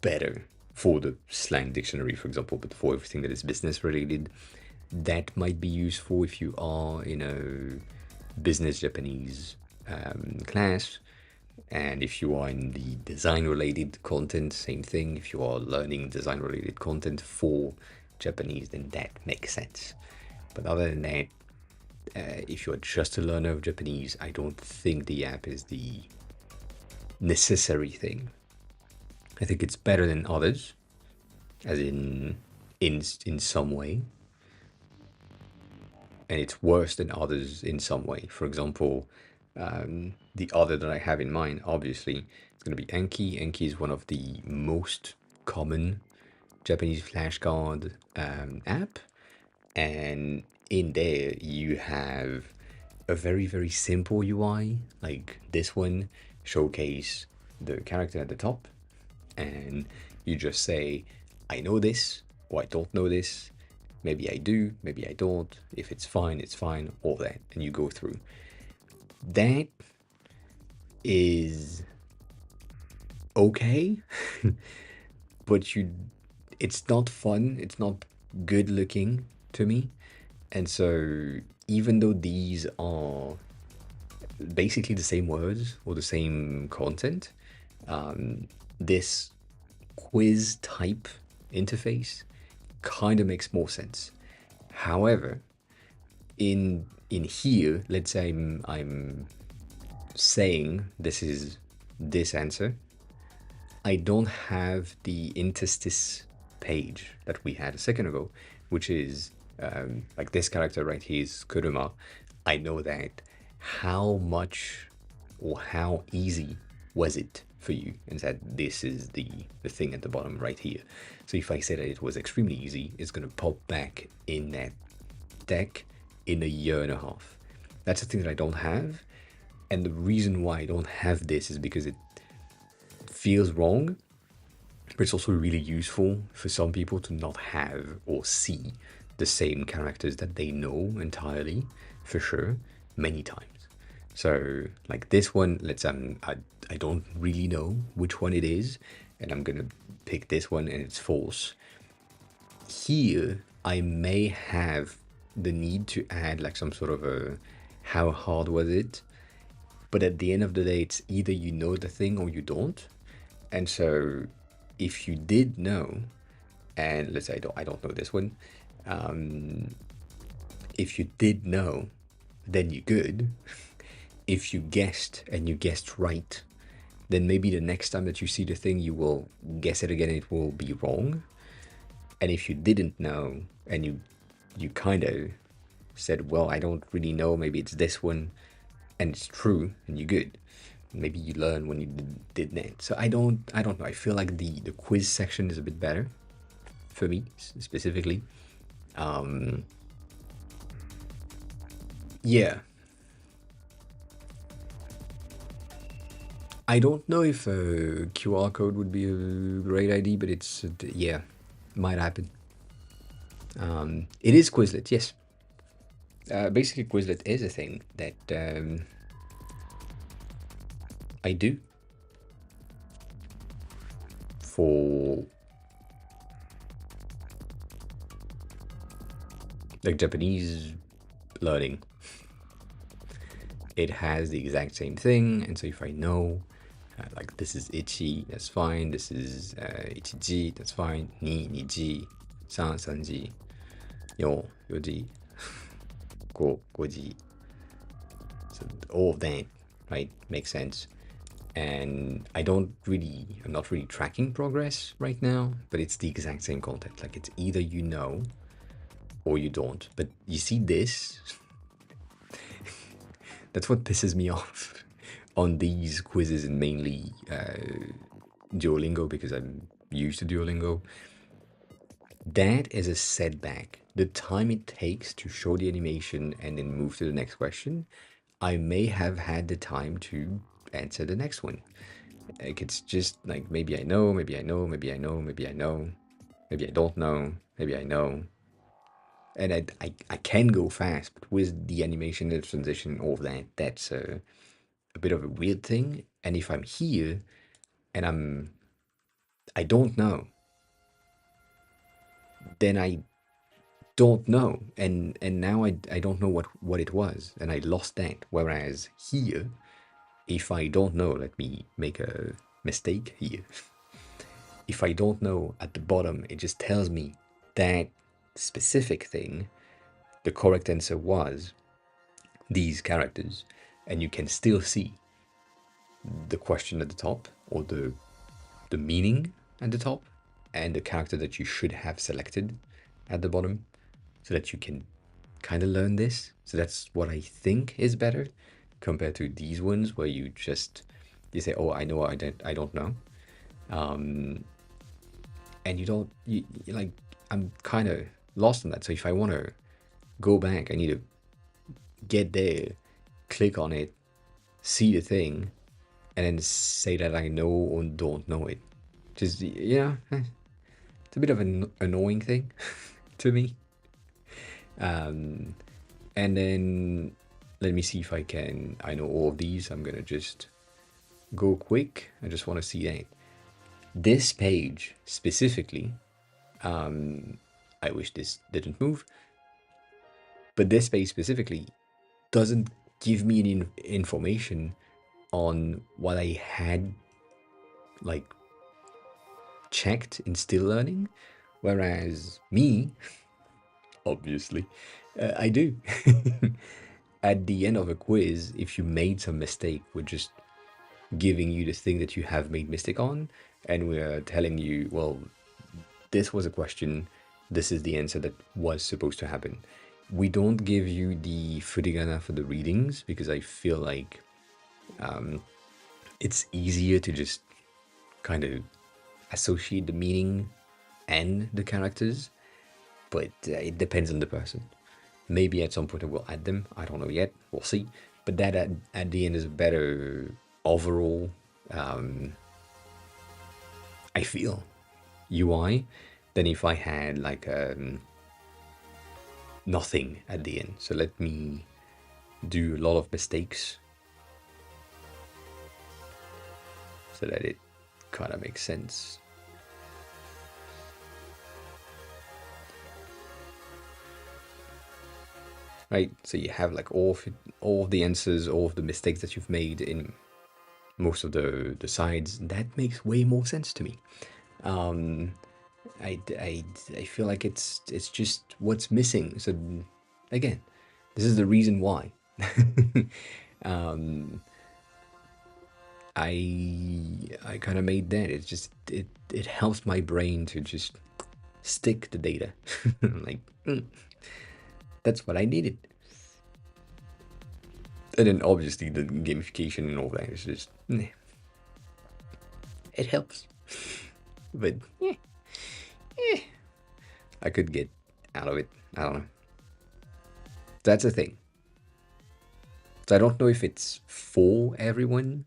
better for the slang dictionary, for example, but for everything that is business related, that might be useful if you are in a business Japanese class. And if you are in the design related content, same thing. If you are learning design related content for Japanese, then that makes sense. But other than that, if you're just a learner of Japanese, I don't think the app is the necessary thing. I think it's better than others, as in some way, and it's worse than others in some way. For example, the other that I have in mind, obviously, it's going to be Enki. Enki is one of the most common Japanese flashcard app, and in there you have a very simple UI like this one, showcase the character at the top, and you just say, I know this, or I don't know this. Maybe I do, maybe I don't. If it's fine, all that. And you go through. That is okay, but it's not fun, it's not good looking to me. And so even though these are basically the same words or the same content, this quiz type interface kind of makes more sense. However, in here, let's say I'm saying this is this answer, I don't have the interstice page that we had a second ago, which is like this character right here is Kuruma. I know that. How much or how easy was it for you? And that this is the thing at the bottom right here. So if I say that it was extremely easy, it's going to pop back in that deck in a year and a half. That's the thing that I don't have. And the reason why I don't have this is because it feels wrong, but it's also really useful for some people to not have or see the same characters that they know entirely, for sure, many times. So like this one, I don't really know which one it is, and I'm gonna pick this one and it's false. Here, I may have the need to add like some sort of a how hard was it, but at the end of the day, it's either you know the thing or you don't. And so if you did know, and let's say I don't know this one, if you did know, then you're good. If you guessed and you guessed right, then maybe the next time that you see the thing, you will guess it again and it will be wrong. And if you didn't know and you kind of said, well, I don't really know, maybe it's this one, and it's true, and you're good. Maybe you learn when you did that. So I don't know. I feel like the quiz section is a bit better for me specifically. Yeah, I don't know if a QR code would be a great idea, but it's yeah, might happen. It is Quizlet, yes. Basically, Quizlet is a thing that I do for like Japanese learning. It has the exact same thing, and so if I know, like this is ichi, that's fine. This is ichiji, that's fine. Ni, niji, san, sanji, yo, yoji, go, goji. So all of that, right, makes sense. And I'm not really tracking progress right now, but it's the exact same content. Like it's either you know or you don't. But you see this, that's what pisses me off on these quizzes, and mainly Duolingo, because I'm used to Duolingo. That is a setback. The time it takes to show the animation and then move to the next question, I may have had the time to answer the next one. Like it's just like maybe I know, maybe I know, maybe I know, maybe I know, maybe I don't know, maybe I know. And I can go fast, but with the animation, the transition, all of that, that's a bit of a weird thing. And if I'm here and I don't know, then I don't know, and now I don't know what it was, and I lost that. Whereas here, if I don't know, let me make a mistake here. If I don't know at the bottom, it just tells me that specific thing. The correct answer was these characters, and you can still see the question at the top, or the meaning at the top, and the character that you should have selected at the bottom, so that you can kind of learn this. So that's what I think is better compared to these ones where you say, oh, I know, I don't know. And you don't, like, I'm kind of lost on that. So if I want to go back, I need to get there, click on it, see the thing, and then say that I know or don't know it. Just, it's a bit of an annoying thing to me. And then let me see if I know all of these. I'm gonna just go quick. I just want to see that. This page specifically, I wish this didn't move, but this page specifically doesn't give me any information on what I had like checked in still learning, whereas me, obviously, I do. At the end of a quiz, if you made some mistake, we're just giving you the thing that you have made mistake on, and we're telling you, well, this was a question, this is the answer that was supposed to happen. We don't give you the furigana for the readings because I feel like it's easier to just kind of associate the meaning and the characters, but it depends on the person. Maybe at some point I will add them. I don't know yet. We'll see. But that at the end is a better overall, I feel, UI than if I had like nothing at the end. So let me do a lot of mistakes so that it kind of makes sense. Right, so you have like all of the answers, all of the mistakes that you've made in most of the sides. That makes way more sense to me. I feel like it's just what's missing. So again, this is the reason why. I kind of made that. It's just it helps my brain to just stick the data. Like, that's what I needed. And then obviously the gamification and all that is just, it helps. But I could get out of it. I don't know. That's a thing. So I don't know if it's for everyone.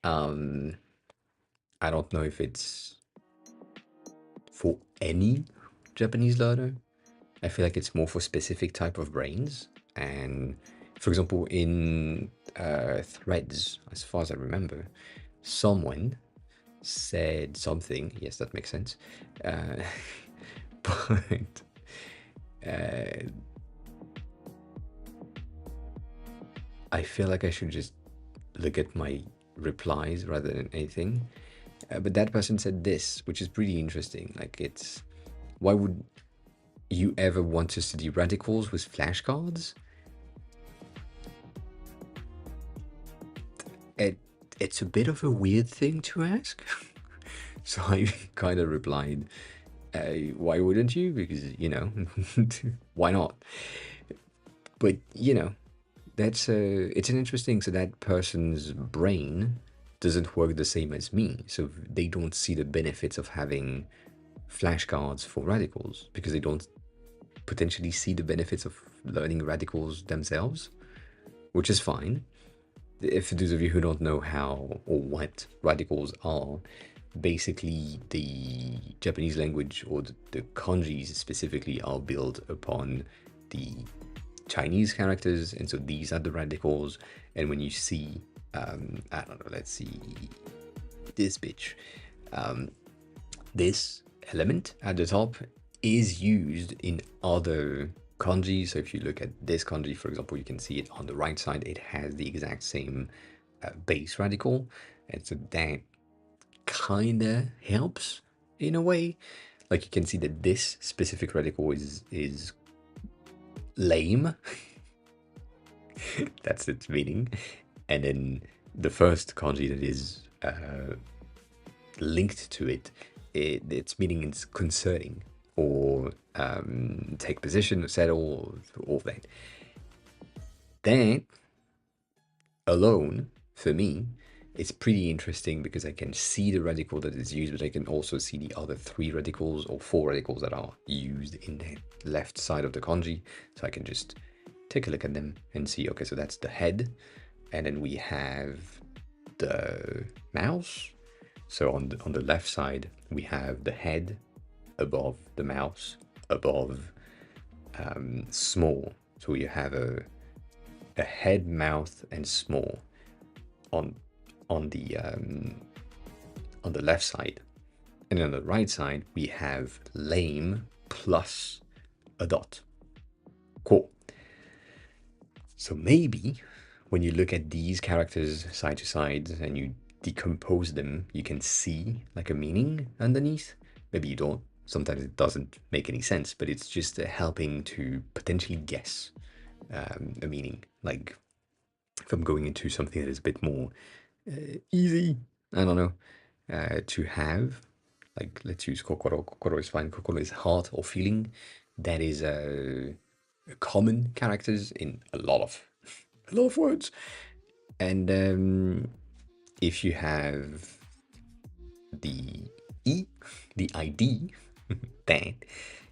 I don't know if it's for any Japanese learner. I feel like it's more for specific type of brains. And for example, in threads, as far as I remember, someone said something. Yes, that makes sense. But I feel like I should just look at my replies rather than anything. But that person said this, which is pretty interesting. Like, it's, why would you ever want to study radicals with flashcards? It's a bit of a weird thing to ask. So I kind of replied, why wouldn't you? Because, why not? But, it's an interesting, so that person's brain doesn't work the same as me. So they don't see the benefits of having flashcards for radicals because they don't potentially see the benefits of learning radicals themselves, which is fine. If those of you who don't know how or what radicals are, basically the Japanese language, or the kanjis specifically, are built upon the Chinese characters, and so these are the radicals. And when you see, I don't know, let's see, this bitch, this element at the top is used in other kanji. So if you look at this kanji, for example, you can see it on the right side. It has the exact same base radical, and so that kind of helps in a way. Like, you can see that this specific radical is lame. That's its meaning. And then the first kanji that is linked to it, its meaning is concerning, or take position, settle, all that. That alone, for me, it's pretty interesting because I can see the radical that is used, but I can also see the other 3 radicals or 4 radicals that are used in the left side of the kanji. So I can just take a look at them and see, okay, so that's the head. And then we have the mouse. So on the left side, we have the head above the mouse, above small. So you have a head, mouth, and small on the left side. And on the right side, we have lame plus a dot. Cool. So maybe when you look at these characters side to side and you decompose them, you can see like a meaning underneath. Maybe you don't. Sometimes it doesn't make any sense, but it's just helping to potentially guess a meaning. Like if I'm going into something that is a bit more easy, I don't know, to have, like let's use kokoro. Kokoro is fine. Kokoro is heart or feeling. That is common characters in a lot of words. And if you have the E, the ID, then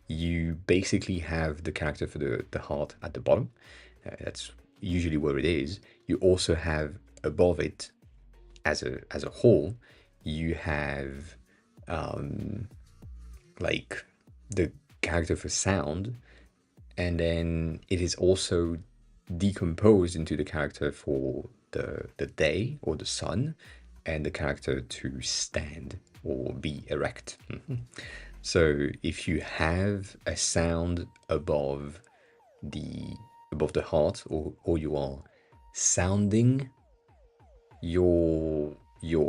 you basically have the character for the heart at the bottom. That's usually where it is. You also have above it, as a whole, you have like the character for sound, and then it is also decomposed into the character for the day or the sun, and the character to stand or be erect. So if you have a sound above the heart, or you are sounding your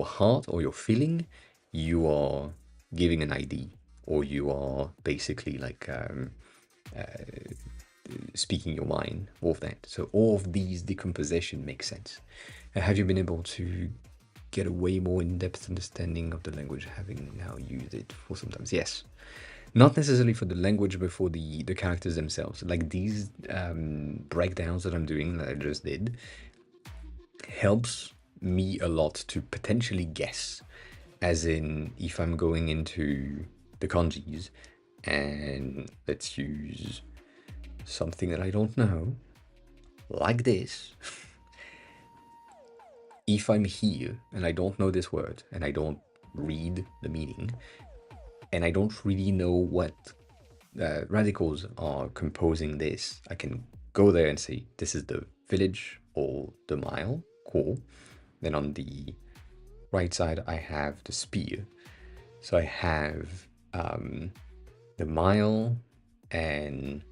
heart or your feeling, you are giving an ID, or you are basically like speaking your mind, all of that. So all of these decomposition makes sense. Have you been able to get a way more in-depth understanding of the language, having now used it for sometimes? Yes. Not necessarily for the language, but for the characters themselves. Like these breakdowns that I'm doing, that I just did, helps me a lot to potentially guess. As in, if I'm going into the kanjis, and let's use something that I don't know, like this. If I'm here and I don't know this word, and I don't read the meaning, and I don't really know what radicals are composing this, I can go there and say, this is the village or the mile. Cool. Then on the right side, I have the spear. So I have the mile and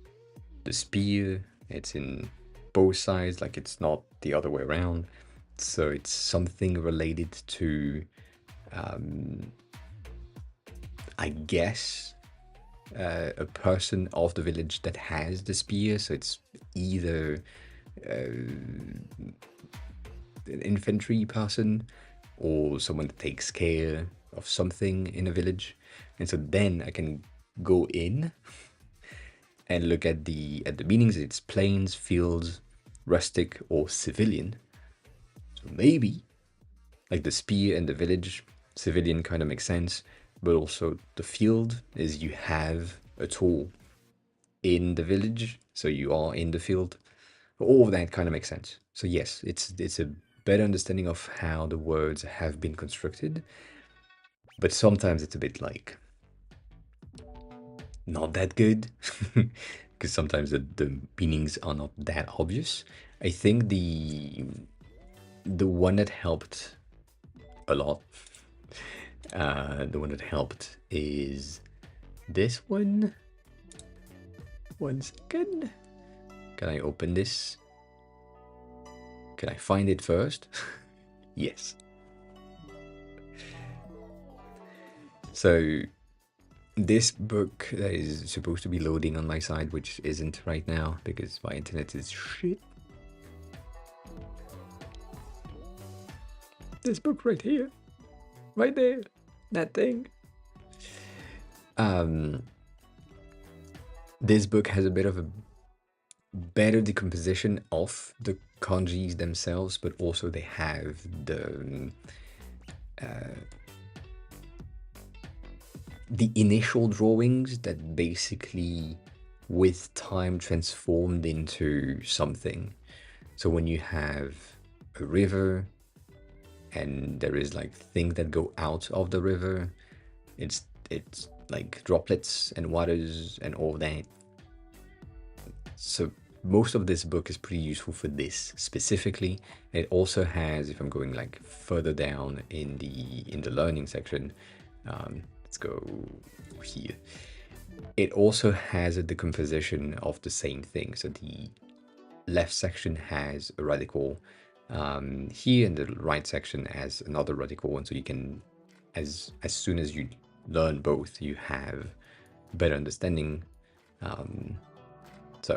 the spear. It's in both sides, like it's not the other way around. So it's something related to, I guess, a person of the village that has the spear. So it's either an infantry person or someone that takes care of something in a village. And so then I can go in and look at the meanings. It's plains, fields, rustic, or civilian. So maybe like the spear and the village, civilian kind of makes sense, but also the field is you have a tool in the village, so you are in the field. All of that kind of makes sense. So yes, it's a better understanding of how the words have been constructed, but sometimes it's a bit like not that good, because sometimes the meanings are not that obvious. I think the one that helped a lot, the one that helped is this one. 1 second. Can I open this? Can I find it first? Yes. So this book that is supposed to be loading on my side, which isn't right now because my internet is shit. This book right here, right there, that thing. This book has a bit of a better decomposition of the kanjis themselves, but also they have the initial drawings that basically with time transformed into something. So when you have a river and there is like things that go out of the river, it's like droplets and waters and all that. So most of this book is pretty useful for this specifically. It also has, if I'm going like further down in the learning section, let's go here. It also has a decomposition of the same thing. So the left section has a radical here, and the right section has another radical one. So you can, as soon as you learn both, you have better understanding. So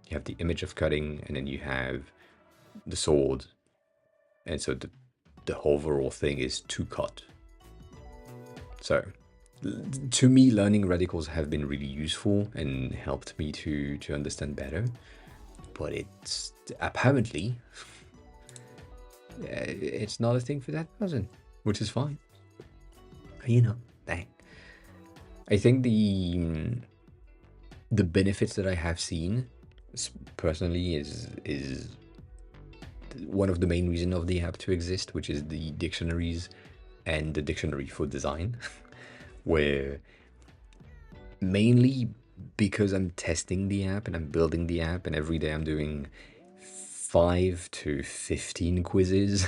you have the image of cutting, and then you have the sword, and so the overall thing is to cut. So to me, learning radicals have been really useful and helped me to understand better. But it's apparently it's not a thing for that person, which is fine. You know, dang. I think the benefits that I have seen personally is one of the main reasons of the app to exist, which is the dictionaries and the dictionary for design, where mainly because I'm testing the app and I'm building the app, and every day I'm doing 5 to 15 quizzes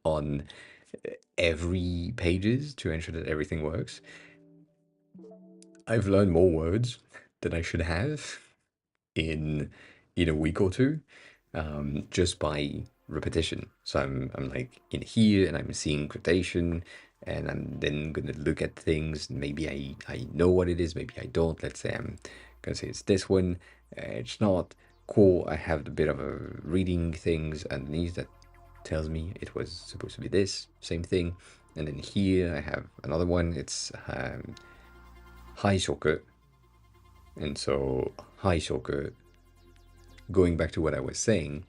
on every pages to ensure that everything works. I've learned more words than I should have in a week or two, just by repetition. So I'm like in here and I'm seeing quotation, and I'm then gonna look at things. Maybe I know what it is, maybe I don't. Let's say I'm gonna say it's this one. It's not cool. I have a bit of a reading things underneath that tells me it was supposed to be this same thing. And then here I have another one. It's high shoku. And so high shoku, going back to what I was saying,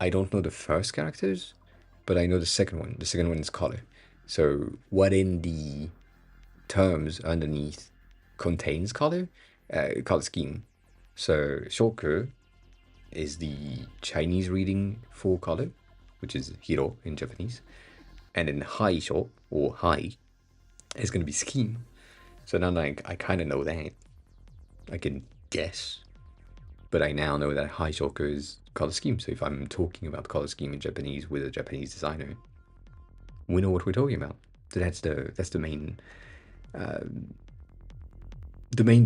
I don't know the first characters, but I know the second one. The second one is color. So what in the terms underneath contains color? Color scheme. So shoku is the Chinese reading for color, which is hiro in Japanese. And then haisho, or hai, is going to be scheme. So now I kind of know that. I can guess. But I now know that haishoku is color scheme. So if I'm talking about color scheme in Japanese with a Japanese designer, we know what we're talking about. So that's the main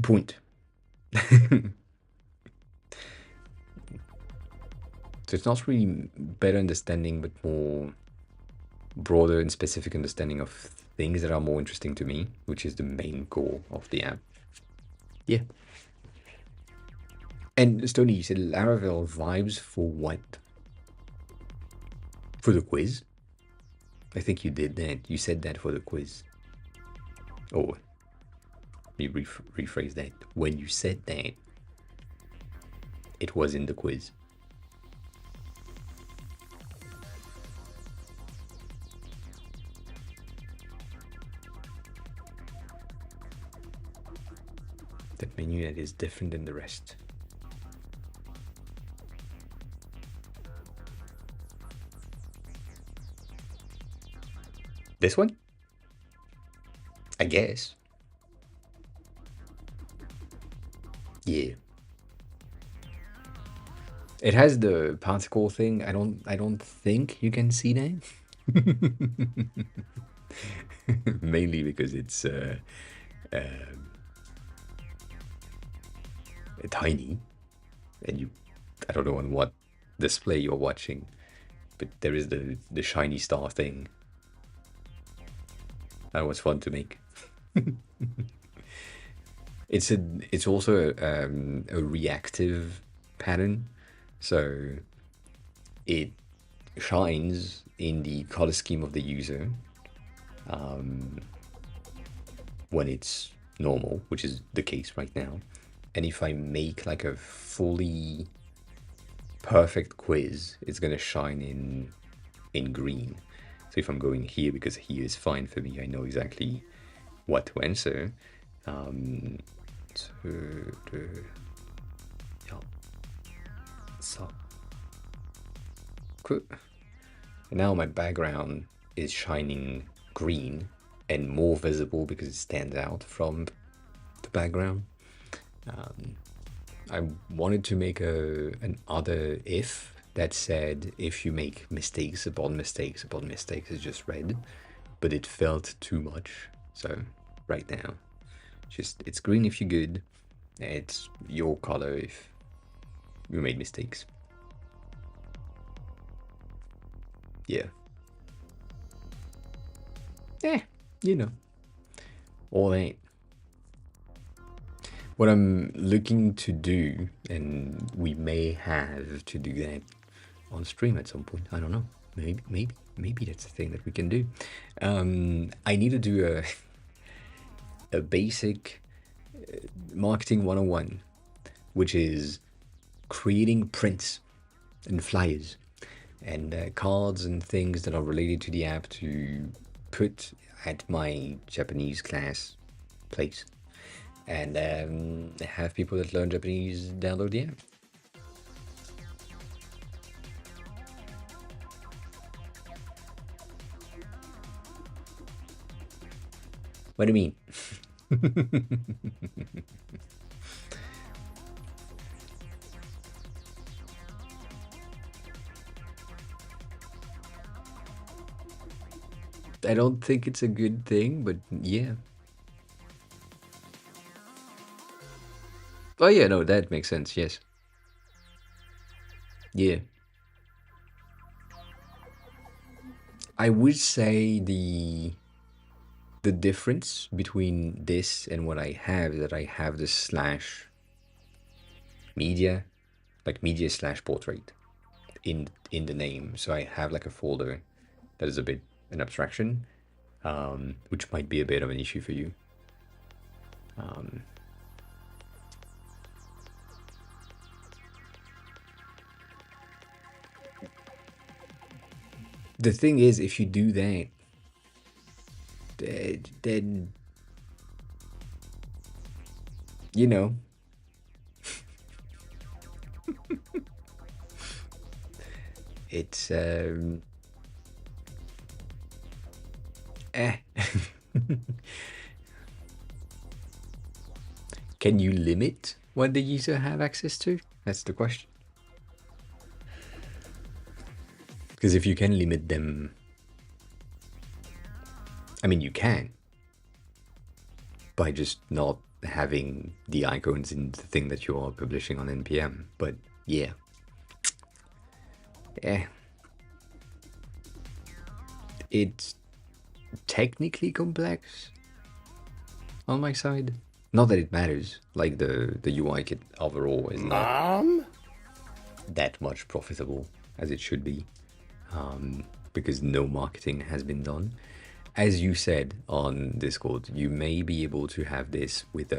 point. So it's not really better understanding, but more broader and specific understanding of things that are more interesting to me, which is the main goal of the app. Yeah. And Stony, you said Laravel vibes for what? For the quiz? I think you did that. You said that for the quiz. Oh, let me rephrase that. When you said that, it was in the quiz. That menu that is different than the rest. This one? I guess. Yeah. It has the particle thing. I don't think you can see that. Mainly because it's tiny, and I don't know on what display you're watching, but there is the shiny star thing. That was fun to make. It's also a reactive pattern, so it shines in the color scheme of the user when it's normal, which is the case right now. And if I make like a fully perfect quiz, it's gonna shine in green. So if I'm going here, because here is fine for me, I know exactly what to answer. Ja. So. Cool. Now my background is shining green and more visible because it stands out from the background. I wanted to make an other if that said if you make mistakes upon mistakes upon mistakes, it's just red, but it felt too much. So right now, just it's green if you're good, it's your color if you made mistakes. Yeah. You know, all that. What I'm looking to do, and we may have to do that on stream at some point. I don't know. Maybe that's a thing that we can do. I need to do a basic marketing 101, which is creating prints and flyers and cards and things that are related to the app to put at my Japanese class place, and have people that learn Japanese download the app. What do you mean? I don't think it's a good thing, but yeah. Oh yeah, no, that makes sense. Yes. Yeah. I would say the difference between this and what I have is that I have the slash media, like media slash portrait in the name. So I have like a folder that is a bit an abstraction, which might be a bit of an issue for you. The thing is, if you do that, then you know, it's Can you limit what the user have access to? That's the question. Because if you can limit them, I mean, you can by just not having the icons in the thing that you are publishing on NPM. But yeah, it's technically complex on my side. Not that it matters. Like the UI kit overall is not that much profitable as it should be, because no marketing has been done. As you said on Discord, you may be able to have this with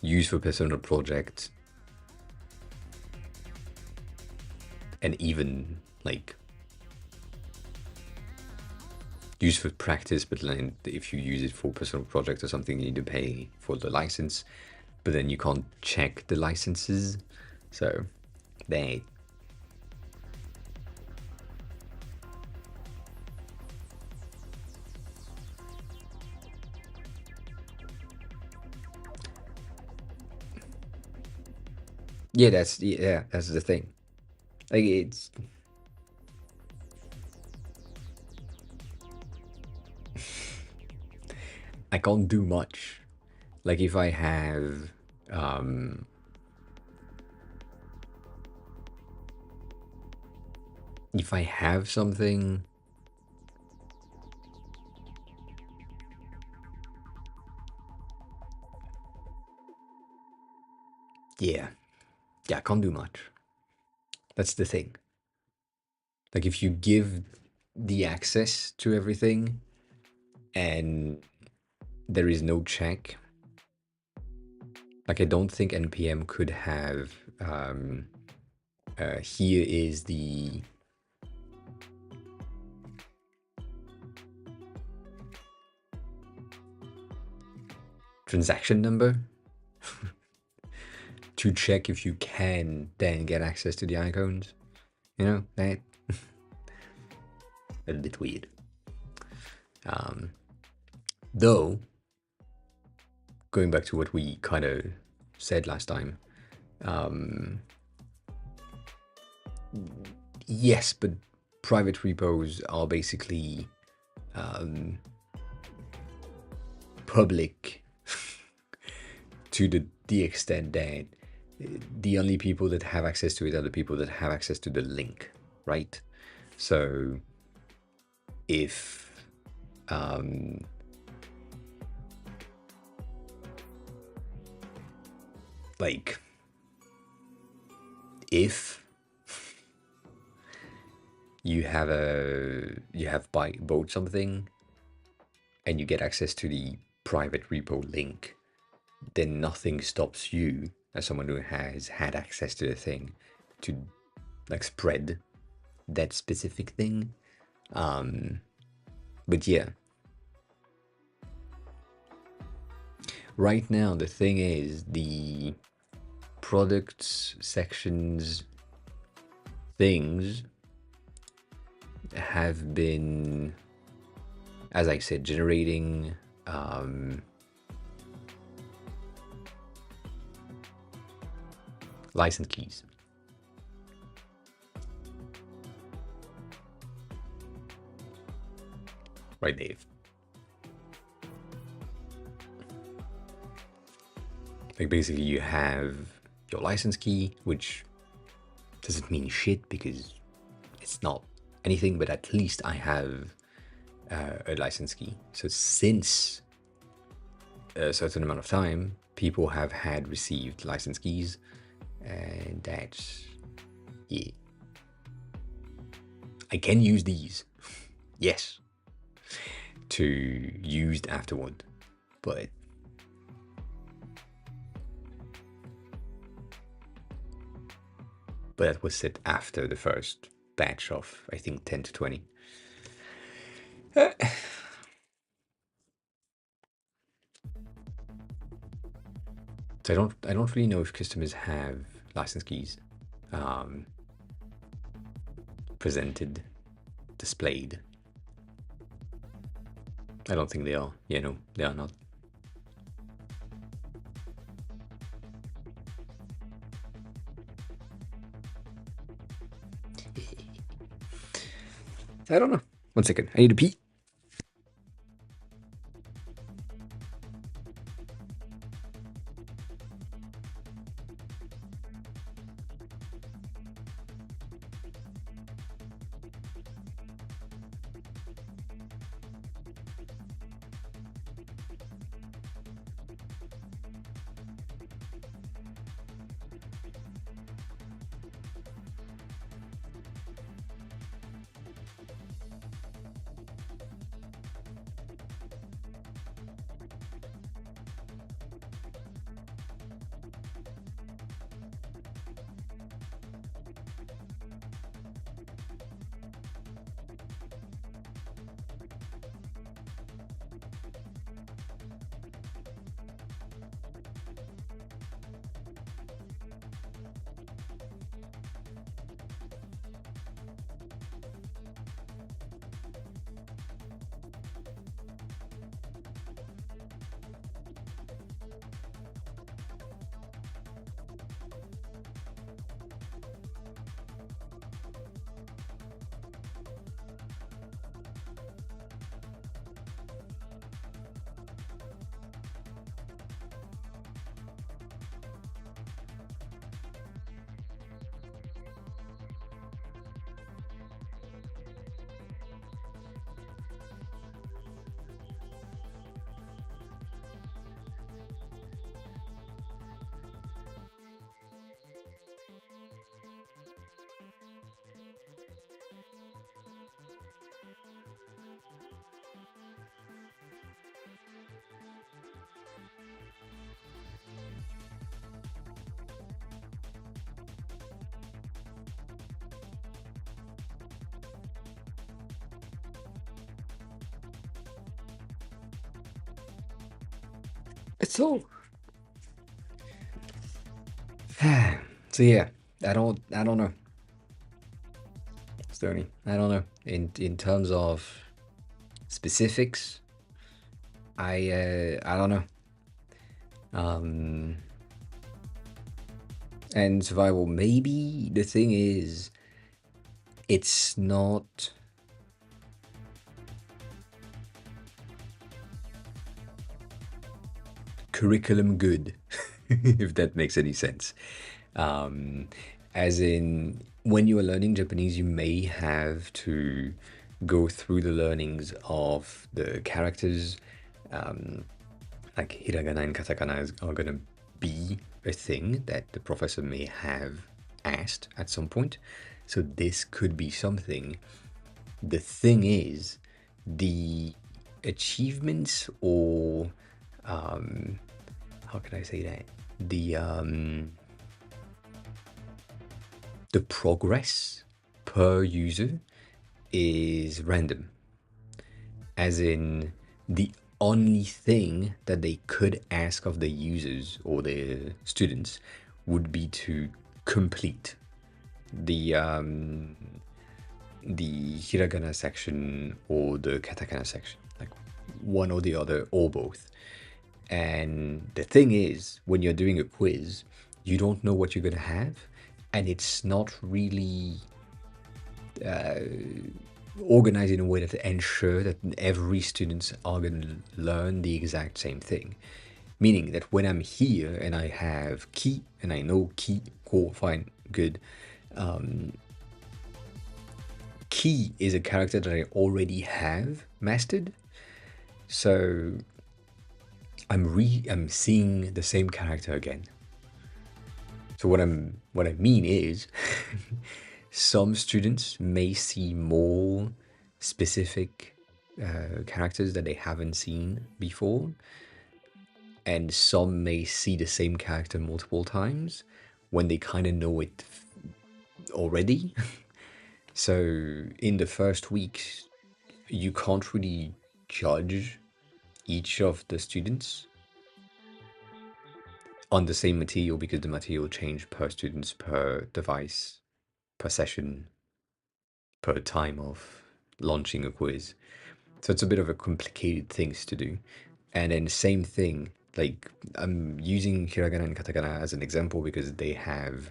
use for personal projects, and even like use for practice, but then if you use it for personal project or something, you need to pay for the license, but then you can't check the licenses, so they. Yeah, that's the thing. Like it's I can't do much. Like if I have something, yeah, Yeah, I can't do much. That's the thing. Like if you give the access to everything and there is no check, like I don't think npm could have here is the transaction number to check if you can then get access to the icons. You know, that a bit weird. Though, going back to what we kind of said last time, yes, but private repos are basically public to the extent that the only people that have access to it are the people that have access to the link, right? So if like if you have bought something and you get access to the private repo link, then nothing stops you as someone who has had access to the thing to like spread that specific thing. But yeah, right now the thing is the products sections things have been, as I said, generating license keys. Right, Dave? Like basically you have your license key, which doesn't mean shit because it's not anything, but at least I have a license key. So since a certain amount of time, people have had received license keys, and that's, yeah. I can use these, yes, to used afterward, but that was set after the first batch of, I think, 10 to 20. So I don't really know if customers have license keys presented, displayed. I don't think they are. Yeah, no, they are not. I don't know. 1 second. I need to pee. So, so yeah, I don't know, Stoney. I don't know. In terms of specifics, I don't know. Um, and survival, maybe the thing is, it's not curriculum good, if that makes any sense. Um, as in, when you are learning Japanese, you may have to go through the learnings of the characters. Um, like hiragana and katakana are gonna be a thing that the professor may have asked at some point. So this could be something. The thing is, the achievements or how can I say that? The progress per user is random. As in, the only thing that they could ask of the users or the students would be to complete the the hiragana section or the katakana section, like one or the other or both. And the thing is, when you're doing a quiz, you don't know what you're gonna have, and it's not really organized in a way that ensure that every students are going to learn the exact same thing. Meaning that when I'm here and I have key and I know key, cool, fine, good. Key is a character that I already have mastered, so I'm seeing the same character again. So what I mean is, some students may see more specific characters that they haven't seen before, and some may see the same character multiple times when they kind of know it already. So in the first weeks, you can't really judge each of the students on the same material because the material change per students, per device, per session, per time of launching a quiz. So it's a bit of a complicated things to do. And then same thing, like I'm using hiragana and katakana as an example because they have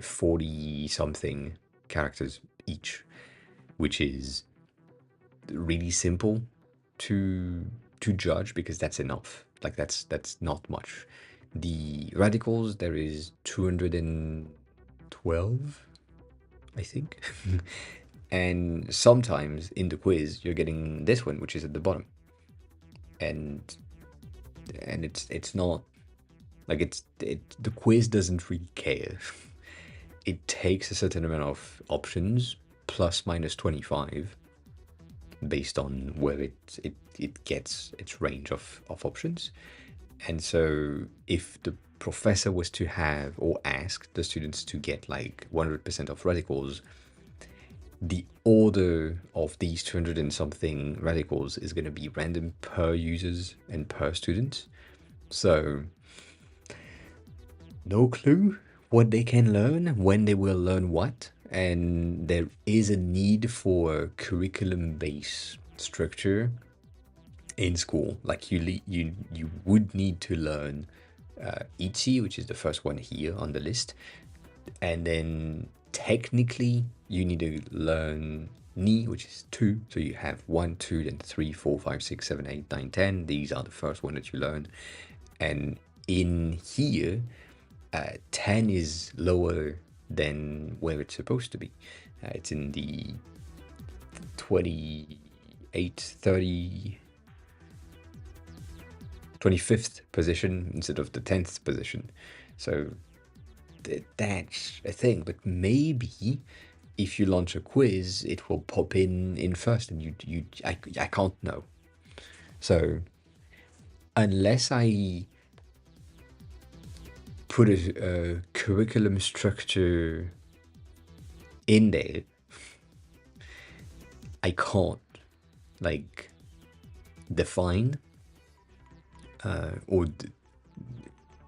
40 something characters each, which is really simple to judge because that's enough. Like that's not much. The radicals, there is 212, I think. And sometimes in the quiz you're getting this one, which is at the bottom. And it's not like the quiz doesn't really care. It takes a certain amount of options plus minus 25 based on where it gets its range of options. And so if the professor was to have or ask the students to get like 100% of radicals, the order of these 200 and something radicals is going to be random per users and per student. So no clue what they can learn, when they will learn what, and there is a need for curriculum-based structure in school. Like you would need to learn Ichi, which is the first one here on the list, and then technically you need to learn Ni, which is 2. So you have 1, 2, then 3, 4, 5, 6, 7, 8, 9, 10. These are the first one that you learn. And in here, 10 is lower than where it's supposed to be. It's in the 28, 30, 25th position instead of the 10th position. So that's a thing. But maybe if you launch a quiz, it will pop in first, and I can't know. So unless I put a curriculum structure in there, I can't like define or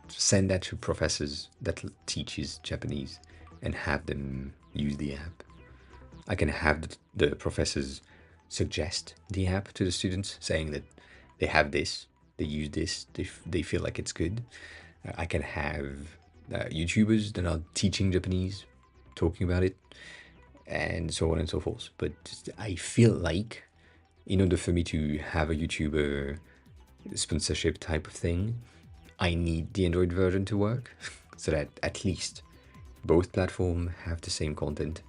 send that to professors that teaches Japanese and have them use the app. I can have the professors suggest the app to the students, saying that they have this, they use this, they feel like it's good. I can have YouTubers that are teaching Japanese, talking about it, and so on and so forth. But I feel like in order for me to have a YouTuber sponsorship type of thing, I need the Android version to work so that at least both platforms have the same content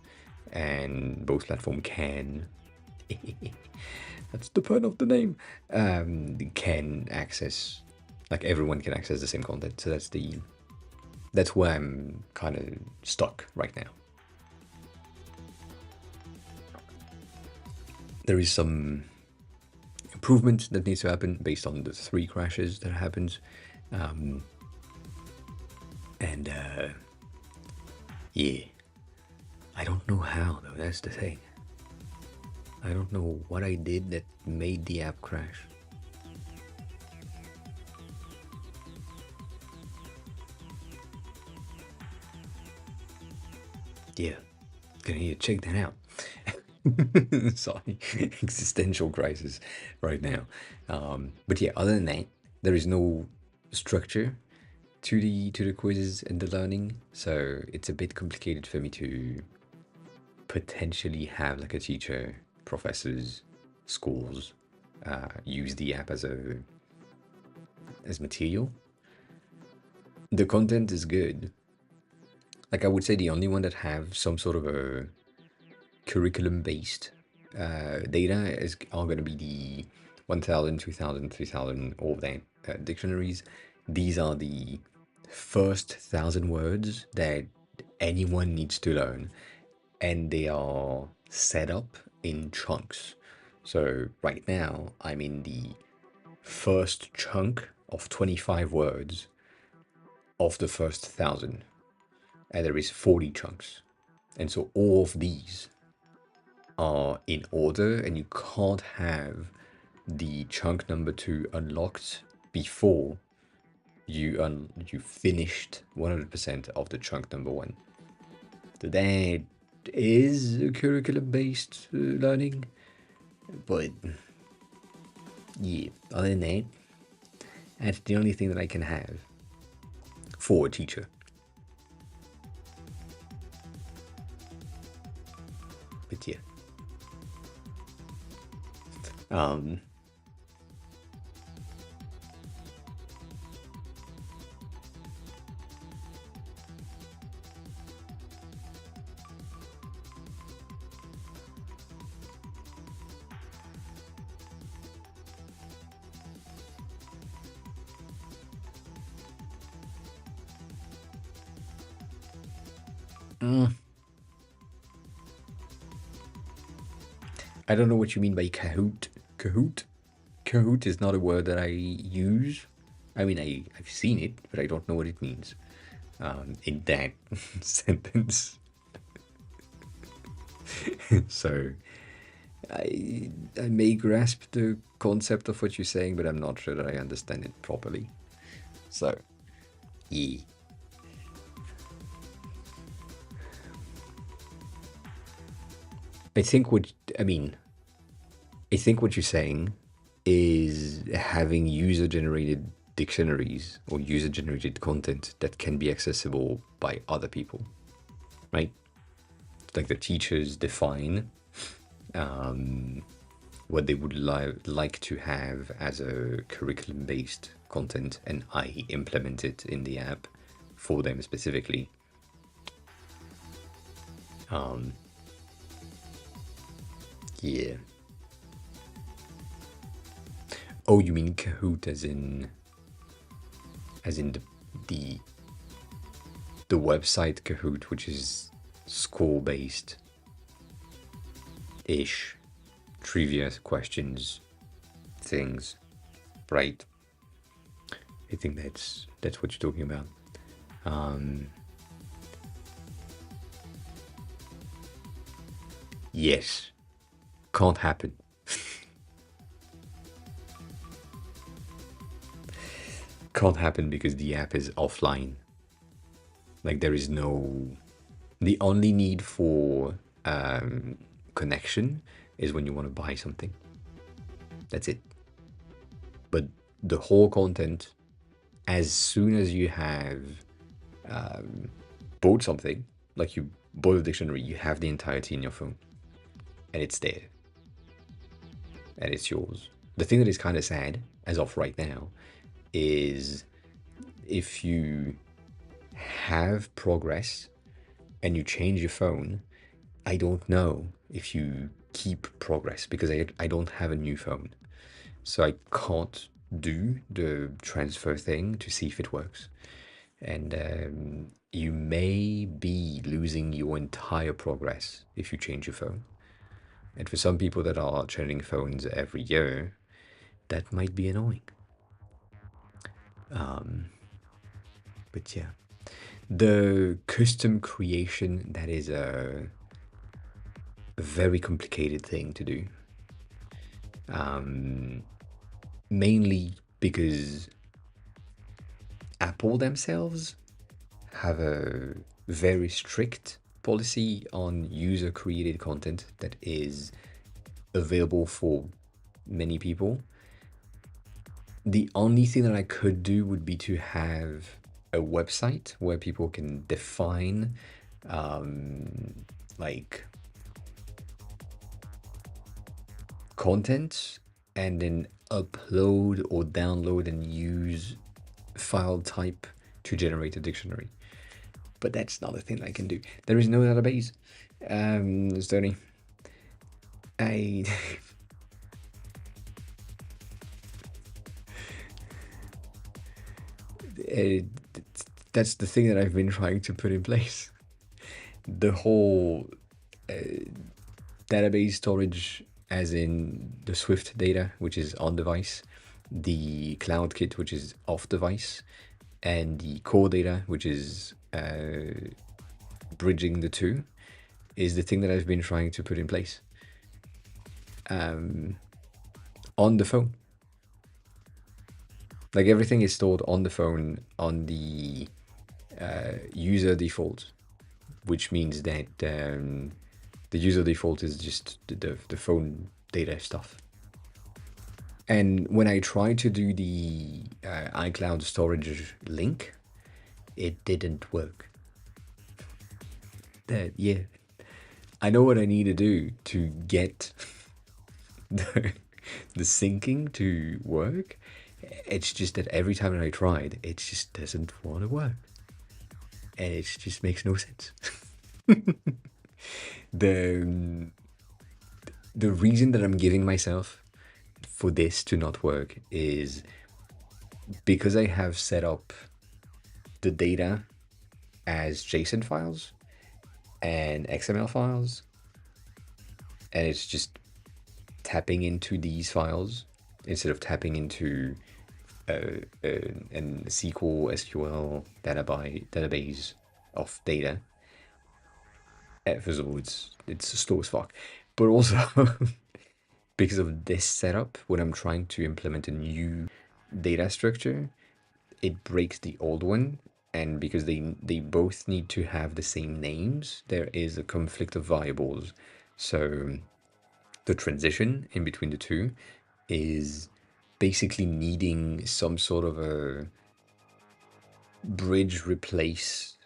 and both platform can that's the pun of the name, can access, like everyone can access the same content. So that's where I'm kind of stuck right now. There is some improvement that needs to happen based on the 3 crashes that happened. And yeah, I don't know how though, that's the thing. I don't know what I did that made the app crash. Yeah, gonna need to check that out. Sorry, existential crisis right now. But yeah, other than that, there is no structure to the quizzes and the learning, so it's a bit complicated for me to potentially have like a teacher, professors, schools use the app as material. The content is good. Like I would say the only one that have some sort of a curriculum based data are going to be the 1000, 2000, 3000, all of that dictionaries. These are the first 1000 words that anyone needs to learn, and they are set up in chunks. So right now I'm in the first chunk of 25 words of the first 1000, and there is 40 chunks, and so all of these are in order, and you can't have the chunk number 2 unlocked before you finished 100% of the chunk number 1. So that is curriculum based learning, but yeah, other than that, that's the only thing that I can have for a teacher. But yeah. Um, I don't know what you mean by Kahoot. Kahoot is not a word that I use. I mean, I've seen it, but I don't know what it means in that sentence. So I may grasp the concept of what you're saying, but I'm not sure that I understand it properly. So, yeah. I think what you're saying is having user-generated dictionaries or user-generated content that can be accessible by other people, right? Like the teachers define what they would like to have as a curriculum-based content, and I implement it in the app for them specifically. Yeah. Oh, you mean Kahoot as in the website Kahoot, which is school-based ish trivia questions things, right? I think that's what you're talking about. Yes, can't happen. can't happen because the app is offline. Like there is no, the only need for connection is when you want to buy something. That's it. But the whole content, as soon as you have bought something, like you bought a dictionary, you have the entirety in your phone, and it's there, and it's yours. The thing that is kind of sad, as of right now, is if you have progress and you change your phone, I don't know if you keep progress because I don't have a new phone. So I can't do the transfer thing to see if it works. And you may be losing your entire progress if you change your phone. And for some people that are changing phones every year, that might be annoying. But yeah, the custom creation, that is a very complicated thing to do. Mainly because Apple themselves have a very strict policy on user created content that is available for many people. The only thing that I could do would be to have a website where people can define like content and then upload or download and use file type to generate a dictionary. But that's not a thing I can do. There is no database. Stoney. I it, that's the thing that I've been trying to put in place. The whole database storage, as in the Swift data, which is on device, the CloudKit, which is off device, and the core data, which is bridging the two, is the thing that I've been trying to put in place on the phone. Like everything is stored on the phone on the user default, which means that the user default is just the phone data stuff. And when I tried to do the iCloud storage link, it didn't work. Yeah, I know what I need to do to get the syncing to work. It's just that every time that I tried, it just doesn't want to work. And it just makes no sense. the the reason that I'm giving myself for this to not work is because I have set up the data as JSON files and XML files, and it's just tapping into these files instead of tapping into a SQL SQL database of data. First of all, it's slow as fuck, but also because of this setup, when I'm trying to implement a new data structure, it breaks the old one. And because they both need to have the same names, there is a conflict of variables. So the transition in between the two is basically needing some sort of a bridge replace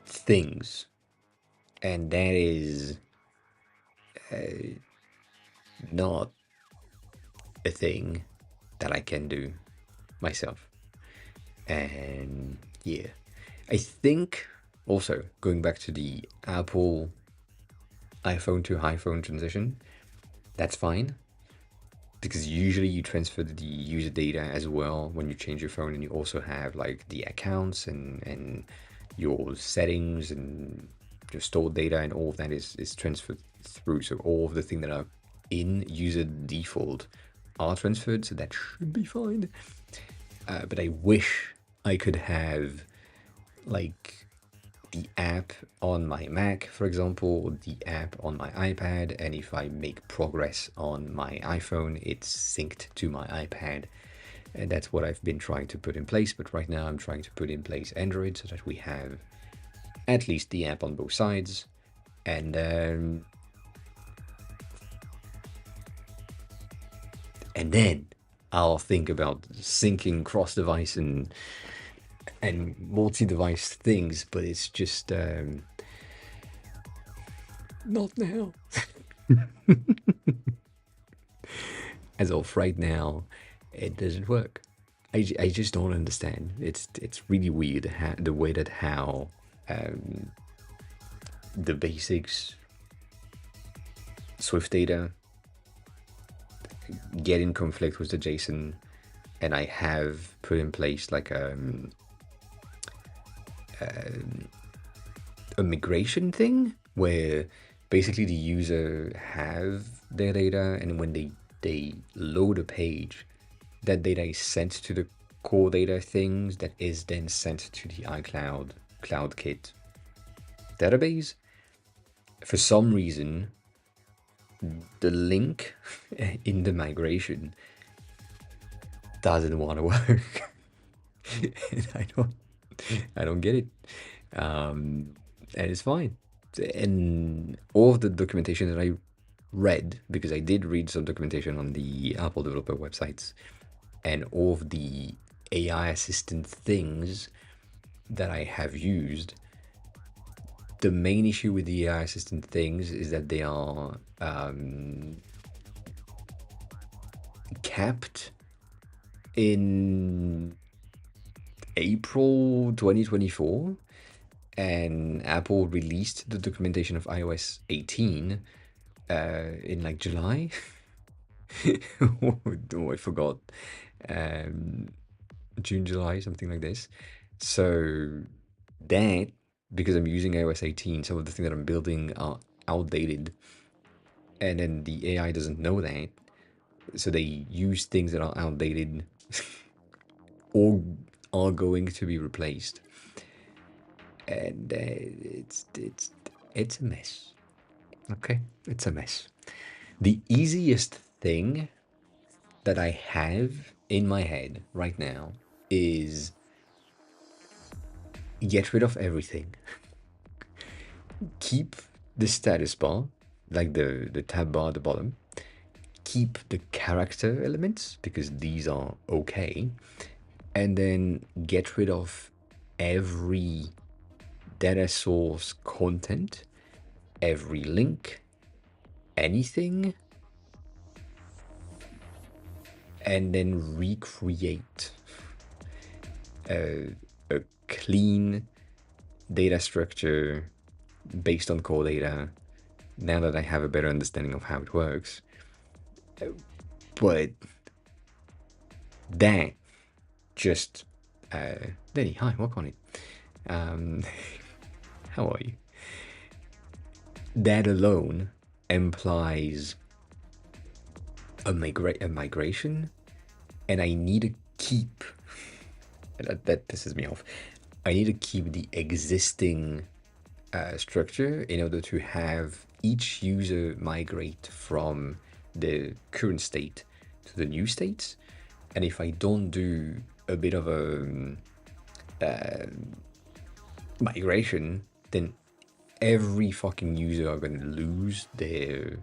things, and that is not a thing that I can do myself. And yeah, I think also going back to the Apple iPhone to iPhone transition, that's fine, because usually you transfer the user data as well when you change your phone, and you also have like the accounts and your settings and your stored data, and all of that is transferred through. So all of the things that are in user default are transferred, so that should be fine. But I wish I could have like the app on my Mac, for example, or the app on my iPad, and if I make progress on my iPhone, it's synced to my iPad. And that's what I've been trying to put in place. But right now, I'm trying to put in place Android so that we have at least the app on both sides. And then I'll think about syncing cross-device and multi-device things, but it's just not now. As of right now, it doesn't work. I just don't understand. It's really weird the way that how the basics Swift data get in conflict with the JSON, and I have put in place like a migration thing where basically the user have their data, and when they load a page, that data is sent to the core data things that is then sent to the iCloud CloudKit database. For some reason, the link in the migration doesn't want to work. And I don't get it. And it's fine. And all of the documentation that I read, because I did read some documentation on the Apple developer websites, and all of the AI assistant things that I have used, the main issue with the AI assistant things is that they are capped in April 2024, and Apple released the documentation of iOS 18 in like July. Oh, I forgot. June, July, something like this. So that, because I'm using iOS 18, some of the things that I'm building are outdated, and then the AI doesn't know that, so they use things that are outdated or are going to be replaced, and it's a mess. Okay, it's a mess. The easiest thing that I have in my head right now is get rid of everything. Keep the status bar, like the tab bar at the bottom. Keep the character elements, because these are okay. And then get rid of every data source content, every link, anything, and then recreate a clean data structure based on core data, now that I have a better understanding of how it works. But that just Denny, hi, work on it. How are you? That alone implies a migration, and I need to keep that pisses me off. I need to keep the existing structure in order to have each user migrate from the current state to the new state. And if I don't do a bit of a migration, then every fucking user are going to lose their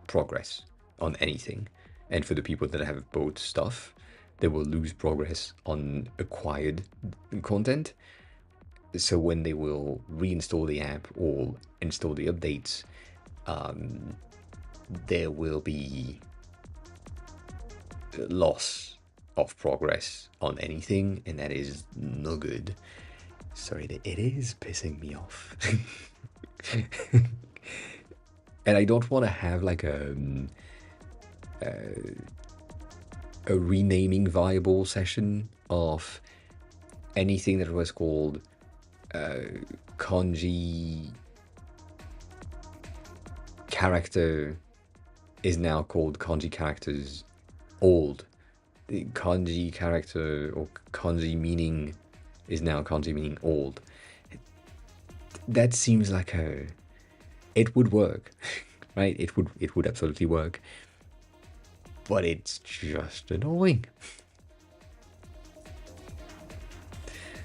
progress on anything. And for the people that have both stuff, they will lose progress on acquired content. So when they will reinstall the app or install the updates, there will be loss of progress on anything, and that is no good. Sorry, it is pissing me off. And I don't want to have like a renaming variable session of anything that was called kanji character is now called kanji characters old. The kanji character or kanji meaning is now kanji meaning old. that seems like it would work, right? It would absolutely work, but it's just annoying.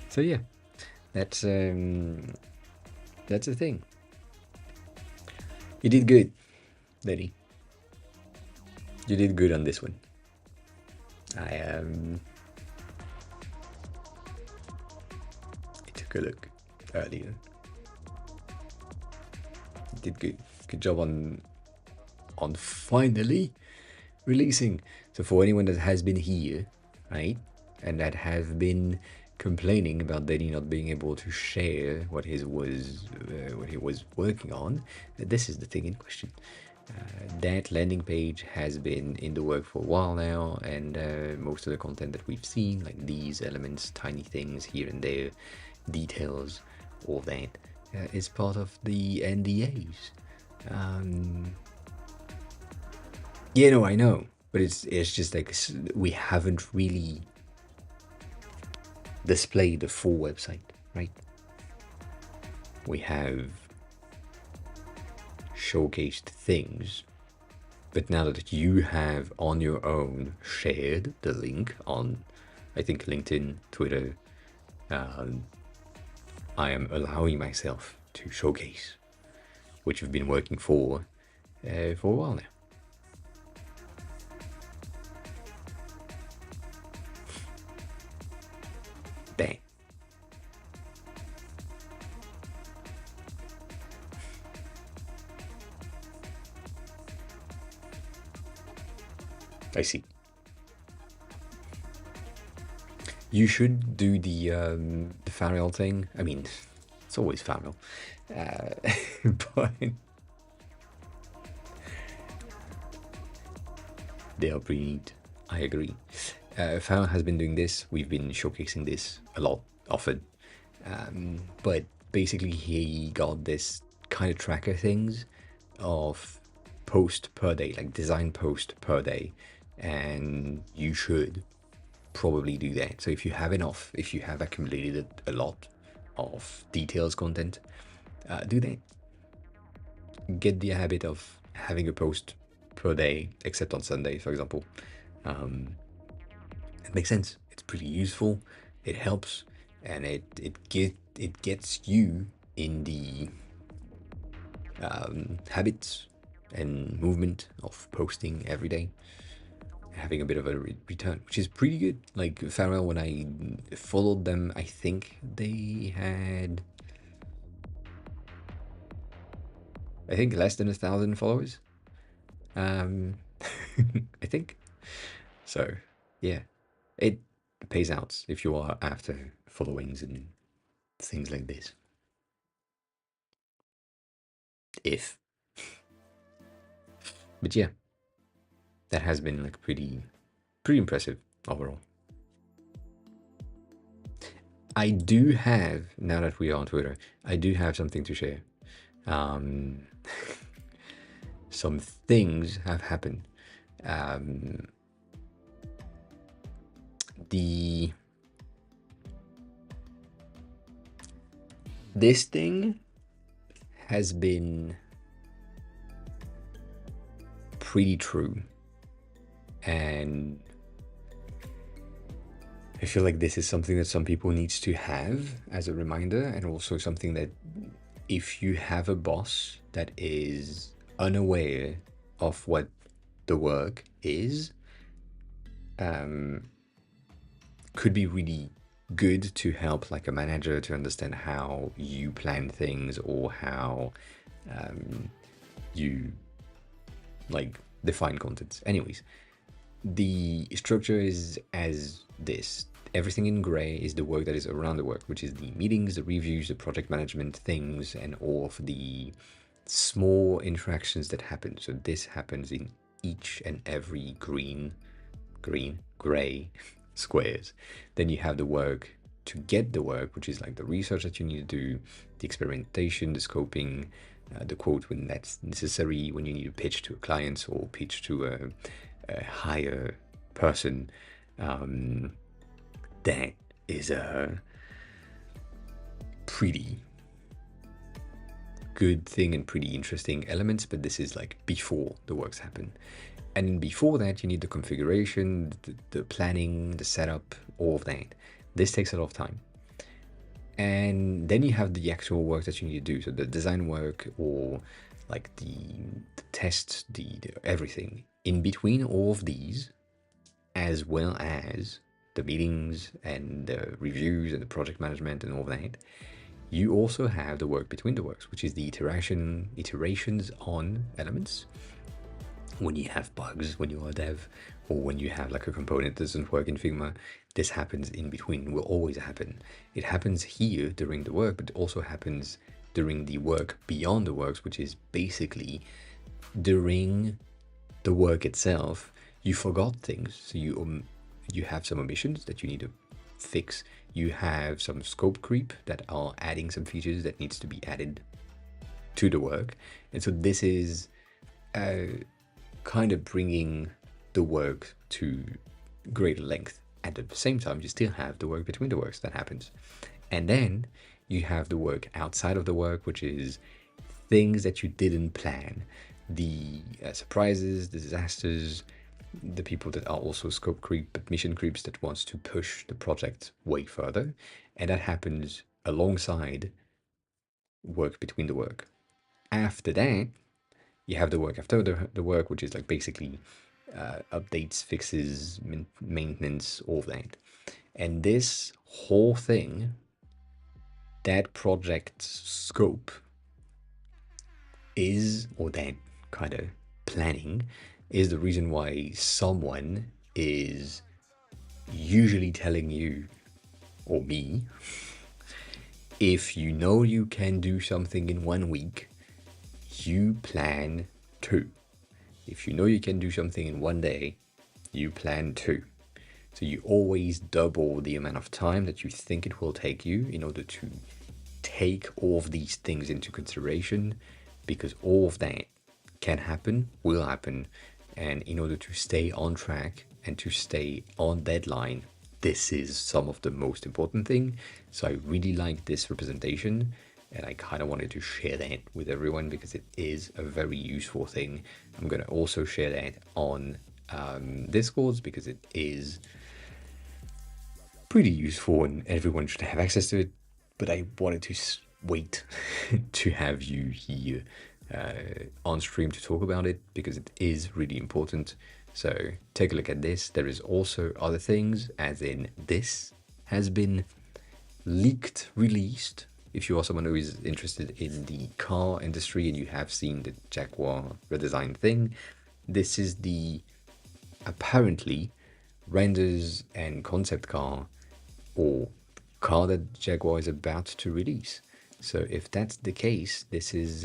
So yeah, that's the thing. You did good, Letty. You did good on this one. I took a look earlier. You did good. Good job on finally releasing. So for anyone that has been here, right, and that have been complaining about Denny not being able to share what he was working on, this is the thing in question. That landing page has been in the work for a while now, and most of the content that we've seen, like these elements, tiny things here and there, details, all that, is part of the NDAs. Yeah, no, I know, but it's just like we haven't really displayed the full website, right? We have showcased things, but now that you have on your own shared the link on, I think, LinkedIn, Twitter, I am allowing myself to showcase, which we've been working for a while now. Bang. I see. You should do the Farrell thing. I mean, it's always Farrell, but they are pretty neat. I agree. Farrell has been doing this. We've been showcasing this a lot, often. But basically, he got this kind of tracker things of post per day, like design post per day, and you should probably do that. So if you have enough, if you have accumulated a lot of details content, do that. Get the habit of having a post per day, except on Sunday, for example. It makes sense. It's pretty useful. It helps, and it gets you in the habits and movement of posting every day, having a bit of a return, which is pretty good. Like Farrell, when I followed them, I think they had, I think, less than 1,000 followers. I think so. Yeah, it pays out if you are after followings and things like this. If, but yeah, that has been like pretty impressive overall. I do have, now that we are on Twitter, I do have something to share. Um, some things have happened. The This thing has been pretty true, and I feel like this is something that some people needs to have as a reminder, and also something that if you have a boss that is unaware of what the work is, could be really good to help like a manager to understand how you plan things, or how you like define content. Anyways, the structure is as this. Everything in gray is the work that is around the work, which is the meetings, the reviews, the project management things, and all of the small interactions that happen. So this happens in each and every gray squares. Then you have the work to get the work, which is like the research that you need to do, the experimentation, the scoping, the quote when that's necessary, when you need to pitch to a client or pitch to a higher person. That is a pretty good thing and pretty interesting elements, but this is like before the works happen. And before that, you need the configuration, the planning, the setup, all of that. This takes a lot of time. And then you have the actual work that you need to do. So the design work, or like the tests, the everything. In between all of these, as well as the meetings and the reviews and the project management and all that, you also have the work between the works, which is the iterations on elements. When you have bugs, when you're a dev, or when you have like a component that doesn't work in Figma, this happens in between, will always happen. It happens here during the work, but it also happens during the work beyond the works, which is basically during the work itself. You forgot things, so you have some omissions that you need to fix. You have some scope creep that are adding some features that needs to be added to the work. And so this is kind of bringing the work to greater length. And at the same time, you still have the work between the works that happens. And then you have the work outside of the work, which is things that you didn't plan. The surprises, the disasters, the people that are also scope creep, but mission creeps that wants to push the project way further. And that happens alongside work between the work. After that, you have the work after the work, which is like basically updates, fixes, maintenance, all of that. And this whole thing, that project scope is, or that kind of planning, is the reason why someone is usually telling you, or me, if you know you can do something in 1 week, you plan 2. If you know you can do something in 1 day, you plan 2. So you always double the amount of time that you think it will take you in order to take all of these things into consideration, because all of that can happen, will happen, and in order to stay on track and to stay on deadline, this is some of the most important thing. So I really like this representation, and I kind of wanted to share that with everyone because it is a very useful thing. I'm going to also share that on Discords because it is pretty useful and everyone should have access to it. But I wanted to wait to have you here on stream to talk about it because it is really important. So take a look at this. There is also other things, as in this has been leaked, released. If you are someone who is interested in the car industry and you have seen the Jaguar redesign thing, this is the apparently renders and concept car or car that Jaguar is about to release. So if that's the case, this is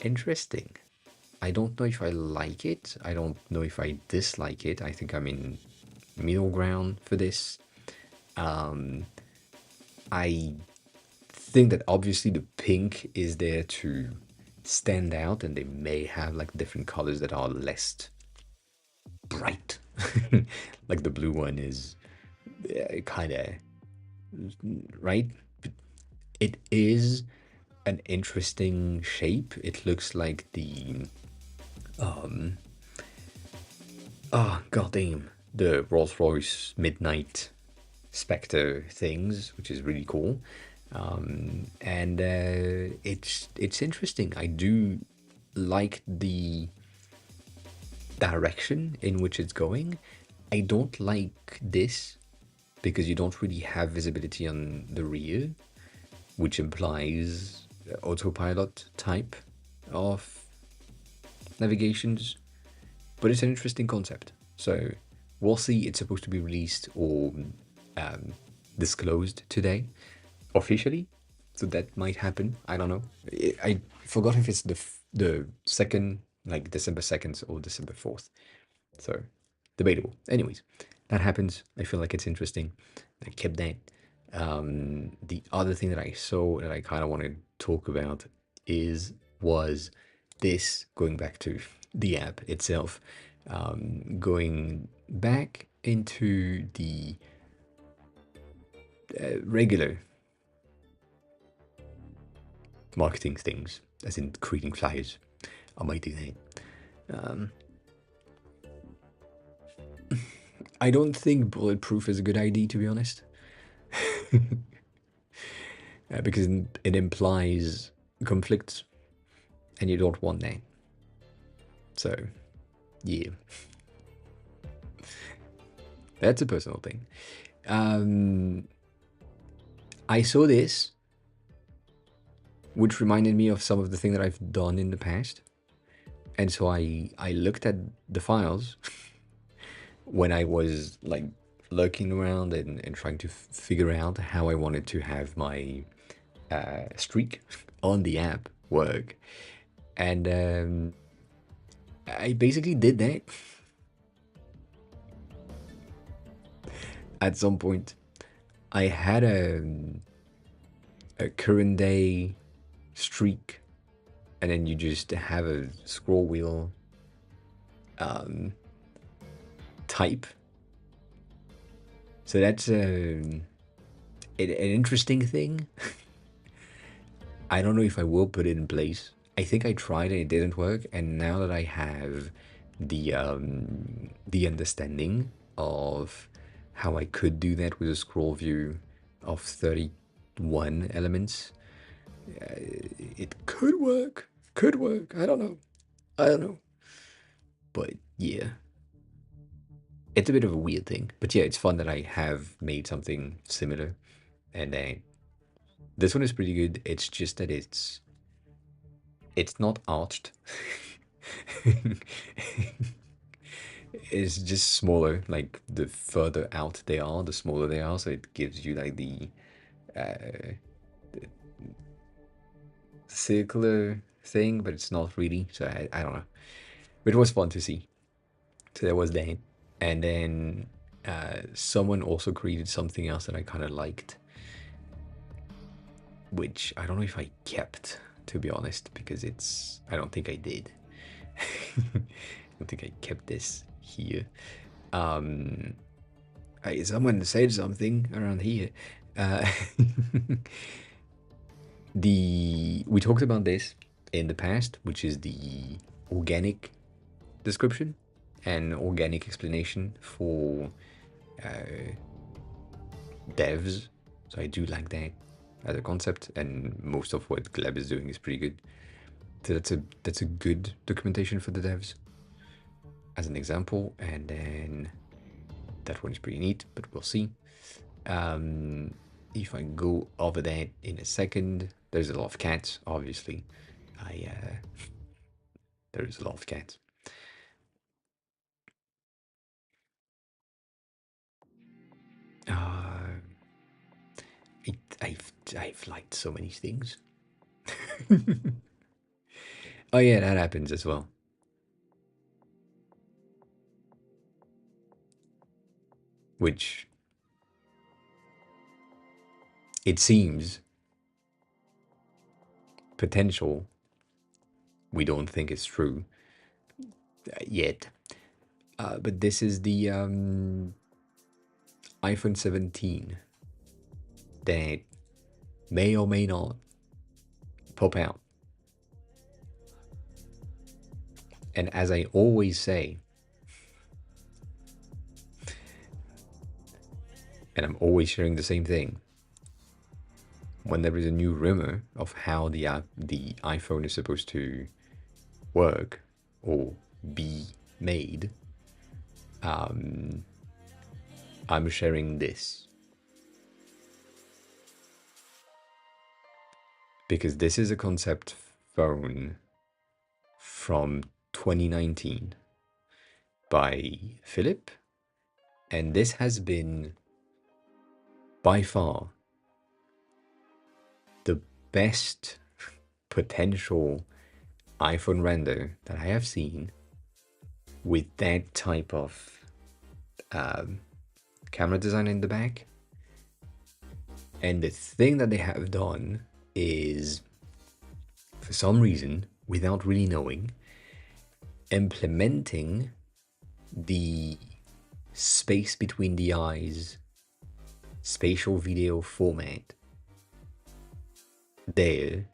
interesting. I don't know if I like it. I don't know if I dislike it. I think I'm in middle ground for this. I think that obviously the pink is there to stand out, and they may have like different colors that are less bright. Like the blue one is kind of right. It is an interesting shape. It looks like the goddamn, the Rolls-Royce Midnight Spectre things, which is really cool. And it's interesting. I do like the direction in which it's going. I don't like this because you don't really have visibility on the rear, which implies autopilot type of navigations. But it's an interesting concept. So we'll see. It's supposed to be released or disclosed today officially, so that might happen. I don't know. I forgot if it's the second, like December 2nd or December 4th. So debatable. Anyways, that happens. I feel like it's interesting. I kept that. The other thing that I saw that I kind of want to talk about was this, going back to the app itself, going back into the regular marketing things, as in creating flyers. I might do that. I don't think bulletproof is a good idea, to be honest, because it implies conflicts, and you don't want that. So, yeah, that's a personal thing. I saw this, which reminded me of some of the things that I've done in the past. And so I looked at the files when I was like lurking around and trying to figure out how I wanted to have my streak on the app work. And I basically did that at some point. I had a current day streak, and then you just have a scroll wheel type. So that's an interesting thing. I don't know if I will put it in place. I think I tried and it didn't work, and now that I have the understanding of how I could do that with a scroll view of 31 elements, it could work. Could work. I don't know. I don't know. But yeah, it's a bit of a weird thing. But yeah, it's fun that I have made something similar, and this one is pretty good. It's just that it's not arched. It's just smaller. Like the further out they are, the smaller they are. So it gives you like the circular thing, but it's not really. So I don't know. But it was fun to see. So there was that. And then someone also created something else that I kind of liked, which I don't know if I kept, to be honest, because I don't think I did. I don't think I kept this here. Someone said something around here. Uh, we talked about this in the past, which is the organic description and organic explanation for devs. So I do like that as a concept, and most of what Gleb is doing is pretty good. So that's a good documentation for the devs as an example. And then that one is pretty neat, but we'll see. If I go over that in a second, there's a lot of cats, obviously. There's a lot of cats. I've liked so many things. Oh yeah, that happens as well. Which it seems potential. We don't think it's true yet. But this is the iPhone 17 that may or may not pop out. And as I always say, and I'm always sharing the same thing, when there is a new rumor of how the iPhone is supposed to work or be made, I'm sharing this. Because this is a concept phone from 2019 by Philip, and this has been by far the best potential iPhone render that I have seen with that type of camera design in the back. And the thing that they have done is, for some reason, without really knowing, implementing the space between the eyes spatial video format there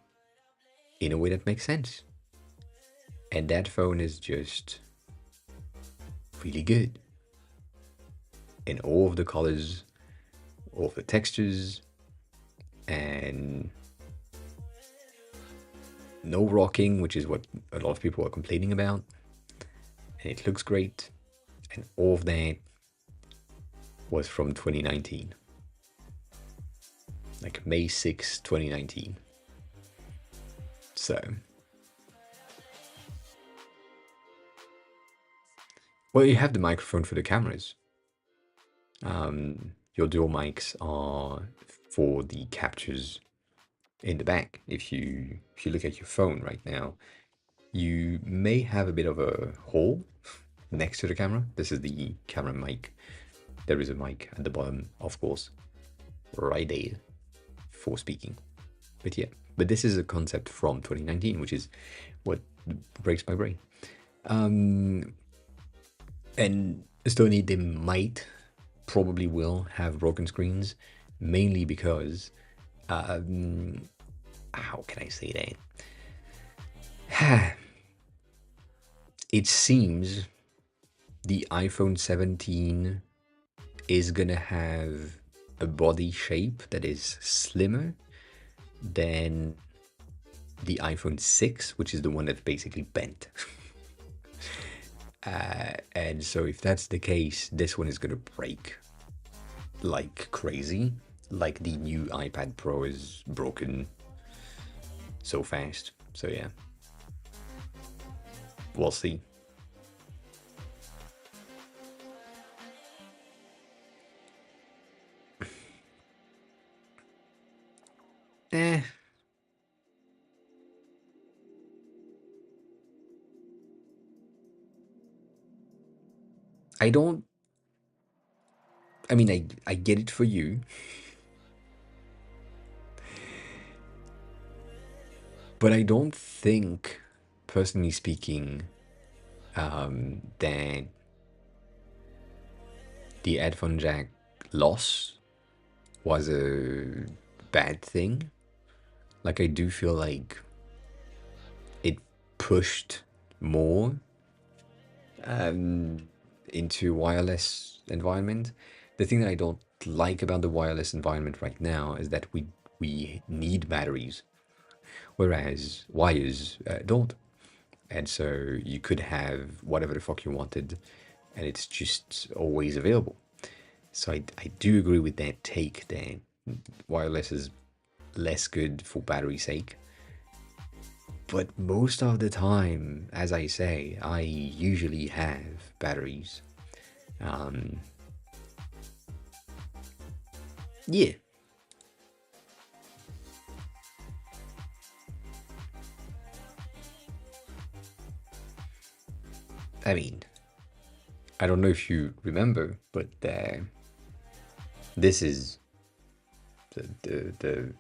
in a way that makes sense. And that phone is just really good. In all of the colors, all of the textures, and no rocking, which is what a lot of people are complaining about. And it looks great. And all of that was from 2019. Like May 6, 2019. So, well, you have the microphone for the cameras. Your dual mics are for the captures in the back. If you look at your phone right now, you may have a bit of a hole next to the camera. This is the camera mic. There is a mic at the bottom, of course, right there for speaking. But yeah, but this is a concept from 2019, which is what breaks my brain. And Sony, they might, probably will have broken screens, mainly because, how can I say that? It seems the iPhone 17 is gonna have a body shape that is slimmer than the iPhone 6, which is the one that's basically bent. And so if that's the case, this one is gonna break like crazy, like the new iPad Pro is broken so fast. So yeah, we'll see. Eh. I don't. I mean, I get it for you. But I don't think, personally speaking, that the headphone jack loss was a bad thing. Like, I do feel like it pushed more into wireless environment. The thing that I don't like about the wireless environment right now is that we need batteries, whereas wires don't. And so you could have whatever the fuck you wanted, and it's just always available. So I do agree with that take that wireless is less good for battery sake. But most of the time, as I say, I usually have batteries. Yeah. I mean, I don't know if you remember, but this is the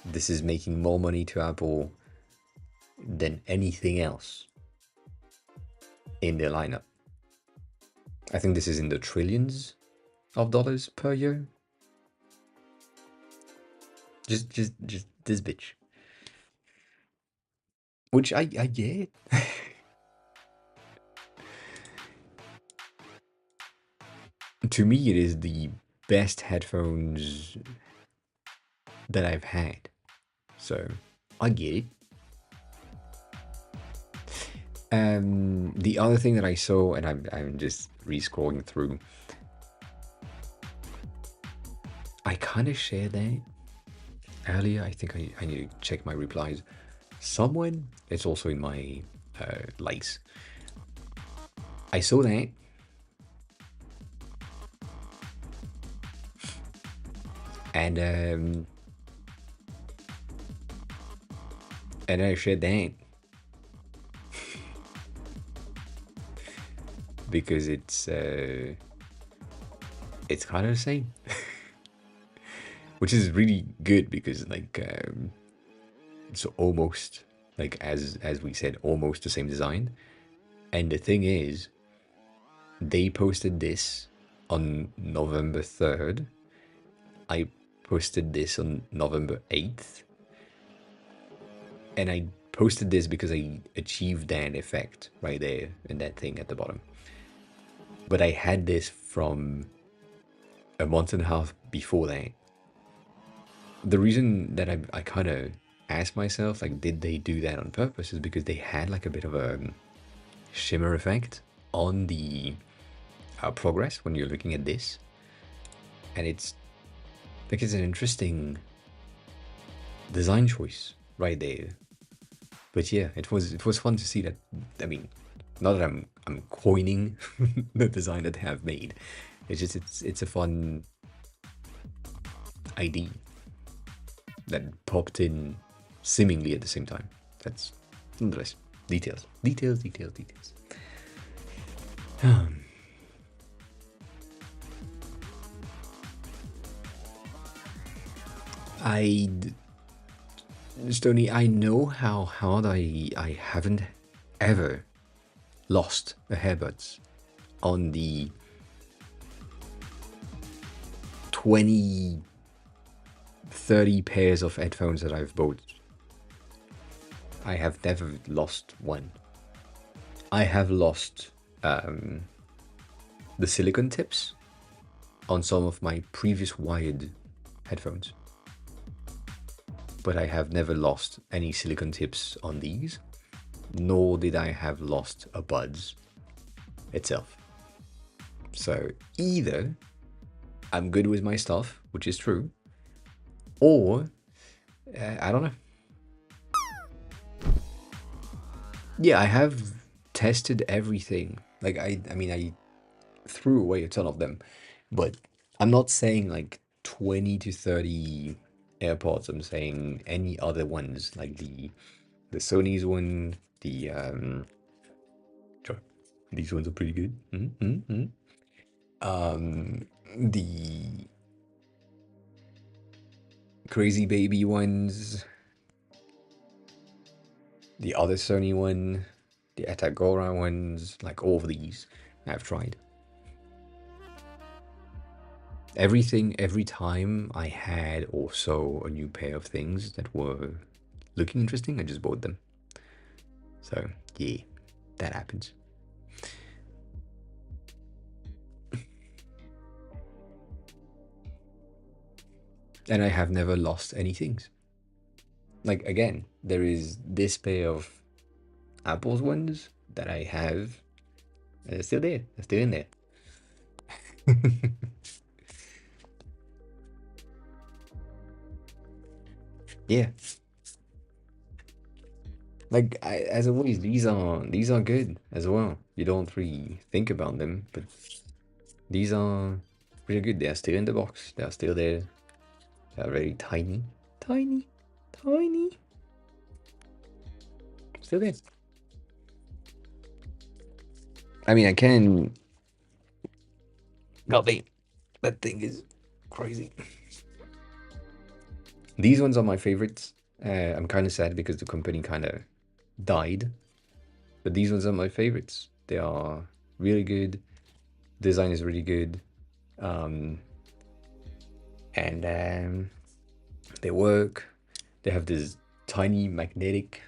this is making more money to Apple than anything else in their lineup. I think this is in the trillions of dollars per year. Just this bitch. Which I get. To me, it is the best headphones that I've had. So I get it. The other thing that I saw, and I'm just re-scrolling through, I kind of shared that earlier. I think I need to check my replies. Someone, it's also in my likes. I saw that. And I shared that. Because it's kind of the same. Which is really good because like it's almost like as we said, almost the same design. And the thing is, they posted this on November 3rd. I posted this on November 8th. And I posted this because I achieved that effect right there in that thing at the bottom. But I had this from a month and a half before that. The reason that I kind of asked myself, like, did they do that on purpose, is because they had like a bit of a shimmer effect on the progress when you're looking at this. And it's like, it's an interesting design choice right there. But yeah, it was fun to see that. I mean, not that I'm coining the design that they have made. It's just it's a fun idea that popped in seemingly at the same time. That's nonetheless details. I Stony, I know how hard I haven't ever lost a hairbuds on the 20, 30 pairs of headphones that I've bought. I have never lost one. I have lost the silicone tips on some of my previous wired headphones, but I have never lost any silicone tips on these, nor did I have lost a buds itself. So either I'm good with my stuff, which is true, or I don't know. Yeah, I have tested everything. Like I mean, I threw away a ton of them, but I'm not saying like 20 to 30 AirPods. I'm saying any other ones, like the Sony's one, the sure, these ones are pretty good. The Crazy Baby ones, the other Sony one, the Atagora ones, like all of these I've tried. Everything, every time I had or saw a new pair of things that were looking interesting, I just bought them. So yeah, that happens. And I have never lost any things. Like again, there is this pair of Apple's ones that I have, and they're still there. They're still in there. Yeah. Like as always, these are good as well. You don't really think about them, but these are really good. They are still in the box. They are still there. They are very tiny, tiny, tiny. Still there. I mean, I can. God, that thing is crazy. These ones are my favorites. I'm kind of sad because the company kind of died, but these ones are my favorites. They are really good. Design is really good, and they work. They have this tiny magnetic.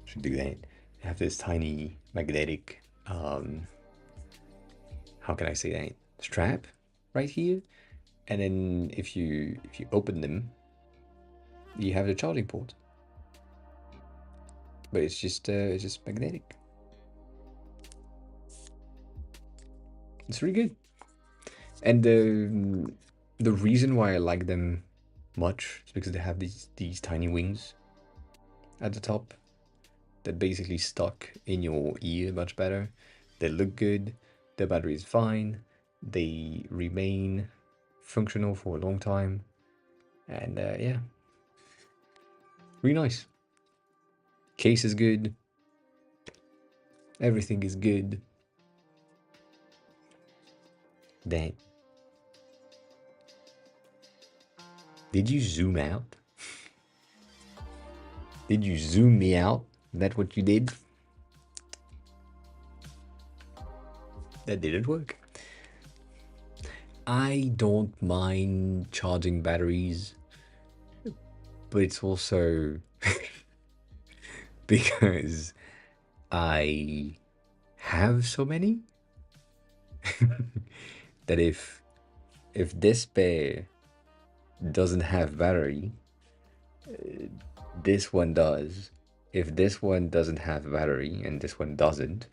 Should do that. They have this tiny magnetic. How can I say that? Strap right here, and then if you open them, you have the charging port. But it's just magnetic. It's really good. And the reason why I like them much is because they have these tiny wings at the top that basically stuck in your ear much better. They look good. The battery is fine. They remain functional for a long time. And yeah, really nice. Case is good. Everything is good. Dang. Did you zoom out? Did you zoom me out? Is that what you did? That didn't work. I don't mind charging batteries, but it's also because I have so many that if this pair doesn't have battery, this one does. If this one doesn't have battery and this one doesn't,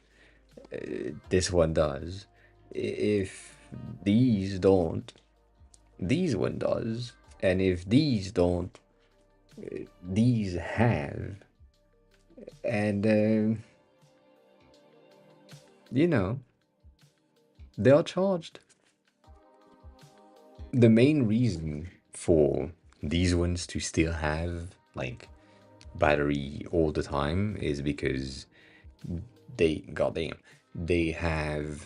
this one does. If these don't, these one does. And if these don't, these have. And, you know, they are charged. The main reason for these ones to still have like battery all the time is because goddamn, they have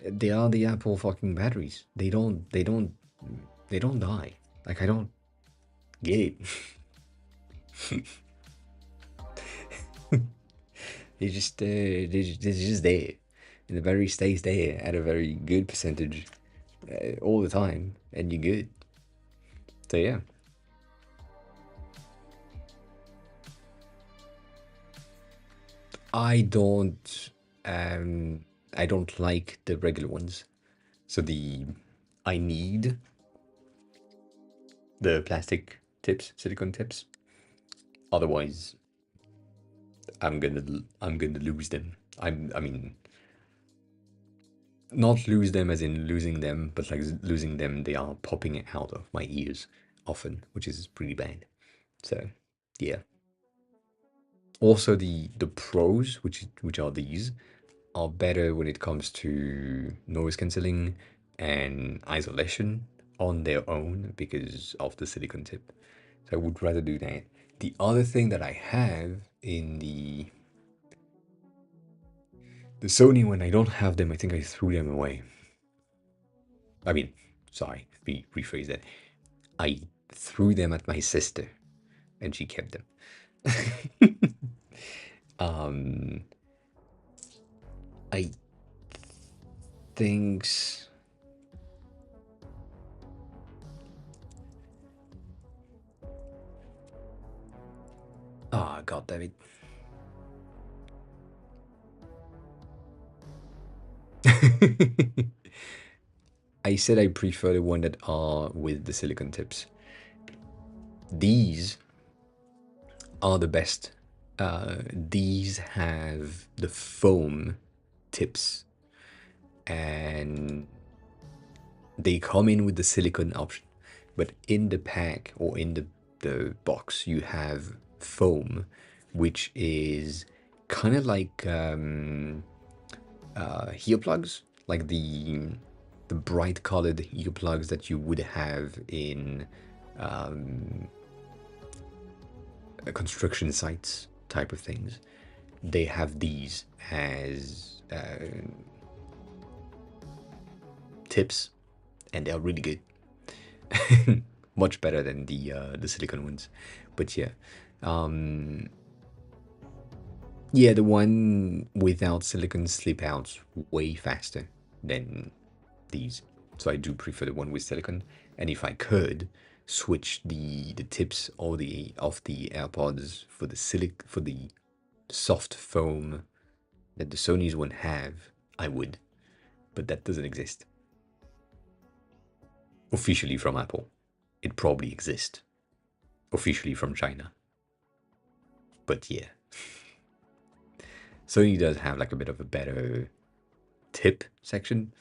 they are the Apple fucking batteries. They don't die. Like I don't get it. They're just there, and the battery stays there at a very good percentage all the time, and you're good. So yeah, I don't um I don't like the regular ones. So I need the plastic tips, silicone tips. Otherwise, I'm gonna lose them. I mean, not lose them as in losing them, but like losing them, they are popping out of my ears often, which is pretty bad. So, yeah. Also, the pros, which are these, are better when it comes to noise cancelling and isolation on their own because of the silicon tip. So I would rather do that. The other thing that I have in the Sony one, I don't have them. I think I threw them away. I mean, sorry, rephrase that. I threw them at my sister, and she kept them. um, I think. Oh God, David. I said I prefer the one that are with the silicone tips. These are the best. These have the foam tips, and they come in with the silicone option. But in the pack or in the box, you have foam, which is kind of like earplugs, like the bright colored earplugs that you would have in construction sites type of things. They have these as tips, and they're really good. Much better than the silicone ones. But yeah, yeah, the one without silicone slip out way faster than these. So I do prefer the one with silicone. And if I could switch the tips or the of the AirPods for the soft foam that the Sony's one have, I would. But that doesn't exist officially from Apple. It probably exists officially from China. But yeah, Sony does have like a bit of a better tip section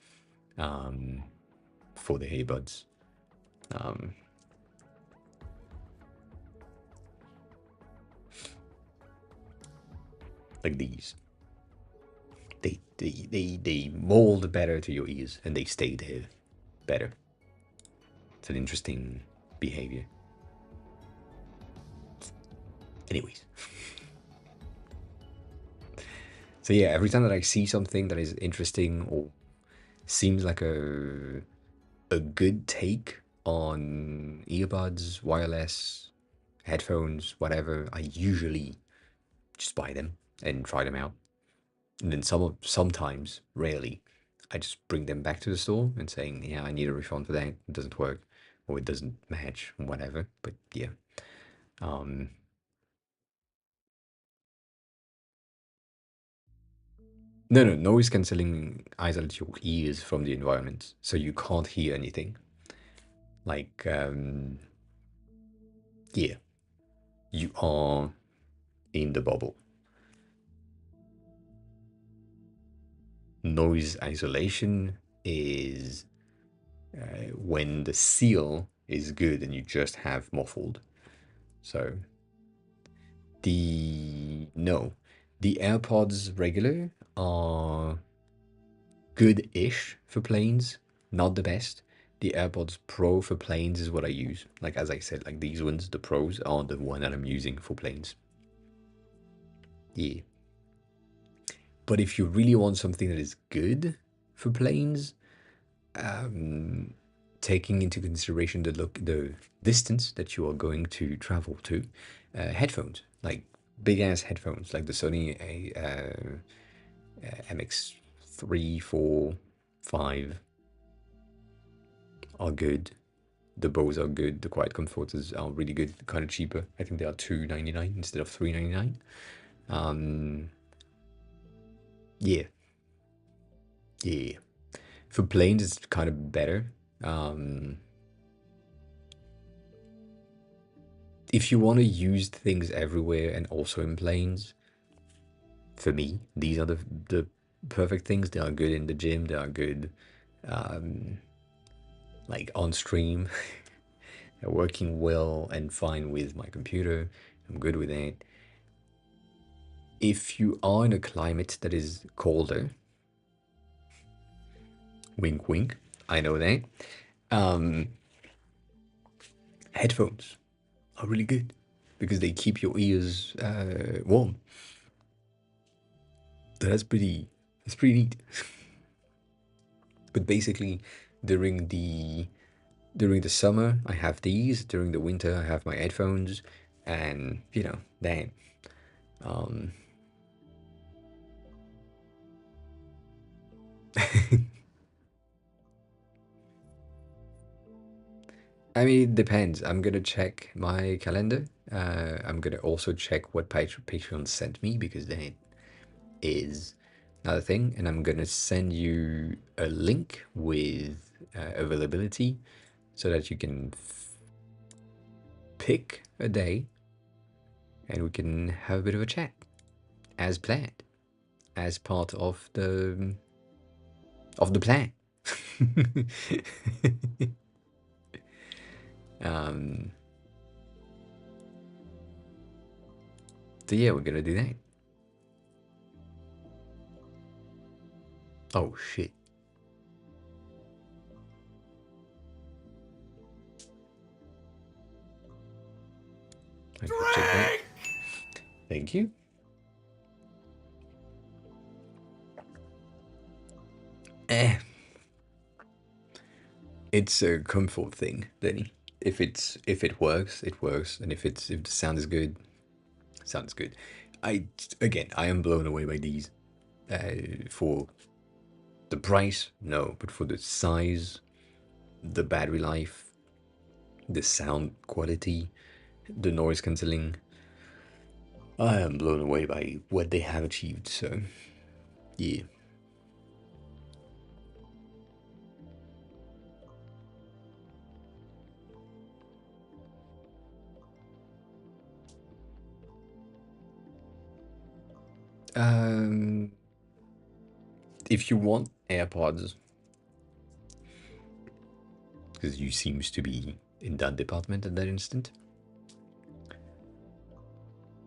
for the earbuds. Um, like these. They mold better to your ears and they stay there better. It's an interesting behavior. Anyways. So yeah, every time that I see something that is interesting or seems like a good take on earbuds, wireless, headphones, whatever, I usually just buy them and try them out. And then sometimes, rarely, I just bring them back to the store and saying, yeah, I need a refund for that. It doesn't work or it doesn't match, whatever. But yeah. No, no, noise cancelling isolates your ears from the environment, so you can't hear anything. Like, yeah, you are in the bubble. Noise isolation is when the seal is good and you just have muffled. So the no, the AirPods regular are good-ish for planes, not the best. The AirPods Pro for planes is what I use. Like as I said, like these ones, the Pros are the one that I'm using for planes. Yeah. But if you really want something that is good for planes, taking into consideration the distance that you are going to travel to, headphones, like big ass headphones, like the Sony MX3, 4, 5 are good. The Bose are good. The Quiet Comforters are really good. Kind of cheaper. I think they are $2.99 instead of $3.99. Yeah, yeah. For planes, it's kind of better. Um, if you want to use things everywhere and also in planes, for me, these are the perfect things. They are good in the gym. They are good, like on stream. They're working well and fine with my computer. I'm good with it. If you are in a climate that is colder, wink, wink. I know that. Um, headphones are really good because they keep your ears warm. So that's pretty neat. But basically, during the during the summer, I have these. During the winter, I have my headphones, and damn. Um, I mean, it depends. I'm gonna check my calendar. I'm gonna also check what Patreon sent me because then it is another thing, and I'm gonna send you a link with availability so that you can pick a day and we can have a bit of a chat as planned, as part of the plan. um, so yeah, we're gonna do that. Oh shit! I can check that. Thank you. Eh, it's a comfort thing, Denny. If it works, it works, and if the sound is good, sounds good. I again, I am blown away by these. For the price, no, but for the size, the battery life, the sound quality, the noise cancelling, I am blown away by what they have achieved. So, yeah. Um, if you want AirPods, because you seems to be in that department at that instant,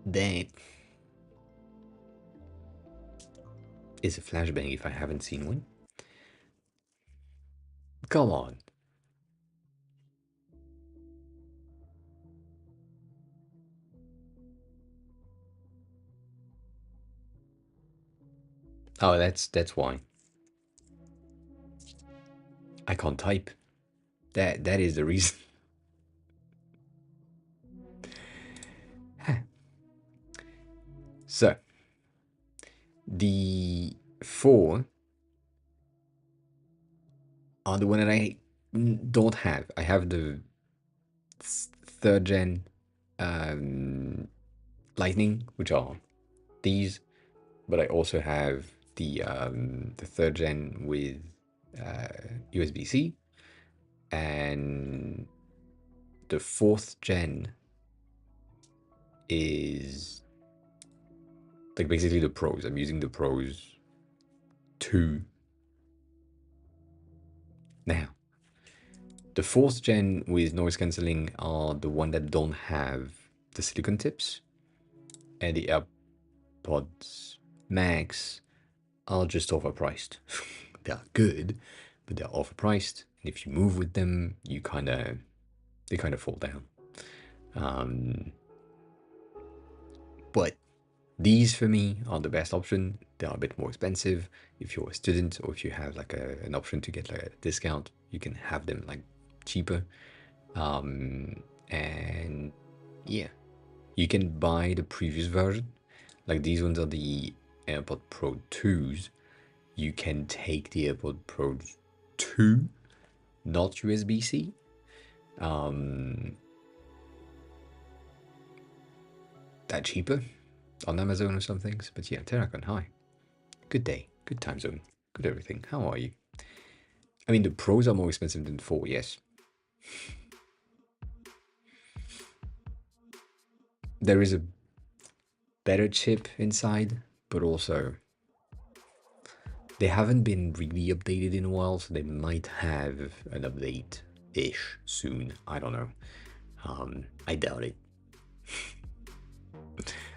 that is a flashbang if I haven't seen one. Come on. Oh, that's why I can't type. That is the reason. So the four are the one that I don't have. I have the third gen Lightning, which are these, but I also have the third gen with USB-C, and the fourth gen is like basically the Pros. I'm using the Pros 2 now. The fourth gen with noise cancelling are the one that don't have the silicon tips, and the AirPods Max are just overpriced. They are good, but they're overpriced. And if you move with them, they kind of fall down. But these for me are the best option. They are a bit more expensive. If you're a student or if you have like an option to get like a discount, you can have them like cheaper. And yeah, you can buy the previous version. Like these ones are the AirPod Pro 2s. You can take the AirPod Pro 2, not USB-C. That cheaper on Amazon or some things. But yeah, Terracon, hi. Good day, good time zone, good everything. How are you? I mean, the Pros are more expensive than 4, yes. There is a better chip inside, but also they haven't been really updated in a while, so they might have an update-ish soon. I don't know. I doubt it.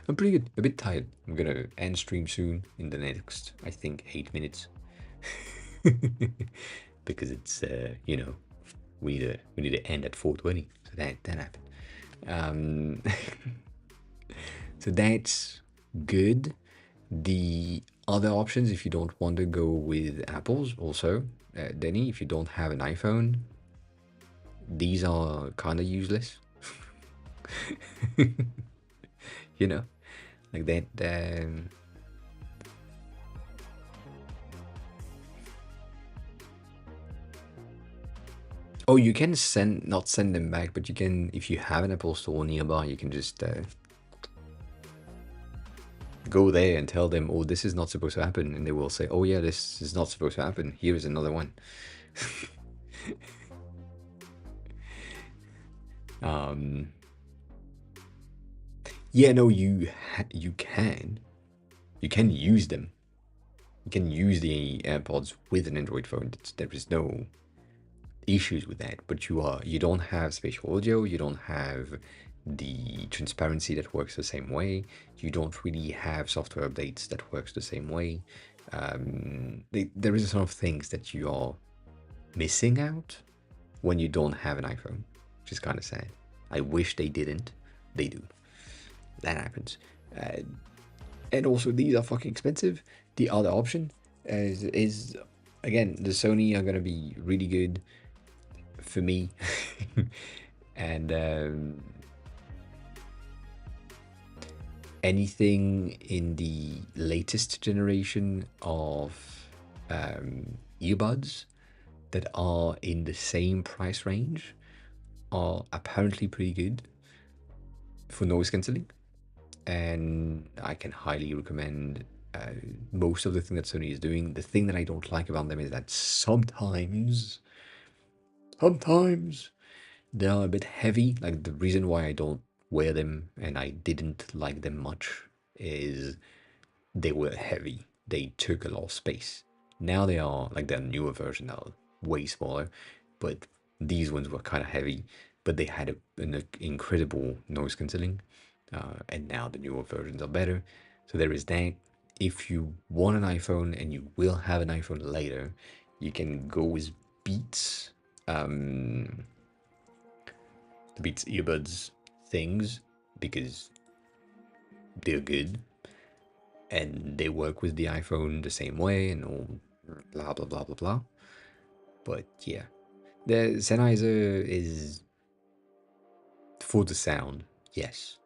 I'm pretty good. A bit tired. I'm gonna end stream soon in the next, I think, 8 minutes. Because it's we need to end at 4:20, so that happened. So that's good. The other options, if you don't want to go with Apple's, also, Denny, if you don't have an iPhone, these are kind of useless. You know, like that. Oh, you can not send them back, but you can, if you have an Apple Store nearby, you can just go there and tell them, oh, this is not supposed to happen. And they will say, oh, yeah, this is not supposed to happen. Here is another one. Yeah, no, you can use them. You can use the AirPods with an Android phone. There is no issues with that, but you don't have spatial audio, you don't have the transparency that works the same way, you don't really have software updates that works the same way. There is a sort of things that you are missing out when you don't have an iPhone, which is kind of sad. I wish they didn't. They do. That happens. And also, these are fucking expensive. The other option is again, the Sony are gonna be really good for me. And anything in the latest generation of earbuds that are in the same price range are apparently pretty good for noise cancelling, and I can highly recommend most of the thing that Sony is doing. The thing that I don't like about them is that sometimes they are a bit heavy. Like the reason why I don't wear them and I didn't like them much is they were heavy. They took a lot of space. Now they are like their newer version are way smaller, but these ones were kind of heavy. But they had an incredible noise cancelling, and now the newer versions are better. So there is that. If you want an iPhone and you will have an iPhone later, you can go with Beats. The Beats earbuds things, because they're good and they work with the iPhone the same way and all blah blah blah blah blah. But yeah, the Sennheiser is for the sound, yes.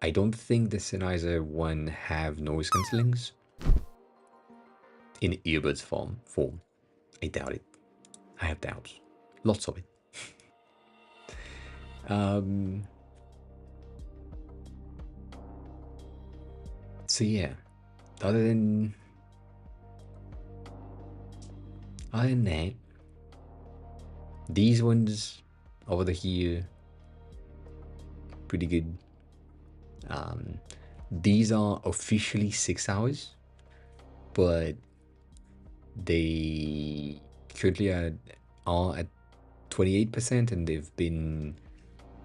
I don't think the Sennheiser one have noise cancellings in earbuds form. I doubt it. I have doubts, lots of it. So yeah, other than Other than that, these ones over here, pretty good. These are officially 6 hours, but they currently are at 28%, and they've been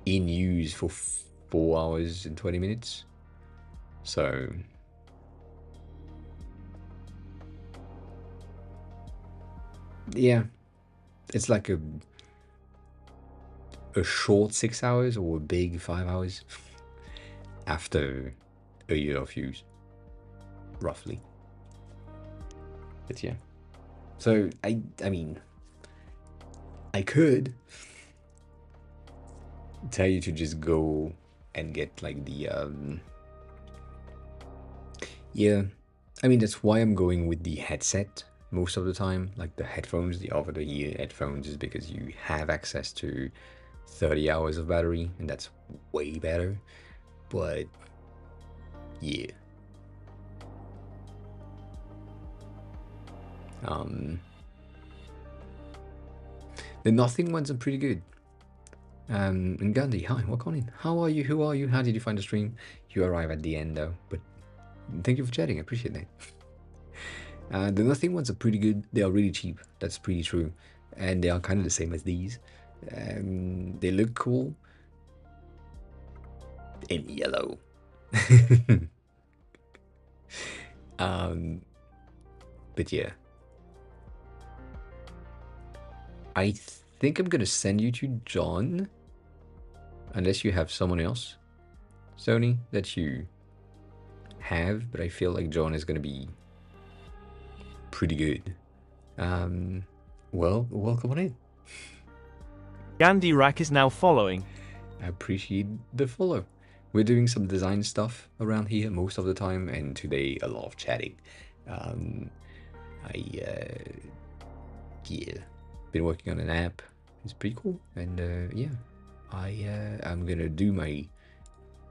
in use for 4 hours and 20 minutes. So yeah, it's like a short 6 hours or a big 5 hours after a year of use, roughly. But yeah, so I mean, I could tell you to just go and get like the yeah, I mean, that's why I'm going with the headset most of the time, like the headphones, the over-the-ear headphones, is because you have access to 30 hours of battery, and that's way better. But yeah, the nothing ones are pretty good. And Gandhi, hi, welcome in. How are you? Who are you? How did you find the stream? You arrive at the end though, but thank you for chatting. I appreciate that. The nothing ones are pretty good. They are really cheap. That's pretty true, and they are kind of the same as these. They look cool in yellow. But yeah, I think I'm gonna send you to John, unless you have someone else, Sony, that you have. But I feel like John is gonna be pretty good. Well, welcome on in. Gandhi Rack is now following. I appreciate the follow. We're doing some design stuff around here most of the time, and today a lot of chatting. Yeah, been working on an app. It's pretty cool, and yeah, I'm gonna do my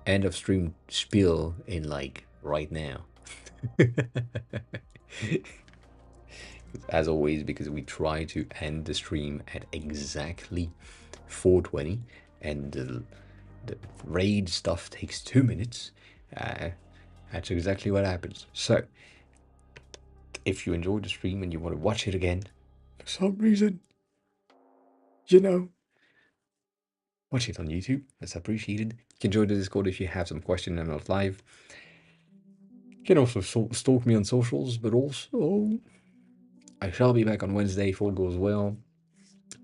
end of stream spiel in like right now. As always, because we try to end the stream at exactly 4:20, and the raid stuff takes 2 minutes. That's exactly what happens. So, if you enjoyed the stream and you want to watch it again, for some reason, you know, watch it on YouTube. That's appreciated. You can join the Discord if you have some question and I'm not live. You can also stalk me on socials, but also I shall be back on Wednesday if all goes well.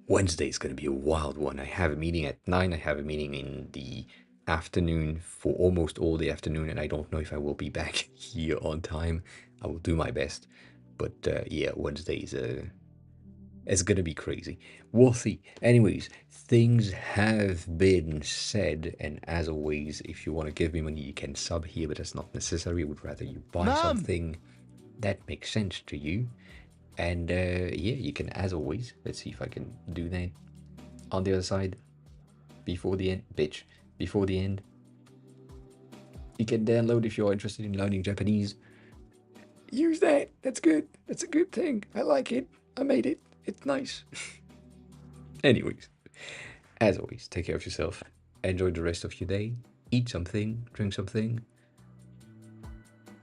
Wednesday is going to be a wild one. I have a meeting at 9. I have a meeting in the afternoon for almost all the afternoon, and I don't know if I will be back here on time. I will do my best. But yeah, Wednesday is it's gonna be crazy. We'll see. Anyways, things have been said, and as always, if you want to give me money, you can sub here, but that's not necessary. I would rather you buy something that makes sense to you. And yeah, you can, as always, let's see if I can do that on the other side before the end. Bitch, before the end. You can download if you're interested in learning Japanese. Use that. That's good. That's a good thing. I like it. I made it. It's nice. Anyways, as always, take care of yourself. Enjoy the rest of your day. Eat something, drink something.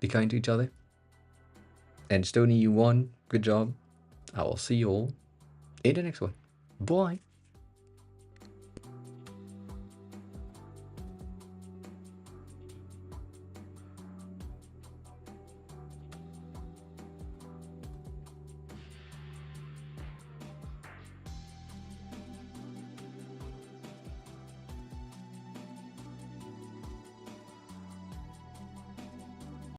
Be kind to each other. And Stony, you won. Good job. I will see you all in the next one. Bye.